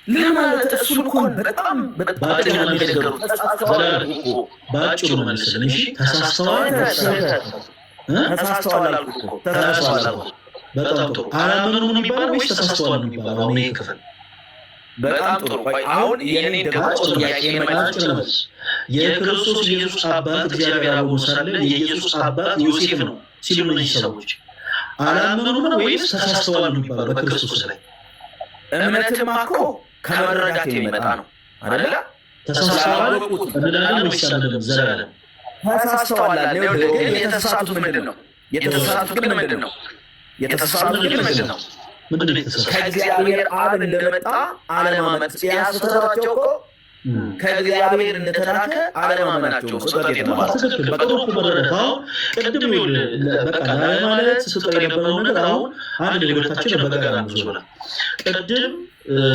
ምን ማለት እሱን እኮ በጣም ባጭሩ ነው የሚነገሩት። ባጭሩ ነው መልስልን። እሺ ተሳስተዋል ተሳስተዋል አልኩህ እኮ ተሳስተዋል አልኩህ። በጣም ጥሩ። አላመኑም ነው የሚባለው ወይስ ተሳስተዋል ነው የሚባለው? አሁን ይሄ ክፍል በጣም ጥሩ። ቆይ አሁን የኔ ደግሞ ጥያቄ መልስ የክርስቶስ ኢየሱስ አባት እግዚአብሔር አብ ሳለ የኢየሱስ አባት ዮሴፍ ነው ሲሉ እነዚህ ሰዎች አላመኑም ነው ወይስ ተሳስተዋል ነው የሚባለው? በክርስቶስ ላይ እምነትማ እኮ ከመረዳት የሚመጣ ነው አይደለ? ተሳስተዋል እንላለን ወይስ አይደለም? ዘላለም ተሳስተዋል አለ። ግን የተሳሳቱት ምንድን ነው? የተሳሳቱት ግን ምንድን ነው? የተሳሳቱት ግን ምንድን ነው? ምንድን ነው የተሳሳቱት? ከእግዚአብሔር አብ እንደመጣ አለማመን። ያስተራቸው እኮ ከእግዚአብሔር እንደተላከ አለማመናቸው ስህተት የተባለው በጥሩ መረዳት። አሁን ቅድም በቃ ማለት ስህተት የነበረው ነገር አሁን አንድ ለሁለታችን በጋራ ነው። ቅድም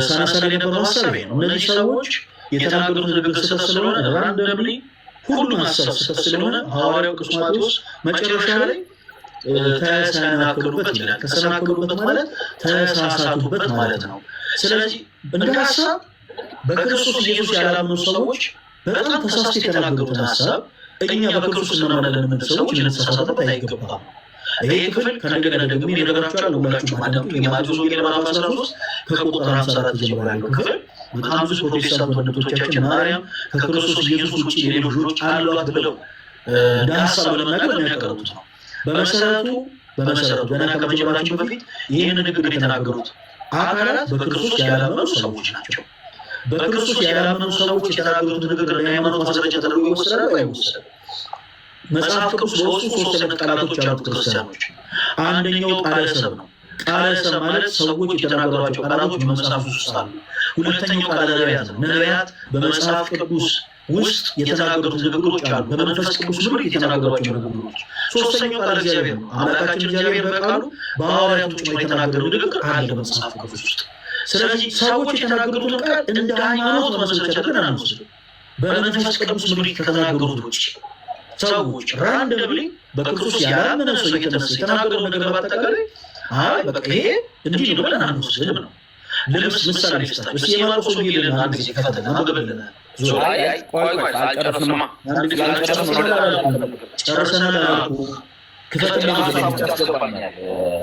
ሳነሳ የነበረው ሀሳብ ነው። እነዚህ ሰዎች የተናገሩት ንግግር ስህተት ስለሆነ ራንደምሊ ሁሉም ሀሳብ ስህተት ስለሆነ ሐዋርያው ቅዱስ ማቴዎስ መጨረሻ ላይ ተሰናከሉበት ይላል። ተሰናከሉበት ማለት ተሳሳቱበት ማለት ነው። ስለዚህ እንደ ሀሳብ በክርስቶስ ኢየሱስ ያላመኑ ሰዎች በጣም ተሳስተው የተናገሩት ሀሳብ እኛ በክርስቶስ እናምናለን የምንል ሰዎች ልንሳሳትበት አይገባም። ይሄ ክፍል ከእንደገና ደግሞ የነገራቸዋል ሁላችሁም አዳምጡ። የማቴዎስ ወንጌል ምዕራፍ 13 ከቁጥር 54 ጀምሮ ያለው ክፍል በጣም ብዙ ፕሮቴስታንት ወንድሞቻችን ማርያም ከክርስቶስ ኢየሱስ ውጭ ሌሎች ልጆች አሏት ብለው እንደ ሀሳብ ለመናገር የሚያቀርቡት ነው። በመሰረቱ ገና ከመጀመራቸው በፊት ይህን ንግግር የተናገሩት አካላት በክርስቶስ ያላመኑ ሰዎች ናቸው። በክርስቶስ ያላመኑ ሰዎች የተናገሩት ንግግር ለሃይማኖት ማስረጃ ተደርጎ ይወሰዳል አይወሰድም? መጽሐፍ ቅዱስ በውስጡ ሶስት አይነት ቃላቶች አሉት ክርስቲያኖች። አንደኛው ቃለ ሰብ ነው። ቃለ ሰብ ማለት ሰዎች የተናገሯቸው ቃላቶች በመጽሐፍ ውስጥ አሉ። ሁለተኛው ቃለ ነቢያት ነው። ነቢያት በመጽሐፍ ቅዱስ ውስጥ የተናገሩት ንግግሮች አሉ። በመንፈስ ቅዱስ ምሪት የተናገሯቸው ንግግሮች። ሶስተኛው ቃል እግዚአብሔር ነው። አምላካችን እግዚአብሔር በቃሉ በሐዋርያቱ ጭምር የተናገረው ንግግር አለ በመጽሐፍ ቅዱስ ውስጥ። ስለዚህ ሰዎች የተናገሩትን ቃል እንደ ሃይማኖት ማስረጃ አድርገን አንወስድም። በመንፈስ ቅዱስ ምሪት ከተናገሩት ውጭ ሰዎች ራንደምሊ በክርስቶስ ያላመነ ሰው እየተነሳ የተናገረው ነገር በአጠቃላይ አይ በቃ ይሄ እንዲህ ነው ብለን አንወስድም ነው። ምሳሌ ልስጣችሁ። እስኪ የማርቆስ ወንጌልን አንድ ጊዜ ከፈተና አንብበልን። አልጨረስንማ። ጨርሰናል አላልኩ። ክፈትና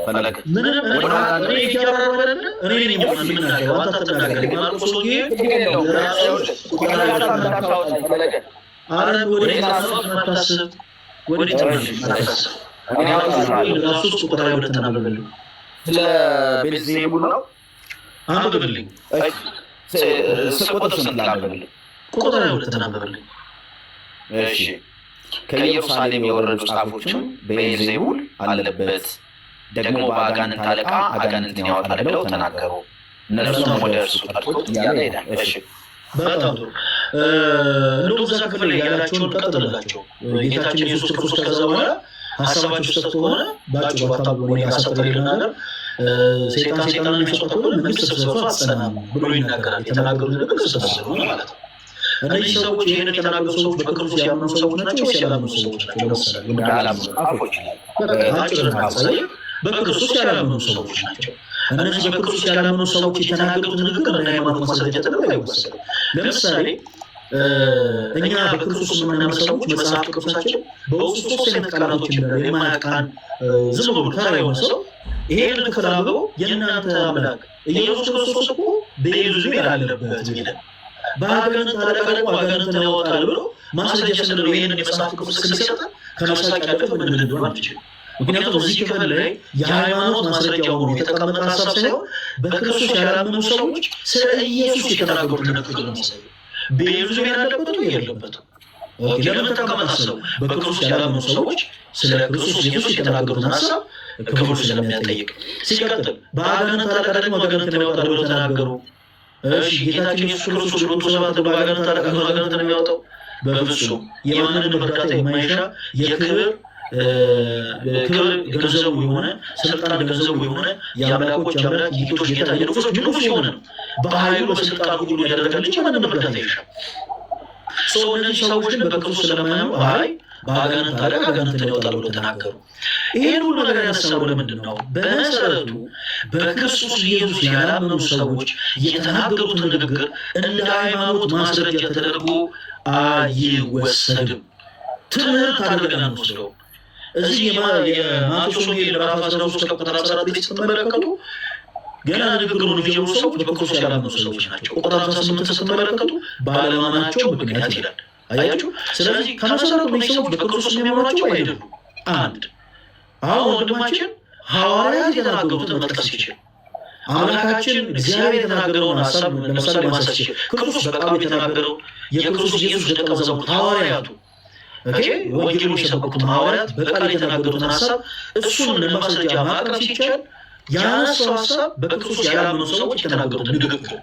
ፈለገ ምንም እኔ እያወራሁ አይደለ? እኔ ነኝ የምናገረው፣ አንተ አትናገር። የማርቆስ ወንጌል አረ ወደ ማታስብ ወደ ተመለስ ራሱ ቁጥር ላይ ተናበበልኝ። ስለ ቤልዜቡል ነው አንብብልኝ። ቁጥር ስንት ላንብብልኝ? ቁጥር ላይ ተናበበልኝ። እሺ ከኢየሩሳሌም የወረዱ ጻፎችም ቤልዜቡል አለበት፣ ደግሞ በአጋንንት አለቃ አጋንንትን ያወጣል ብለው ተናገሩ። እነርሱም ወደ እርሱ ጠርቶት እያለ ሄዳል። እሺ በጣም ጥሩ። እንደውም እዛ ክፍል ላይ ያላቸውን ቀጥልላቸው። ጌታችን ኢየሱስ ክርስቶስ ከዛ በኋላ ሀሳባቸው ስህተት ከሆነ ባጭሩ ባታውቁ ሀሳብ ነገር ሰይጣን የሚሰጠው ከሆነ መንግስት ተስፋ አትጸናም ብሎ ይናገራል። የተናገሩ ንግግር ስህተት ስለሆነ ማለት ነው። እነዚህ ሰዎች ይህን የተናገሩ ሰዎች በክርስቶስ ያመኑ ሰዎች ናቸው ወይስ ያላመኑ ሰዎች ናቸው? ለምሳሌ በክርስቶስ ያላመኑ ሰዎች ናቸው። እነዚህ በክርስቶስ ያላመኑ ሰዎች የተናገሩት ንግግር እንደ ሃይማኖት ማስረጃ ተደርጎ አይወሰድም። ለምሳሌ እኛ በክርስቶስ የምናምን ሰዎች መጽሐፍ ቅዱሳችን በውስጡ ሶስት አይነት ቃላቶች እንዳሉ የማያውቃን ዝም ብሎ ተራ የሆነ ሰው ይሄን ክፍል አንብቦ የእናንተ አምላክ ኢየሱስ ክርስቶስ እኮ በቤልዜቡል አለበት ይላል። በአጋንንት አለቃ ደግሞ አጋንንትን ያወጣል ብሎ ማስረጃ ስንለው ይህንን የመጽሐፍ ቅዱስ ሲሰጠን ከመሳቅ ያለፈ ምን ልንሆን አንችልም። ምክንያቱም እዚህ ክፍል ላይ የሃይማኖት ማስረጃ ሆኖ የተቀመጠ ሀሳብ ሳይሆን በክርስቶስ ያላመኑ ሰዎች ስለ ኢየሱስ የተናገሩት ነገር ነው። ቤዙቤን ያለበት ነው የለበትም። ለምን ተቀመጠ ሀሳቡ? በክርስቶስ ያላመኑ ሰዎች ስለ ክርስቶስ ኢየሱስ የተናገሩትን ሀሳብ ክብሩ ስለሚያጠይቅ። ሲቀጥል በአጋንንት አለቃ ደግሞ አጋንንትን ያወጣል ብለው ተናገሩ። እሺ ጌታችን ኢየሱስ ክርስቶስ ሁለቱ ሰባት በአጋንንት አለቃ አጋንንትን የሚያወጣው በፍጹም የማንንም እርዳታ የማይሻ የክብር ገንዘቡ የሆነ ስልጣን ገንዘቡ የሆነ የአምላኮች አምላክ ጌቶች ጌታ የንጉሶች ንጉስ የሆነ ነው። በኃይሉ በስልጣን ሁሉ ያደረጋል እንጂ ማንንም እርዳታ ይሻል። እነዚህ ሰዎች ግን በክርስቶስ ስለማያምኑ አይ በአጋንንት አለቃ አጋንንትን ያወጣል ብለው ተናገሩ። ይህን ሁሉ ነገር ያነሳው ለምንድን ነው? በመሰረቱ በክርስቶስ ኢየሱስ ያላመኑ ሰዎች የተናገሩት ንግግር እንደ ሃይማኖት ማስረጃ ተደርጎ አይወሰድም። ትምህርት አድርገን አንወስደው። እዚህ የማቴዎስ ወንጌል ምዕራፍ 13 ከቁጥር 14 ላይ ስትመለከቱ ገና ንግግሩን የሚጀምሩ ሰዎች በክርስቶስ ያላመኑ ሰዎች ናቸው። ቁጥር 58 ስትመለከቱ ባለማመናቸው ምክንያት ይላል። አያችሁ። ስለዚህ ከመሰረቱ እነዚህ ሰዎች በክርስቶስ የሚያምኗቸው አይደሉም። አንድ አሁን ወንድማችን ሐዋርያት የተናገሩትን መጥቀስ ይችላል። አምላካችን እግዚአብሔር የተናገረውን ሀሳብ ለምሳሌ ማንሳት ይችላል። ክርስቶስ በቃሉ የተናገረው የክርስቶስ ኢየሱስ ደቀ መዛሙርት ሐዋርያቱ ወንጌሉን የሰበኩት ሐዋርያት በቃል የተናገሩትን ሀሳብ እሱን ለማስረጃ ማቅረብ ሲቻል ያነሳው ሀሳብ በክርስቶስ ያላመኑ ሰዎች የተናገሩት ንግግር።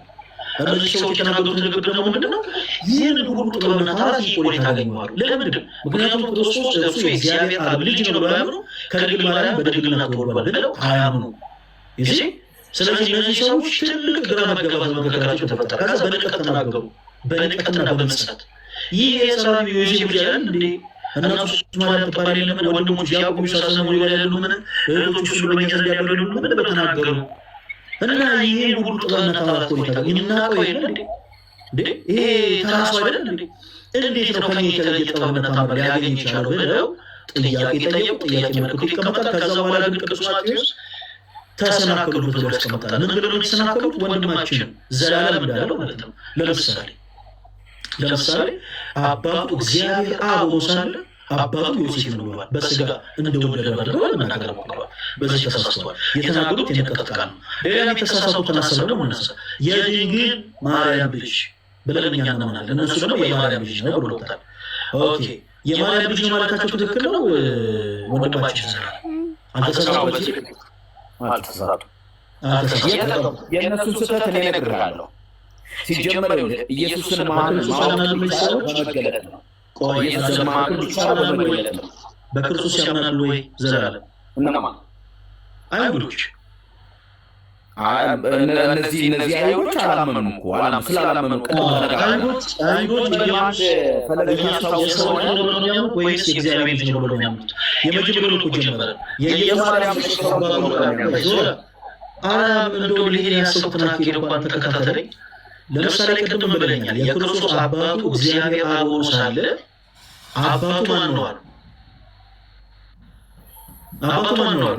እነዚህ ሰዎች የተናገሩት ንግግር ደግሞ ምንድነው? ይህንን ሁሉ ጥበብና ታሪክ ወዴት ታገኘዋሉ? ለምንድን? ምክንያቱም ክርስቶስ እርሱ የእግዚአብሔር አብ ልጅ ነው ብለው ያምኑ፣ ከድንግል ማርያም በድንግልና ተወልዷል ብለው አያምኑ። ይህ ስለዚህ እነዚህ ሰዎች ትልቅ ግራ መጋባት በመካከላቸው ተፈጠረ። ከዛ በንቀት ተናገሩ፣ በንቀትና በመንሳት ይህ የሰራዊ ዮሴፍ ልጅ አይደል እንዴ? እናቱ ማርያም ትባል የለምን? ወንድሞች ያዕቆብ ሳሰሙ ይባል ያሉ ምን? እህቶች ሁሉ በእኛ ዘንድ ያሉ ምን በተናገሩ እና ይሄ ሁሉ ጥበብና ታላቅ ቆይታ የምናውቀው የለ እንዴ? ይሄ ተራሱ አይደል እንዴ? እንዴት ነው ከኛ የተለየ ጥበብና ታላቅ ሊያገኝ ይችላል ብለው ጥያቄ ጠየቁ። ጥያቄ ምልክቱ ይቀመጣል። ከዛ በኋላ ግን ቅዱስ ማቴዎስ ተሰናከሉት ብሎ ያስቀምጣል። ምን ብለው የተሰናከሉት? ወንድማችን ዘላለም እንዳለው ማለት ነው። ለምሳሌ አባቱ እግዚአብሔር አብ ሆኖ ሳለ አባቱ ዮሴፍ ነው ብሏል። በስጋ እንደወለደ አድርገው ለመናገር ሞክረዋል። በዚህ ተሳስተዋል። የተናገሩት የንቀት ቃል ነው። ሌላ የተሳሳቱትን ሀሳብ ደግሞ እነሳ የድንግል ማርያም ልጅ ብለን እኛ እናምናለን። እነሱ ደግሞ የማርያም ልጅ ነው ብሎታል። ኦኬ የማርያም ልጅ ነው ማለታቸው ትክክል ነው። ወንድማችን ዘራ አልተሳሳቱም። የእነሱን ስህተት እኔ እነግርሃለሁ። ሲጀመር ኢየሱስን ማመን በመገለጥ ነው። ኢየሱስን ማመን ብቻ በመገለጥ ነው። በክርስቶስ ያምናሉ ወይ? ዘላለም እነማን? አይሁዶች። እነዚህ አይሁዶች አላመኑም እኮ ስላላመኑ አይሁዶች ወይስ የእግዚአብሔር ልጅ ነው ብለው የሚያምኑት? የመጀመሪያው እኮ ጀመረ የማርያም ልጅ እንደው ልሄድ ያሰብኩትን አካሄድ እንኳን ተከታተለኝ። ለምሳሌ ቅድም ብለኛል። የክርስቶስ አባቱ እግዚአብሔር አብ ሆኖ ሳለ አባቱ ማን ነው አሉ? አባቱ ማን ነው?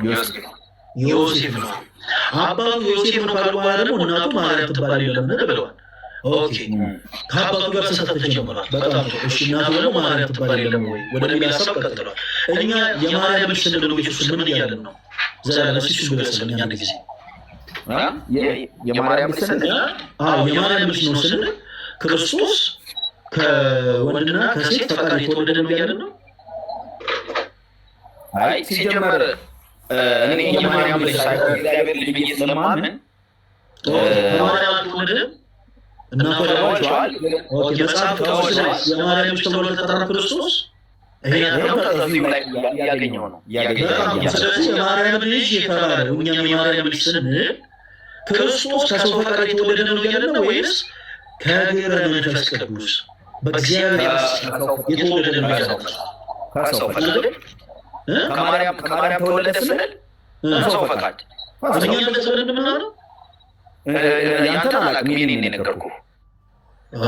ዮሴፍ ነው። አባቱ ዮሴፍ ነው ካሉ በኋላ ደግሞ እናቱ ማርያም ትባል የለምን ብለዋል። ኦኬ ከአባቱ ጋር ስህተት ተጀምሯል። በጣም እሺ፣ እናቱ ደግሞ ማርያም ትባል የለም ወይ ወደሚል ሀሳብ ቀጥለዋል። እኛ የማርያም ልጅ ስንለው ኢየሱስ ምን እያለን ነው? ዘላለም ሲሱ ገለጸልኝ አንድ ጊዜ የማርያም ልጅ ስንል የማርያም ልጅ ነው ስንል ክርስቶስ ከወንድና ከሴት ፈቃድ የተወለደ ነው እያለን ነው። አይ ሲጀመር እኔ የማርያም ልጅ ሳይሆን እግዚአብሔር ልጅ ብዬ ስለማምን ማርያም አልተወለደም። እናቷ ደዋቸዋል። መጽሐፍ ቅዱስ የማርያም ልጅ ተብሎ ተጠራ ክርስቶስ ያገኘው ነው። ስለዚህ የማርያም ልጅ የተባለው እኛም የማርያም ልጅ ስንል ክርስቶስ ከሰው ፈቃድ የተወለደ ነው እያለን ነው ወይስ ከግብረ መንፈስ ቅዱስ በእግዚአብሔር የተወለደ ነው እያለን ነው? ከሰው ፈቃድ ከማርያም ተወለደ ስንል ከሰው ፈቃድ እኛ እንደተወለደ ምናምን ያንተን አላውቅም። ይሄን የነገርኩህ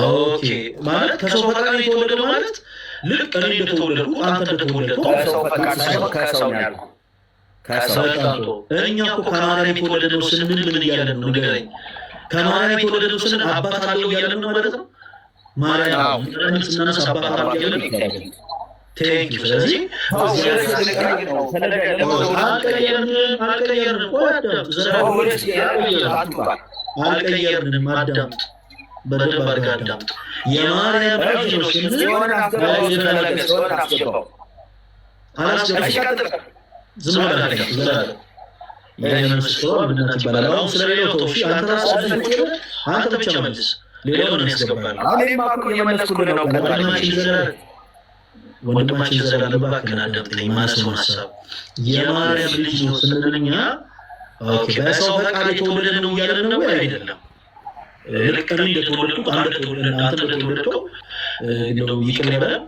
ኦኬ ማለት ከሰው ፈቃድ የተወለደ ማለት ልክ እኔ እንደተወለድኩ አንተ እንደተወለድኩ ከሰው ፈቃድ ሳይሆን ከሰው ነው ያልኩህ። እኛ እኮ ከማርያም የተወለደ ነው ስንል ምን እያለን ነው? ንገረኝ። ከማርያም የተወለደ ነው ስንል አባት አለው እያለን ነው ማለት ነው? ማርያም ስናነሳ አባት አድርገን ቴንክ ዩ። ስለዚህ አልቀየርንም። አዳምጥ፣ በደንብ አድርገህ አዳምጥ። የማርያም ልጅ ነው ስንል አላስገባም። ዝም ብለህ የመንስቶ ምንነት ይባላል። አሁን ስለሌላው ተውሺ አንተ ራስህ አንተ ብቻ መልስ፣ ሌላውን ያስገባል። ወንድማችን ዘላለም እባክህን አዳምጠኝ። ማነሳውን ሀሳብ የማርያም ልጅ ነው ስንል እኛ በሰው ፈቃድ የተወለደ ነው እያለን ነው ወይ አይደለም? ልክ እኔ እንደተወለድኩት አንተ እንደተወለድከው ይቅር በለን።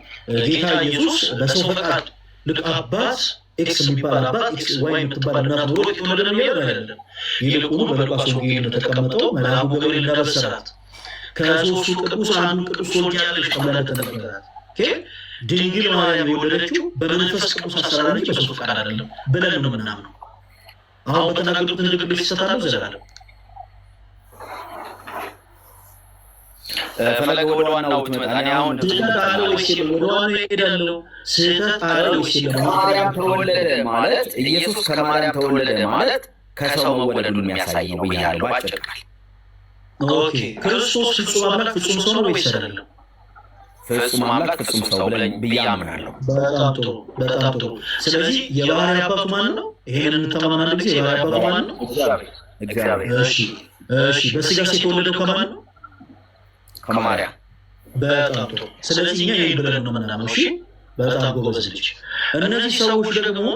ጌታ ኢየሱስ በሰው ፈቃድ ልክ አባት ኤክስ የሚባል አባት ኤክስ ዋይ የምትባል እናት ኖሮ የተወለደ ነው እያለን አይደለም። ይልቁኑ በሉቃስ ወንጌል እንደተቀመጠው መልአኩ ገብርኤል እንዳበሰራት ከሦስቱ ቅዱስ አንዱ ቅዱስ ትወልጃለሽ ተብላ እንደተነገራት ድንግል ማርያም የወለደችው በመንፈስ ቅዱስ አሰራር እንጂ በሰው ፈቃድ አይደለም ብለን ነው የምናምነው። አሁን በተናገሩት ንግግር ይሰጣሉ ዘላለም ፈለገ ወደ ዋናው ትመጣኔ አሁን ወደ ዋናው ይሄዳለው። ስህተት አለው ወይስ ከማርያም ተወለደ ማለት ኢየሱስ ከማርያም ተወለደ ማለት ከሰው መወለዱን የሚያሳይ ነው ብያለሁ ባጭር ቃል። ኦኬ ክርስቶስ ፍጹም አምላክ ፍጹም ሰው ነው ወይስ አይደለም? ፍጹም አምላክ ፍጹም ሰው ብያምናለሁ። በጣም ጥሩ በጣም ጥሩ። ስለዚህ የባህሪ አባቱ ማን ነው? ይሄንን ተማማናል ጊዜ የባህሪ አባቱ ማን ነው? እግዚአብሔር። እሺ በስጋስ የተወለደው ከማን ነው? ከማርያም። በጣም ጥሩ። ስለዚህ እኛ ይሄን ብለን ነው የምናምነው። እሺ በጣም ጎበዝ ልጅ። እነዚህ ሰዎች ደግሞ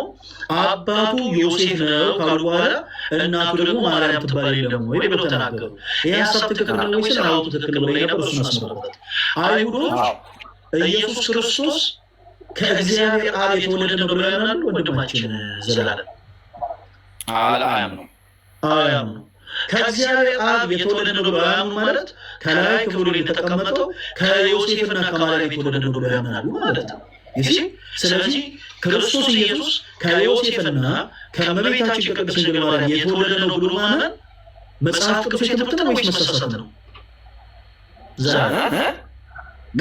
አባቱ ዮሴፍ ነው ካሉ በኋላ እናቱ ደግሞ ማርያም ትባል የለም ወይ ብለው ተናገሩ። ይህ ሀሳብ ትክክል ነው ወይስ አዎ ትክክል ብለው ነበር? እሱን አስመረበት። አይሁዶች ኢየሱስ ክርስቶስ ከእግዚአብሔር አብ የተወለደ ነው ብለው ያምናሉ? ወንድማችን ዘላለም አያምኑ። ከእግዚአብሔር አብ የተወለደ ነው ብለው አያምኑ ማለት ከላይ ክብሩ የተቀመጠው ከዮሴፍና ከማርያም የተወለደ ነው ብለው ያምናሉ ማለት ነው። ስለዚህ ክርስቶስ ኢየሱስ ከዮሴፍና ከእመቤታችን ከቅድስት ድንግል ማርያም የተወለደ ነው ብሎ ማመን መጽሐፍ ቅዱስ የትምህርት ነው ወይስ መሳሳት ነው?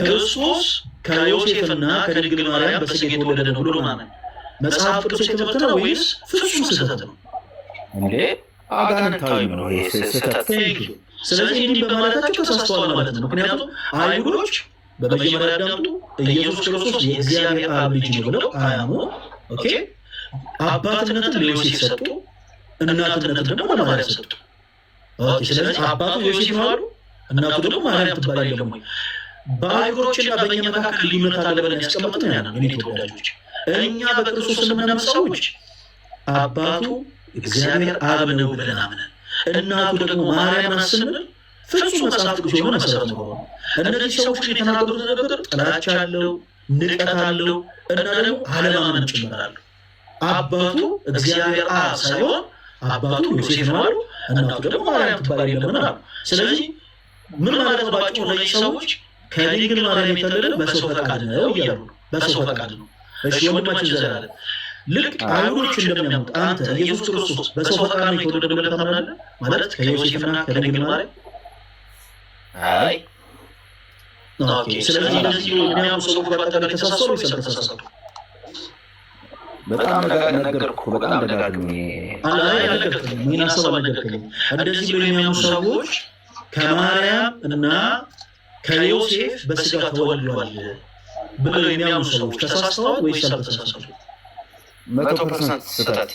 ክርስቶስ ከዮሴፍና ከድንግል ማርያም በስጋ የተወለደ ነው ብሎ ማመን መጽሐፍ ቅዱስ የትምህርት ነው ወይስ ፍጹም ስህተት ነው? እንዴ አጋንንታዊ ነው ይሄ ስህተት። ስለዚህ እንዲህ በማለታቸው ተሳስተዋል ማለት ነው። ምክንያቱም አይሁዶች በመጀመሪያ አዳምጡ፣ ኢየሱስ ክርስቶስ የእግዚአብሔር አብ ልጅ ነው ብለው አያምኑ። ኦኬ አባትነትን ለዮሴፍ ሰጡ፣ እናትነትን ደግሞ ለማርያም ሰጡ። ኦኬ ስለዚህ አባቱ ዮሴፍ ነው አሉ፣ እናቱ ደግሞ ማርያም ትባል የለም ወይ? በአይሁዶችና በእኛ መካከል ልዩነት አለ ብለን ያስቀመጥን ያ ነው። እኔ ተወዳጆች፣ እኛ በክርስቶስ የምናምን ሰዎች አባቱ እግዚአብሔር አብ ነው ብለን አምነን እናቱ ደግሞ ማርያም ናት ስንል ፍጹም መጽሐፍ ቅዱስ የሆነ መሰረት ነው። እነዚህ ሰዎች ግን የተናገሩት ነገር ጥላቻ አለው፣ ንቀት አለው እና ደግሞ አለማመን ጭምራሉ። አባቱ እግዚአብሔር አብ ሳይሆን አባቱ ዮሴፍ ነው አሉ፣ እናቱ ደግሞ ማርያም ትባል የለም አሉ። ስለዚህ ምን ማለት ነው? ባጭሩ እነዚህ ሰዎች ከድንግል ማርያም የተወለደ በሰው ፈቃድ ነው እያሉ ነው። በሰው ፈቃድ ነው። እሺ ወንድማችን ዘላለም ልክ አይሁዶች እንደሚያምኑት አንተ ኢየሱስ ክርስቶስ በሰው ፈቃድ ነው የተወለደ ብለህ ታምናለህ ማለት ከዮሴፍና ከድንግል ማርያም? አይ ኦኬ። ስለዚህ እነዚህ የሚያምኑ ሰዎች በአጠቃላይ ተሳሰሩ ወይስ አልተሳሰሩ? በጣም ነገርኩህ። በጣም ደጋግሜ አልነገርክም። ምን ሀሳብ አልነገርክም። እንደዚህ ብለው የሚያምኑ ሰዎች ከማርያም እና ከዮሴፍ በስጋ ተወልዷል ብለው የሚያምኑ ሰዎች ተሳስተዋል ወይስ አልተሳሰሩ? 100% ስህተት።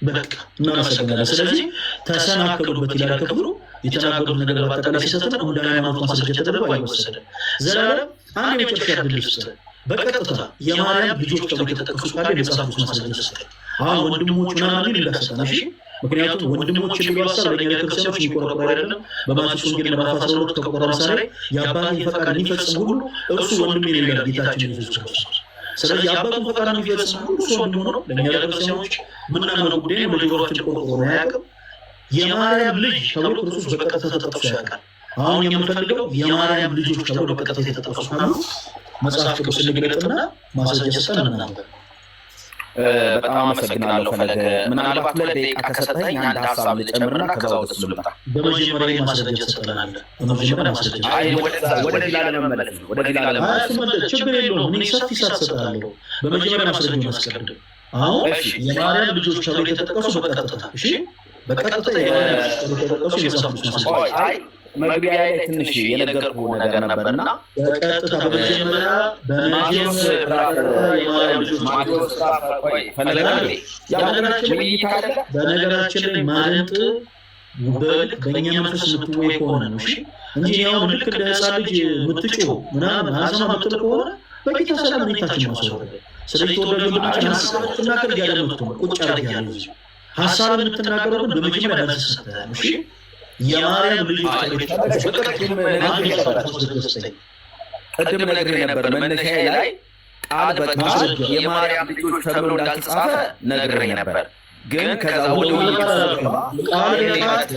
በቃ እናመሰግናለን። ስለዚህ ተሰናከሉበት ይላል ክፍሉ። የተናገሩት ነገር በአጠቃላይ ስህተት ነው። እንደ ሃይማኖት ማስረጃ ተደርጎ አይወሰድም። ዘላለም አንድ የመጨረሻ ዕድል ስጥ። በቀጥታ የማርያም ልጆች ተብሎ የተጠቀሱ ካለ የመጽሐፍ ቅዱስ ማስረጃ ስጥ። አሁን ወንድሞች ምናምን እንዳሰጠን እሺ። ምክንያቱም ወንድሞች የሚለው ሀሳብ ለእኛ ለክርስቲያኖች የሚቆረቆር አይደለም። በማቴዎስ ወንጌል ምዕራፍ 12 ከቁጥር 50 ላይ የአባቴን ፈቃድ የሚፈጽም ሁሉ እርሱ ወንድሜ ነው ይላል ጌታችን ኢየሱስ ክርስቶስ። ስለዚህ የአባቱን ፈቃድ የሚፈጽም ሁሉ እሱ ወንድሙ ነው። ለእኛ ለክርስቲያኖች ምናምነው ጉዳይ በጆሮአችን ቆርቆሮ አያውቅም። የማርያም ልጅ ተብሎ ክርስቶስ በቀጥታ ተጠቅሶ ያውቃል። አሁን የምንፈልገው የማርያም ልጆች ተብሎ በቀጥታ የተጠቀሱ ካሉ መጽሐፍ ቅዱስ እንግለጥና ማስረጃ ሰጠን እናንተ። በጣም አመሰግናለሁ ፈለገ። ምናልባት 2 ደቂቃ ከሰጠኝ አንድ ሀሳብ ልጨምርና ከዛ ወደ እሱ ልምጣ። በመጀመሪያ ማስረጃ ተሰጠናል። በመጀመሪያ ማስረጃ ወደ ሌላ ለመመለስ ነው። ወደ ሌላ ለመመለስ ችግር የለውም። እኔ ሰፊ ሰጥቻለሁ። በመጀመሪያ ማስረጃ ማስቀደም አሁን የማርያም ልጆች ተብሎ የተጠቀሱ በቀጥታ እሺ፣ በቀጥታ የማርያም ልጆች ተብሎ የተጠቀሱ የመጽሐፍ ቅዱስ ማስረጃ መግቢያ ላይ ትንሽ የነገርኩህ ነገር ነበርና በቀጥታ በመጀመሪያ በነገራችን ላይ ማለንጥ በልክ በእኛ መንፈስ የምትወይ ከሆነ ነው እሺ፣ እንጂ አሁን ልክ እንደ ሕፃን ልጅ የምትጮህ ምናምን አሰማ ምትል ከሆነ በጌታ ሰላም ሁኔታችን ማስወረደ። ስለዚህ ተወዳጅ ወንድሞች ሀሳብ ትናገር እያደመጥኩ ነው። ቁጭ አድርግ ያለ ሀሳብ የምትናገረው ግን በመጀመሪያ መልስ ሰጥተህ ነው እሺ። የማርያም ልጆች ቅድም ነግሬህ ነበር መነሻዬ ላይ ቃል በቃል የማርያም ልጆች ተብሎ እንዳልተጻፈ ነግሬህ ነበር። ግን ከዛ ወደ ቃል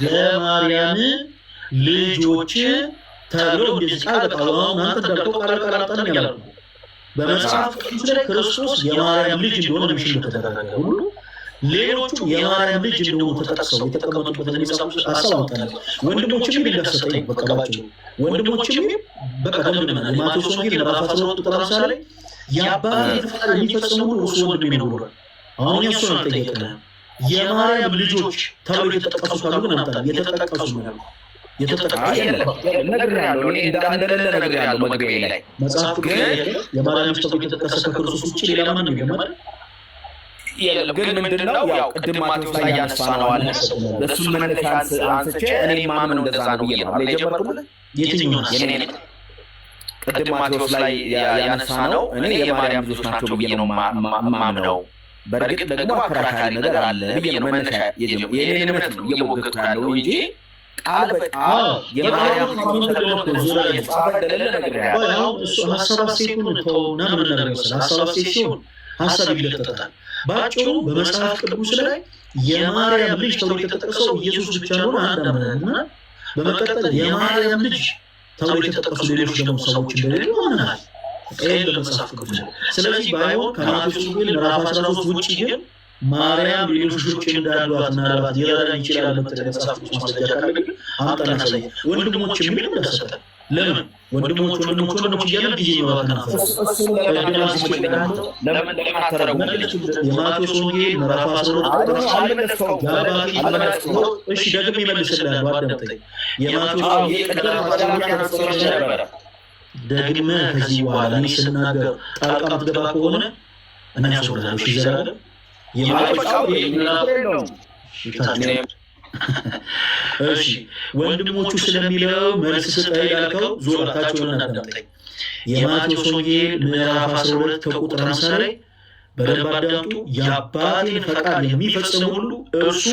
የማርያም ልጆች ተብሎ እንደዚህ ቃል በቃል አንተ እንዳልከው ቃል በቃል አጣን ያለው በመጽሐፍ ቅዱስ ላይ ክርስቶስ የማርያም ልጅ እንደሆነ ምሽል ተደረገ ሁሉ ሌሎቹ የማርያም ልጅ እንደሆኑ ተጠቅሰው የተቀመጡበትን የመጽሐፍ ሐሳብ አወጣለሁ። ወንድሞችም እንዳሰጠኝ በቀባቸው ወንድሞችም በቃ ደምድመና የማቴዎስ ወንጌል ምዕራፍ 12 ቁጥር 50 ላይ የአባቴን ፈቃድ የሚፈጽሙ እርሱ ወንድሜ ነው ብሏል። አሁን እሱን አልጠየቅንም። የማርያም ልጆች ተብሎ የተጠቀሱ ካሉ ግን አምጣልኝ። የተጠቀሱ ነው የተጠቀሱ ነግሬሃለሁ። እኔ እንደሌለ ነግሬሃለሁ መግቢያዬ ላይ መጽሐፍ ግን የማርያም ልጅ ተብሎ የተጠቀሰ ከክርስቶስ ውጭ ሌላ ማንም የለም አይደል? ግን ምንድነው ያው ቅድም ማቴዎስ ላይ ያነሳነው አለ። እሱን መነሻ አንስቼ እኔ ማምነው እንደዛ ነው ብዬ ነው የጀመርኩት። የትኛው ቅድም ማቴዎስ ላይ ያነሳነው እኔ የማርያም ልጆች ናቸው ብዬ ነው ማምነው። በእርግጥ ደግሞ አከራካሪ ነገር አለ ብዬ ነው መነሻ የኔን እምነት ነው እየሞገትኩ ያለው እንጂ ቃል በቃል የማርያም ልጆች ተብሎ የተጻፈ እንደሌለ ነግሬሃለሁ። ሀሳብ አስተያየቱን ተውና ምን ነገር መሰለህ፣ ሀሳብ አስተያየት ሲሆን ሀሳብ ይለጠጣል። ባጭሩ በመጽሐፍ ቅዱስ ላይ የማርያም ልጅ ተብሎ የተጠቀሰው ኢየሱስ ብቻ ነው አንድ አመንና በመቀጠል የማርያም ልጅ ተብሎ የተጠቀሱ ሌሎች ደግሞ ሰዎች እንደሌሉ አምናል። ቀይል በመጽሐፍ ቅዱስ ስለዚህ ባይሆን ከማቴዎስ ወንጌል ምዕራፍ 13 ውጪ ግን ማርያም ሌሎች ልጆች እንዳሏት ምናልባት ሊረዳን ይችላል የምትል መጽሐፍ ቅዱስ ማስረጃ ካለ ግን አምጣና ሳይ። ወንድሞች የሚል እንዳሰጠ ለምን ወንድሞች እያለ ጊዜ ይኖራል። የማቴዎስ ወንጌል ምዕራፍ 12 እሺ ደግሜ ይመልስልሃል። አዳምጠኝ። የማቴዎስ ወንጌል ደግመህ ከዚህ በኋላ እኔ ስናገር ጣልቃ ምትገባ ከሆነ እኔ ያስወርዳለሁ። እሺ ዘላለም እሺ ወንድሞቹ ስለሚለው መልስ ስጠኝ ያልከው ዞርታቸውን አዳምጠኝ። የማቴዎስ ወንጌል ምዕራፍ 12 ከቁጥር 50 ላይ በደንብ አዳምጡ። የአባቴን ፈቃድ የሚፈጽም ሁሉ እርሱ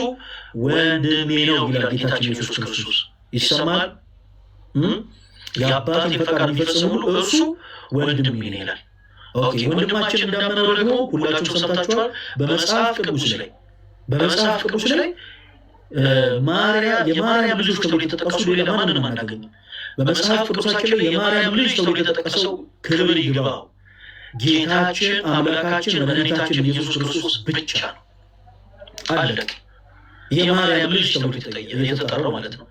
ወንድሜ ነው ይላል ጌታችን ኢየሱስ ክርስቶስ። ይሰማል? የአባቴን ፈቃድ የሚፈጽም ሁሉ እርሱ ወንድሜ ነው ይላል። ኦኬ ወንድማችን እንዳመነው ደግሞ ሁላችሁም ሰምታችኋል። በመጽሐፍ ቅዱስ ላይ የማርያም ልጆች ተብሎ የተጠቀሱ ሌላ ማንንም አናገኝም። በመጽሐፍ ቅዱሳችን ላይ የማርያም ልጅ ተብሎ የተጠቀሰው ክብር ይግባው ጌታችን አምላካችን መድኃኒታችን ኢየሱስ ክርስቶስ ብቻ ነው። አለቀ። የማርያም ልጅ ተብሎ የተጠራው ማለት ነው።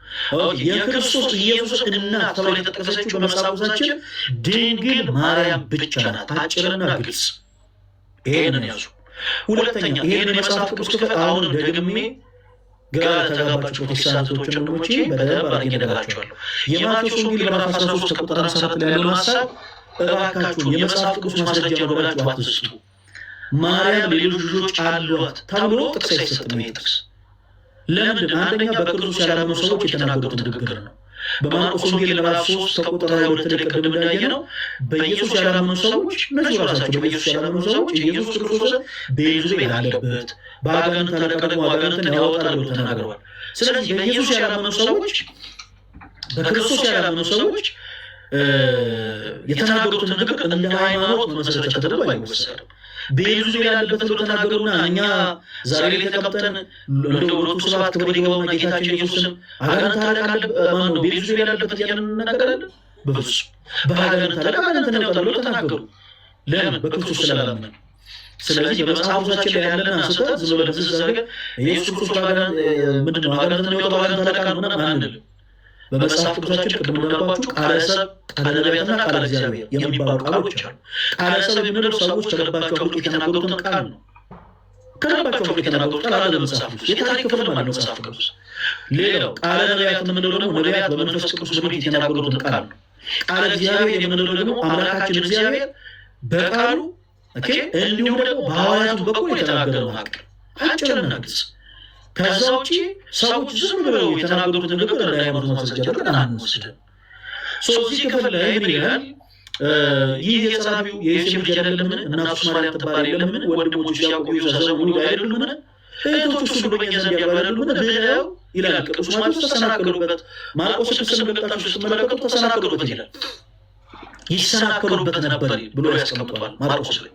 የክርስቶስ ኢየሱስ እናት ተብሎ የተጠቀሰችው በመጽሐፍ ቅዱሳችን ድንግል ማርያም ብቻ ናት። አጭርና ግልጽ። ይሄንን ያዙ። ሁለተኛ ይሄን የመጽሐፍ ቅዱስ ክፍል አሁን ደግሜ ግራ ተጋባችሁ ፕሮቴስታንቶች ወንድሞቼ በደንብ አድርጌ እነግራችኋለሁ። የማቴዎስ ወንጌል ምዕራፍ 13 ከቁጥር 17 ላይ ያለውን ሀሳብ እባካችሁን የመጽሐፍ ቅዱስ ማስረጃ ነው ብላችሁ አትስጡ። ማርያም ሌሎች ልጆች አሏት ተብሎ ጥቅስ አይሰጥም። ይሄ ጥቅስ ለምንድን? አንደኛ በክርስቶስ ያላመኑ ሰዎች የተናገሩት ንግግር ነው። በማርቆስ ወንጌል ምዕራፍ 3 ከቁጥር 22 ላይ ቅድም እንዳየነው በኢየሱስ ያላመኑ ሰዎች እነሱ ራሳቸው በኢየሱስ ያላመኑ ሰዎች ኢየሱስ ክርስቶስን ቤልዜቡል ያለበት በአጋንንት አለቃ ደግሞ አጋንንትን ያወጣል ብለው ተናግረዋል። ስለዚህ በኢየሱስ ያላመኑ ሰዎች በክርስቶስ ያላመኑ ሰዎች የተናገሩትን ንግግር እንደ ሃይማኖት መመስረቻ ተደርጎ አይወሰድም። ቤልዜቡል ያለበት ብለው ተናገሩና እኛ ዛሬ ላይ ተቀምጠን እንደ ወርቱ ስብሐት ክብር ይግባውና ጌታችን ኢየሱስን አጋንንት አለቃ ማነው ቤልዜቡል ያለበት እያልን እንናገራለን? በፍጹም። በአጋንንት አለቃ አጋንንትን ያወጣል ብለው ተናገሩ። ለምን? በክርስቶስ ስላላመኑ። ስለዚህ በመጽሐፍ ቅዱሳችን ላይ ያለና አንስተን ዝም ብለን ተዘዘገ ኢየሱስ ክርስቶስ ምንድነው አጋንንትን የሚወጣው አጋንንት አለቃ ነው ምናምን አንልም። በመጽሐፍ ቅዱሳችን ቅድም እንዳልኳችሁ ቃለ ሰብ፣ ቃለ ነቢያትና ቃለ እግዚአብሔር የሚባሉ ቃሎች አሉ። ቃለ ሰብ የምንለው ሰዎች ከልባቸው አውጥተው የተናገሩትን ቃል ነው። ከልባቸው አውጥተው የተናገሩት ቃል አለ በመጽሐፍ ቅዱስ የታሪክ ክፍል ማለት ነው መጽሐፍ ቅዱስ። ሌላው ቃለ ነቢያት የምንለው ደግሞ ነቢያት በመንፈስ ቅዱስ ምሪት የተናገሩትን ቃል ነው። ቃለ እግዚአብሔር የምንለው ደግሞ አምላካችን እግዚአብሔር በቃሉ እንዲሁም ደግሞ በሐዋርያቱ በኩል የተናገረው ሀቅ አጭርና ግልጽ። ከዛ ውጭ ሰዎች ዝም ብለው የተናገሩት ንግግር እንደ ሃይማኖት ማስረጃ አድርገን አንወስድም። እዚህ ክፍል ላይ ምን ይላል? ይህ የጸራቢው የዮሴፍ ልጅ አይደለምን? እናቱስ ማርያም ትባል የለምን? ወንድሞቹ ያዕቆብ፣ ዮሴፍ፣ ይሁዳ አይደሉምን? እህቶቹስ ሁሉ በእኛ ዘንድ ያሉ አይደሉምን? ብለው ይላል ቅዱስ ማቴዎስ። ተሰናከሉበት። ማርቆስ 6 ገብታችሁ ስትመለከቱ ተሰናከሉበት ይላል። ይሰናከሉበት ነበር ብሎ ያስቀምጠዋል ማርቆስ ላይ።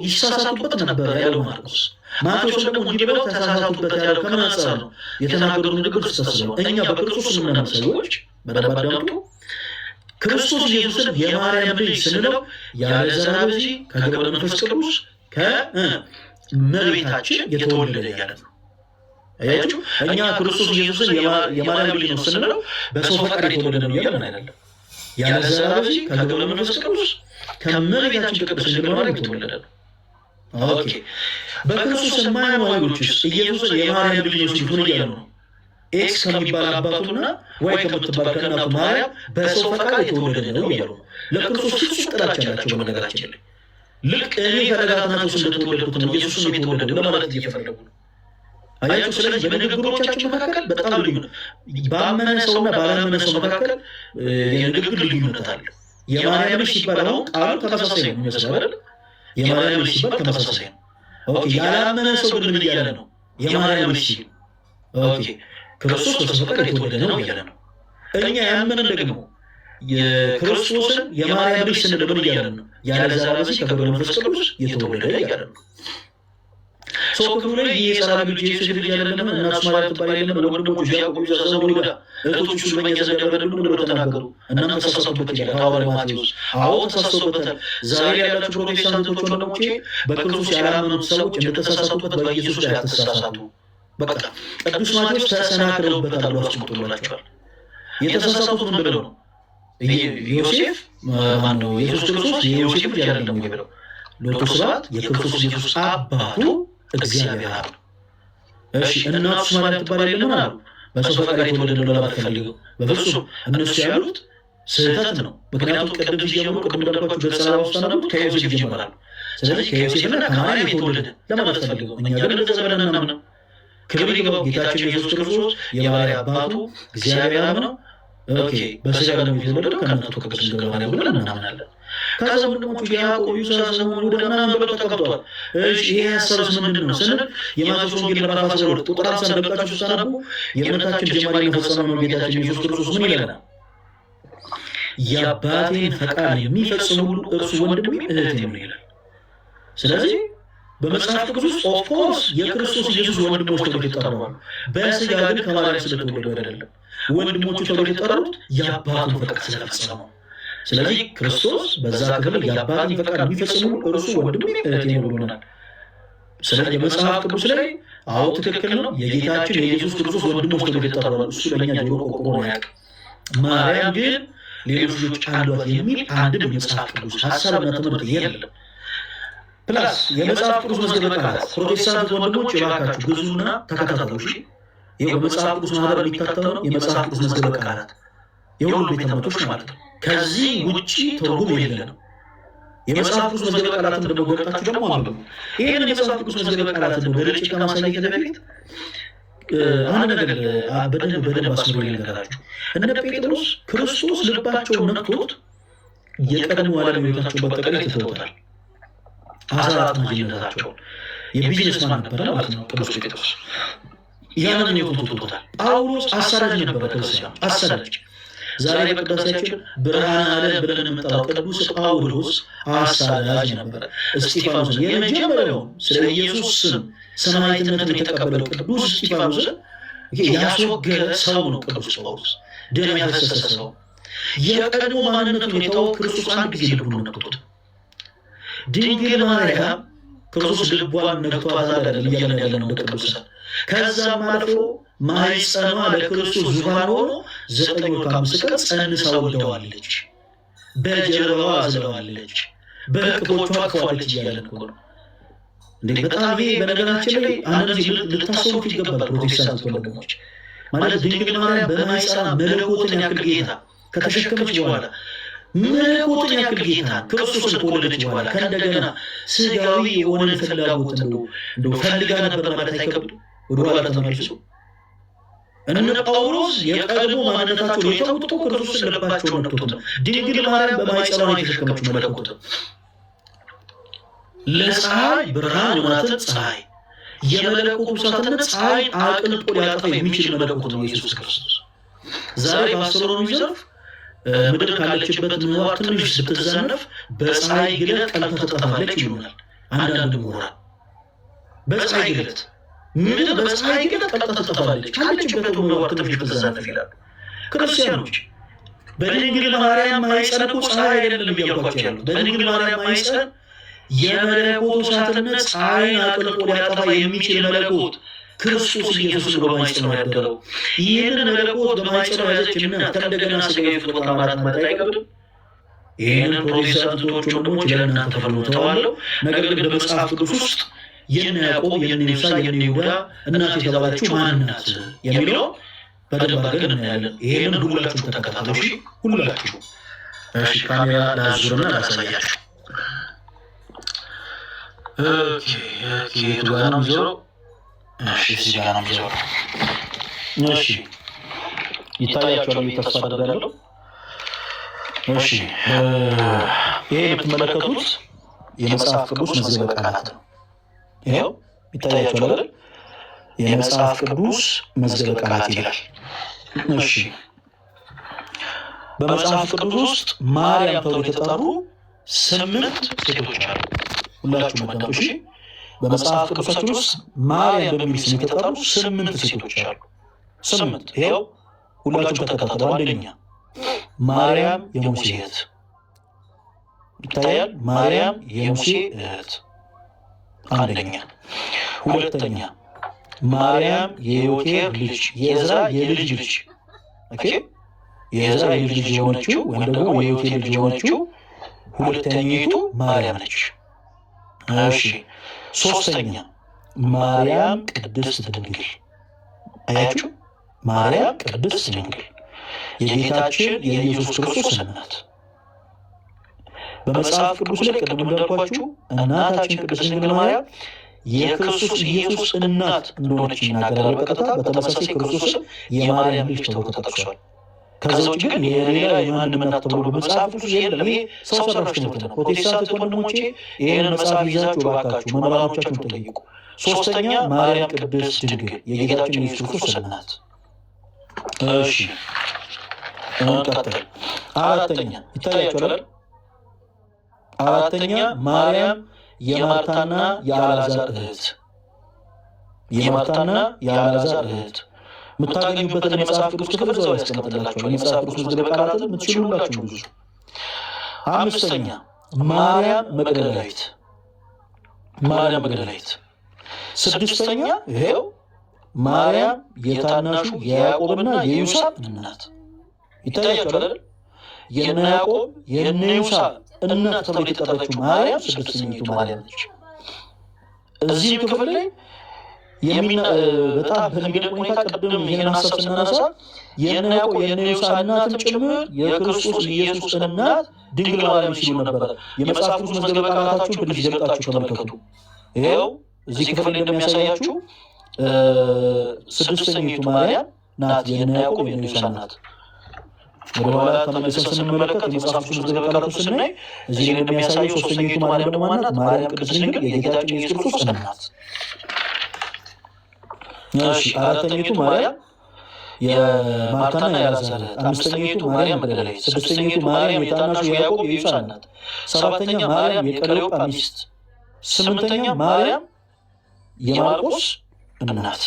ይሳሳቱበት ነበር ያለው ማርቆስ። ማቴዎስ ደግሞ እንዲህ ብለው ተሳሳቱበት ያለው ከምን አንጻር ነው? የተናገሩት ንግግር ስህተት ነው። እኛ በክርስቶስ የምናምን ሰዎች በደንብ አዳምጡ። ክርስቶስ ኢየሱስን የማርያም ልጅ ስንለው ያለ ዘር አብሲ ከገብረ መንፈስ ቅዱስ ከእመቤታችን የተወለደ እያለ ነው። አያችሁ፣ እኛ ክርስቶስ ኢየሱስን የማርያም ልጅ ነው ስንለው በሰው ፈቃድ የተወለደ ነው እያለን አይደለም። ያለ ዘር አብሲ ከገብረ መንፈስ ቅዱስ ከእመቤታችን ከቅድስት ድንግል ማርያም የተወለደ ነው። ኦኬ፣ በክርስቶስ የማያምኑ አይሁዶችስ ኢየሱስን የማርያም ልጅ ነው ሲሉ እያሉ ነው። ኤክስ ከሚባል አባቱና ዋይ ከምትባል ከእናቱ ማርያም በሰው ፈቃድ የተወለደ ነው እያሉ ነው። ለክርስቶስ ፍጹም ጥላቻ አላቸው። በነገራችን ላይ ልክ እኔ ከረጋትናቶስ እንደተወለድኩት ነው ኢየሱስም የተወለደው ለማለት እየፈለጉ ነው። አያችሁ፣ ስለዚህ በንግግሮቻቸው መካከል በጣም ልዩ ነው። ባመነ ሰውና ባላመነ ሰው መካከል የንግግር ልዩነት አለ። የማርያም ልጅ ሲባል አሁን ቃሉ ተመሳሳይ ነው የሚመስለው አይደል? የማርያም ልጅ ሲባል ተመሳሳይ ነው። ኦኬ፣ ያላመነ ሰው ግን ምን እያለ ነው? የማርያም ልጅ ሲል ኦኬ ክርስቶስ በሰው ፈቃድ የተወለደ ነው እያለ ነው። እኛ ያመንን ደግሞ የክርስቶስን የማርያም ልጅ ስንል ምን እያለን ነው? ያለ ዘር አብሲ ከገብረ መንፈስ ቅዱስ የተወለደ እያለ ነው። ክፍሉ ላይ ይህ የጸራቢው ልጅ የዮሴፍ ልጅ አይደለምን? እናቱስ ማርያም ትባል የለምን? ወንድሞቹ ያዕቆብ፣ ዮሴፍ፣ ይሁዳ እህቶቹ ሁሉ በእኛ ዘንድ ያሉ አይደሉምን? ብለው ተናገሩ። እናም ተሳሳቱበት ይላል ሐዋርያው ማቴዎስ። አዎ ተሳሳቱበታል። ዛሬ ያላችሁ ፕሮቴስታንቶች ወንድሞቼ በክርስቶስ ያላመኑት ሰዎች እንደተሳሳቱበት በኢየሱስ ላይ አትሳሳቱ። በቃ ቅዱስ ማቴዎስ ተሰናክለውበታል ብሎ አስቀምጦላቸዋል። የተሳሳቱት ምን ብለው ነው? ዮሴፍ ማነው? ኢየሱስ ክርስቶስ የዮሴፍ ልጅ አይደለም ብለው ሎቱ ስብሐት የክርስቶስ ኢየሱስ አባቱ እግዚአብሔር አብ። እሺ እናቱስ ማርያም ትባል የለምን አሉ። በሰው ፈቃድ የተወለደ ነው ለማለት ፈልገው በፍጹም እነሱ ያሉት ስህተት ነው። ምክንያቱም ቅድም ሲጀምሩ ቅድም እንዳልኳችሁ ገጸ ላይ ውስጥ ከዮሴፍ ይጀምራሉ። ስለዚህ ከዮሴፍና ከማርያም የተወለደ ለማለት ፈልገው፣ እኛ ግን እንደዛ ብለን እናምነው። ክብር ይግባው ጌታችን ኢየሱስ ክርስቶስ የባሕርይ አባቱ እግዚአብሔር አብ ነው። ኦኬ፣ በስጋ ደግሞ የተወለደው ከእናቱ ከቅድስት ድንግል ማርያም ብለን እናምናለን። ከዛ ወንድሞቹ ያዕቆብ፣ ዮሴፍ፣ ይሁዳ ምናምን ብለው ተቀምጠዋል። እሺ ይሄ ሐሳብስ ምንድን ነው ስንል የማቴዎስ ወንጌል ምዕራፍ 12 ቁጥር 50 እንደምጣችሁ ስታነቡ የእምነታችን ጀማሪ ፈጻሚ ነው ጌታችን ኢየሱስ ክርስቶስ ምን ይለናል? የአባቴን ፈቃድ የሚፈጽም ሁሉ እርሱ ወንድሜ እህቴ ነው ይላል። ስለዚህ በመጽሐፍ ቅዱስ ውስጥ ኦፍኮርስ የክርስቶስ ኢየሱስ ወንድሞች ተብሎ ይጠራሉ። በስጋ ግን ከማርያም ስለተወለዱ አይደለም። ወንድሞቹ ተብሎ የተጠሩት የአባቱን ፈቃድ ስለፈጸሙ። ስለዚህ ክርስቶስ በዛ ክፍል የአባቱን ፈቃድ የሚፈጽሙ እርሱ ወንድሜ እህቴ ነው ብሎናል። ስለዚህ የመጽሐፍ ቅዱስ ላይ አዎ ትክክል ነው። የጌታችን የኢየሱስ ክርስቶስ ወንድሞች ተብሎ ይጠራሉ። እሱ ለእኛ ጆሮ ቆርቆሮ አያውቅም። ማርያም ግን ሌሎች ልጆች አሏት የሚል አንድም የመጽሐፍ ቅዱስ ሀሳብና ትምህርት የለም። ፕላስ የመጽሐፍ ቅዱስ መዝገበ ቃላት ፕሮቴስታንት ወንድሞች የባካችሁ ግዙና ተከታተሉ። ይህ በመጽሐፍ ቅዱስ ማህበር የሚታተመው ነው የመጽሐፍ ቅዱስ መዝገበ ቃላት የሁሉ ቤተ እምነቶች ማለት ነው። ከዚህ ውጭ ትርጉም የለንም። የመጽሐፍ ቅዱስ መዝገበ ቃላትን ደግሞ ገብታችሁ ደግሞ አንብቡ። ይህን የመጽሐፍ ቅዱስ መዝገበ ቃላትን ነው በርጭ ከማሳየት በፊት አንድ ነገር በደንብ አስምሮ ልንገራችሁ። እነ ጴጥሮስ ክርስቶስ ልባቸውን ነክቶት የቀድሞ ዓለም ሕይወታቸው በአጠቃላይ ትተውታል። አሳ አጥማጅነታቸውን የቢዝነስማን ነበረ ማለት ነው ቅዱስ ጴጥሮስ። ያንን ሕይወቱን ትቶታል። ጳውሎስ አሳዳጅ ነበረ፣ ክርስቲያን አሳዳጅ። ዛሬ በቅዳሴያችን ብርሃነ ዓለም ብለን የምንጠራው ቅዱስ ጳውሎስ አሳዳጅ ነበረ። እስጢፋኖስን የመጀመሪያው ስለ ኢየሱስ ስም ሰማዕትነትን የተቀበለው ቅዱስ እስጢፋኖስን ያስወገደ ሰው ነው ቅዱስ ጳውሎስ። ደም ያፈሰሰ ሰው፣ የቀድሞ ማንነቱን የተወው ክርስቶስ አንድ ጊዜ ልቡን ነክቶት። ድንግል ማርያም ክርስቶስ ልቧን ነክቷታል አይደለም እያለን ያለ ነው ቅዱሳን። ከዛም አልፎ ማኅፀኗ ለክርስቶስ ዙፋን ሆኖ 9 ወር ከ5 ቀን ጸንሳ ወልደዋለች፣ በጀርባዋ አዝለዋለች፣ በእቅፎቿ አቅፈዋለች እያለን እኮ ነው። እንዴ በጣም ይሄ በነገራችን ላይ አንዳንድ ጊዜ ልታሰቡት ይገባል ፕሮቴስታንት ወንድሞች። ማለት ድንግል ማርያም በማኅፀኗ መለኮትን ያክል ጌታ ከተሸከመች በኋላ መለኮትን ያክል ጌታ ክርስቶስን ከወለደች በኋላ ከእንደገና ስጋዊ የሆነን ፍላጎት እንደው ፈልጋ ነበር ማለት አይከብድም? ወደኋላ ተመልሶ እነ ጳውሎስ የቀድሞ ማንነታቸውን የተውት እኮ ክርስቶስን ልባቸውን ነክቶት ነው። ድንግል ማርያም በማኅፀኗ የተሸከመችው መለኮት ነው። ለፀሐይ ብርሃን የሆናትን ፀሐይ የመለኮቱ እሳትነት ፀሐይ አቅልጦ ሊያጠፋ የሚችል መለኮት ነው ኢየሱስ ክርስቶስ። ዛሬ በአስትሮኖሚ ዘርፍ ምድር ካለችበት ምህዋር ትንሽ ስትዛነፍ በፀሐይ ግለት ቀልታ ትጠፋለች ይሉናል አንዳንድ ምሁራን። በፀሐይ ግለት ምድር በፀሐይ ግለት ቀልታ ትጠፋለች ካለችበት ምህዋር ትንሽ ስትዛነፍ ይላሉ ክርስቲያኖች። በድንግል ማርያም ማኅፀን እኮ ፀሐይ አይደለም እያልኳቸው ያሉት። በድንግል ማርያም ማኅፀን የመለኮቱ እሳትነት ፀሐይን አቅልጦ ሊያጠፋ የሚችል መለኮት ክርስቶስ ኢየሱስ ነው በማኅፀኗ ያደረው። ይህንን መለኮት በማኅፀኗ ያዘች እናት ከእንደገና ሥጋዊ ፍጥረት አማራት ማለት አይከብድም? ይህንን ፕሮቴስታንቶች ወንድሞች ለእናንተ ተፈርተዋለሁ። ነገር ግን በመጽሐፍ ቅዱስ ውስጥ የነ ያዕቆብ የነ ይሁዳ የነ ይሁዳ እናት የተባለችው ማን ናት የሚለው በደንብ አድርገን እናያለን። ይህንን ሁላችሁም ተከታተሉ። እሺ ሁላችሁ። እሺ ካሜራ ላዙርና ላሳያችሁ። ኦኬ የቱ ጋር ነው የሚዞረው? እሺ እዚህ ጋር ነው የሚዞረው። እሺ ይታያችኋል ብዬ ተስፋ አደርጋለሁ። እሺ ይሄ የምትመለከቱት የመጽሐፍ ቅዱስ መዝገበ ቃላት ነው። ይኸው ይታያችኋል አይደል? የመጽሐፍ ቅዱስ መዝገበ ቃላት ይላል። እሺ በመጽሐፍ ቅዱስ ውስጥ ማርያም ተብለው የተጠሩ 8 ሴቶች አሉ። ሁላችሁም አዳምጡ እሺ። በመጽሐፍ ቅዱሳችን ውስጥ ማርያም በሚል ስም የተጠሩ 8 ሴቶች አሉ። 8 ይኸው ሁላችሁም ተከታተሉ። አንደኛ ማርያም የሙሴ እህት ይታያል። ማርያም የሙሴ እህት አንደኛ። ሁለተኛ ማርያም የዮቴር ልጅ የዕዝራ የልጅ ልጅ ኦኬ፣ የዕዝራ የልጅ ልጅ የሆነችው ወይም ደግሞ የዮቴር ልጅ የሆነችው ሁለተኛይቱ ማርያም ነች። እሺ ሶስተኛ ማርያም ቅድስት ድንግል። አያችሁ፣ ማርያም ቅድስት ድንግል የጌታችን የኢየሱስ ክርስቶስ እናት። በመጽሐፍ ቅዱስ ላይ ቅድም እንዳልኳችሁ እናታችን ቅድስት ድንግል ማርያም የክርስቶስ ኢየሱስ እናት እንደሆነች ይናገራል በቀጥታ። በተመሳሳይ ክርስቶስም የማርያም ልጅ ተብሎ ተጠቅሷል። ከዛ ውጭ ግን የሌላ የማንም እናት ተብሎ በመጽሐፍ ቅዱስ የለም። ይሄ ሰው ሰራሽ ትምህርት ነው። ፕሮቴስታንት ወንድሞቼ ይህንን መጽሐፍ ይዛችሁ እባካችሁ መምህራኖቻችሁን ጠይቁ። ሶስተኛ ማርያም ቅድስት ድንግል የጌታችን የኢየሱስ ክርስቶስ እናት። እሺ እንቀጥል። አራተኛ ይታያችኋል። አራተኛ ማርያም የማርታና የአልዓዛር እህት። የማርታና የአልዓዛር እህት የምታገኙበትን የመጽሐፍ ቅዱስ ክፍል እዛው ያስቀምጥላችኋል። የመጽሐፍ ቅዱስ መዝገበ ቃላትን የምትችሉላችሁ ብዙ። አምስተኛ ማርያም መግደላዊት። ማርያም መግደላዊት። ስድስተኛ ይሄው ማርያም የታናሹ የያዕቆብና የይሁዳ እናት። ይታያችኋል አይደል? የነ ያዕቆብ የነ ይሁዳ እናት ተብላ የተጠራችው ማርያም ስድስተኛይቱ ማርያም ነች። እዚህም ክፍል ላይ በጣም በሚገርም ሁኔታ ቅድም ይህን ሀሳብ ስናነሳ የነ ያዕቆብ የነ ይሁዳ እናትም ጭምር የክርስቶስ ኢየሱስ እናት ድንግል ማርያም ሲሉ ነበረ። የመጽሐፍ ቅዱስ መዝገበ ቃላታችሁን ትንሽ ገልጣችሁ ተመልከቱ። ይኸው እዚህ ክፍል እንደሚያሳያችሁ ስድስተኛይቱ ማርያም ናት የነ ያዕቆብ የነ ይሁዳ እናት። ወደኋላ ተመልሰን ስንመለከት የመጽሐፍ ቅዱስ መዝገበ ቃላቱን ስናይ እዚህ ላይ እንደሚያሳየው ሶስተኛይቱ ማርያም ደግሞ ማናት? ማርያም ቅድስት ድንግል የጌታችን የኢየሱስ ክርስቶስ እናት። እሺ አራተኛይቱ ማርያም የማርታና የአልዓዛር እህት። አምስተኛይቱ ማርያም መግደላዊት። ስድስተኛይቱ ማርያም የታናሹ የያዕቆብ የይሁዳ እናት። ሰባተኛ ማርያም የቀለዮጳ ሚስት። ስምንተኛ ማርያም የማርቆስ እናት።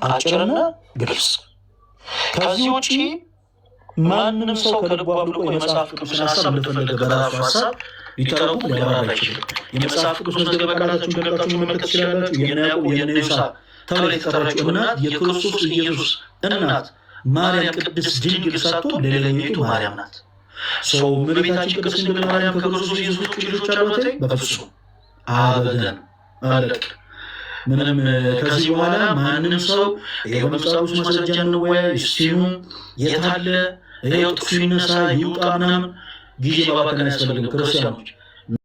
አጭርና ግልጽ። ከዚህ ውጪ ማንም ሰው ከልቡ አፍልቆ የመጽሐፍ ቅዱስን ሀሳብ እንደፈለገ በራሱ ሀሳብ ሊተረጉም ሊያብራራ አይችልም። የመጽሐፍ ቅዱስ መዝገበ ቃላታችሁን ገልጣችሁ መመልከት ትችላላችሁ። የነ ያዕቆብ የነ ይሁዳ ተብላ የተጠራችው እናት የክርስቶስ ኢየሱስ እናት ማርያም ቅድስት ድንግል ሳትሆን ሌላኛይቱ ማርያም ናት። ሰው እመቤታችን ቅድስት ድንግል ማርያም ከክርስቶስ ኢየሱስ ውጭ ልጆች አሏት? በፍጹም አበደን አለቅ። ምንም ከዚህ በኋላ ማንም ሰው በመጽሐፍ ቅዱስ ማስረጃ እንወያይ እስቲኑ የታለ ይኸው ጥቅሱ ይነሳ ይውጣ ምናምን ጊዜ ማባከን አያስፈልግም ክርስቲያኖች።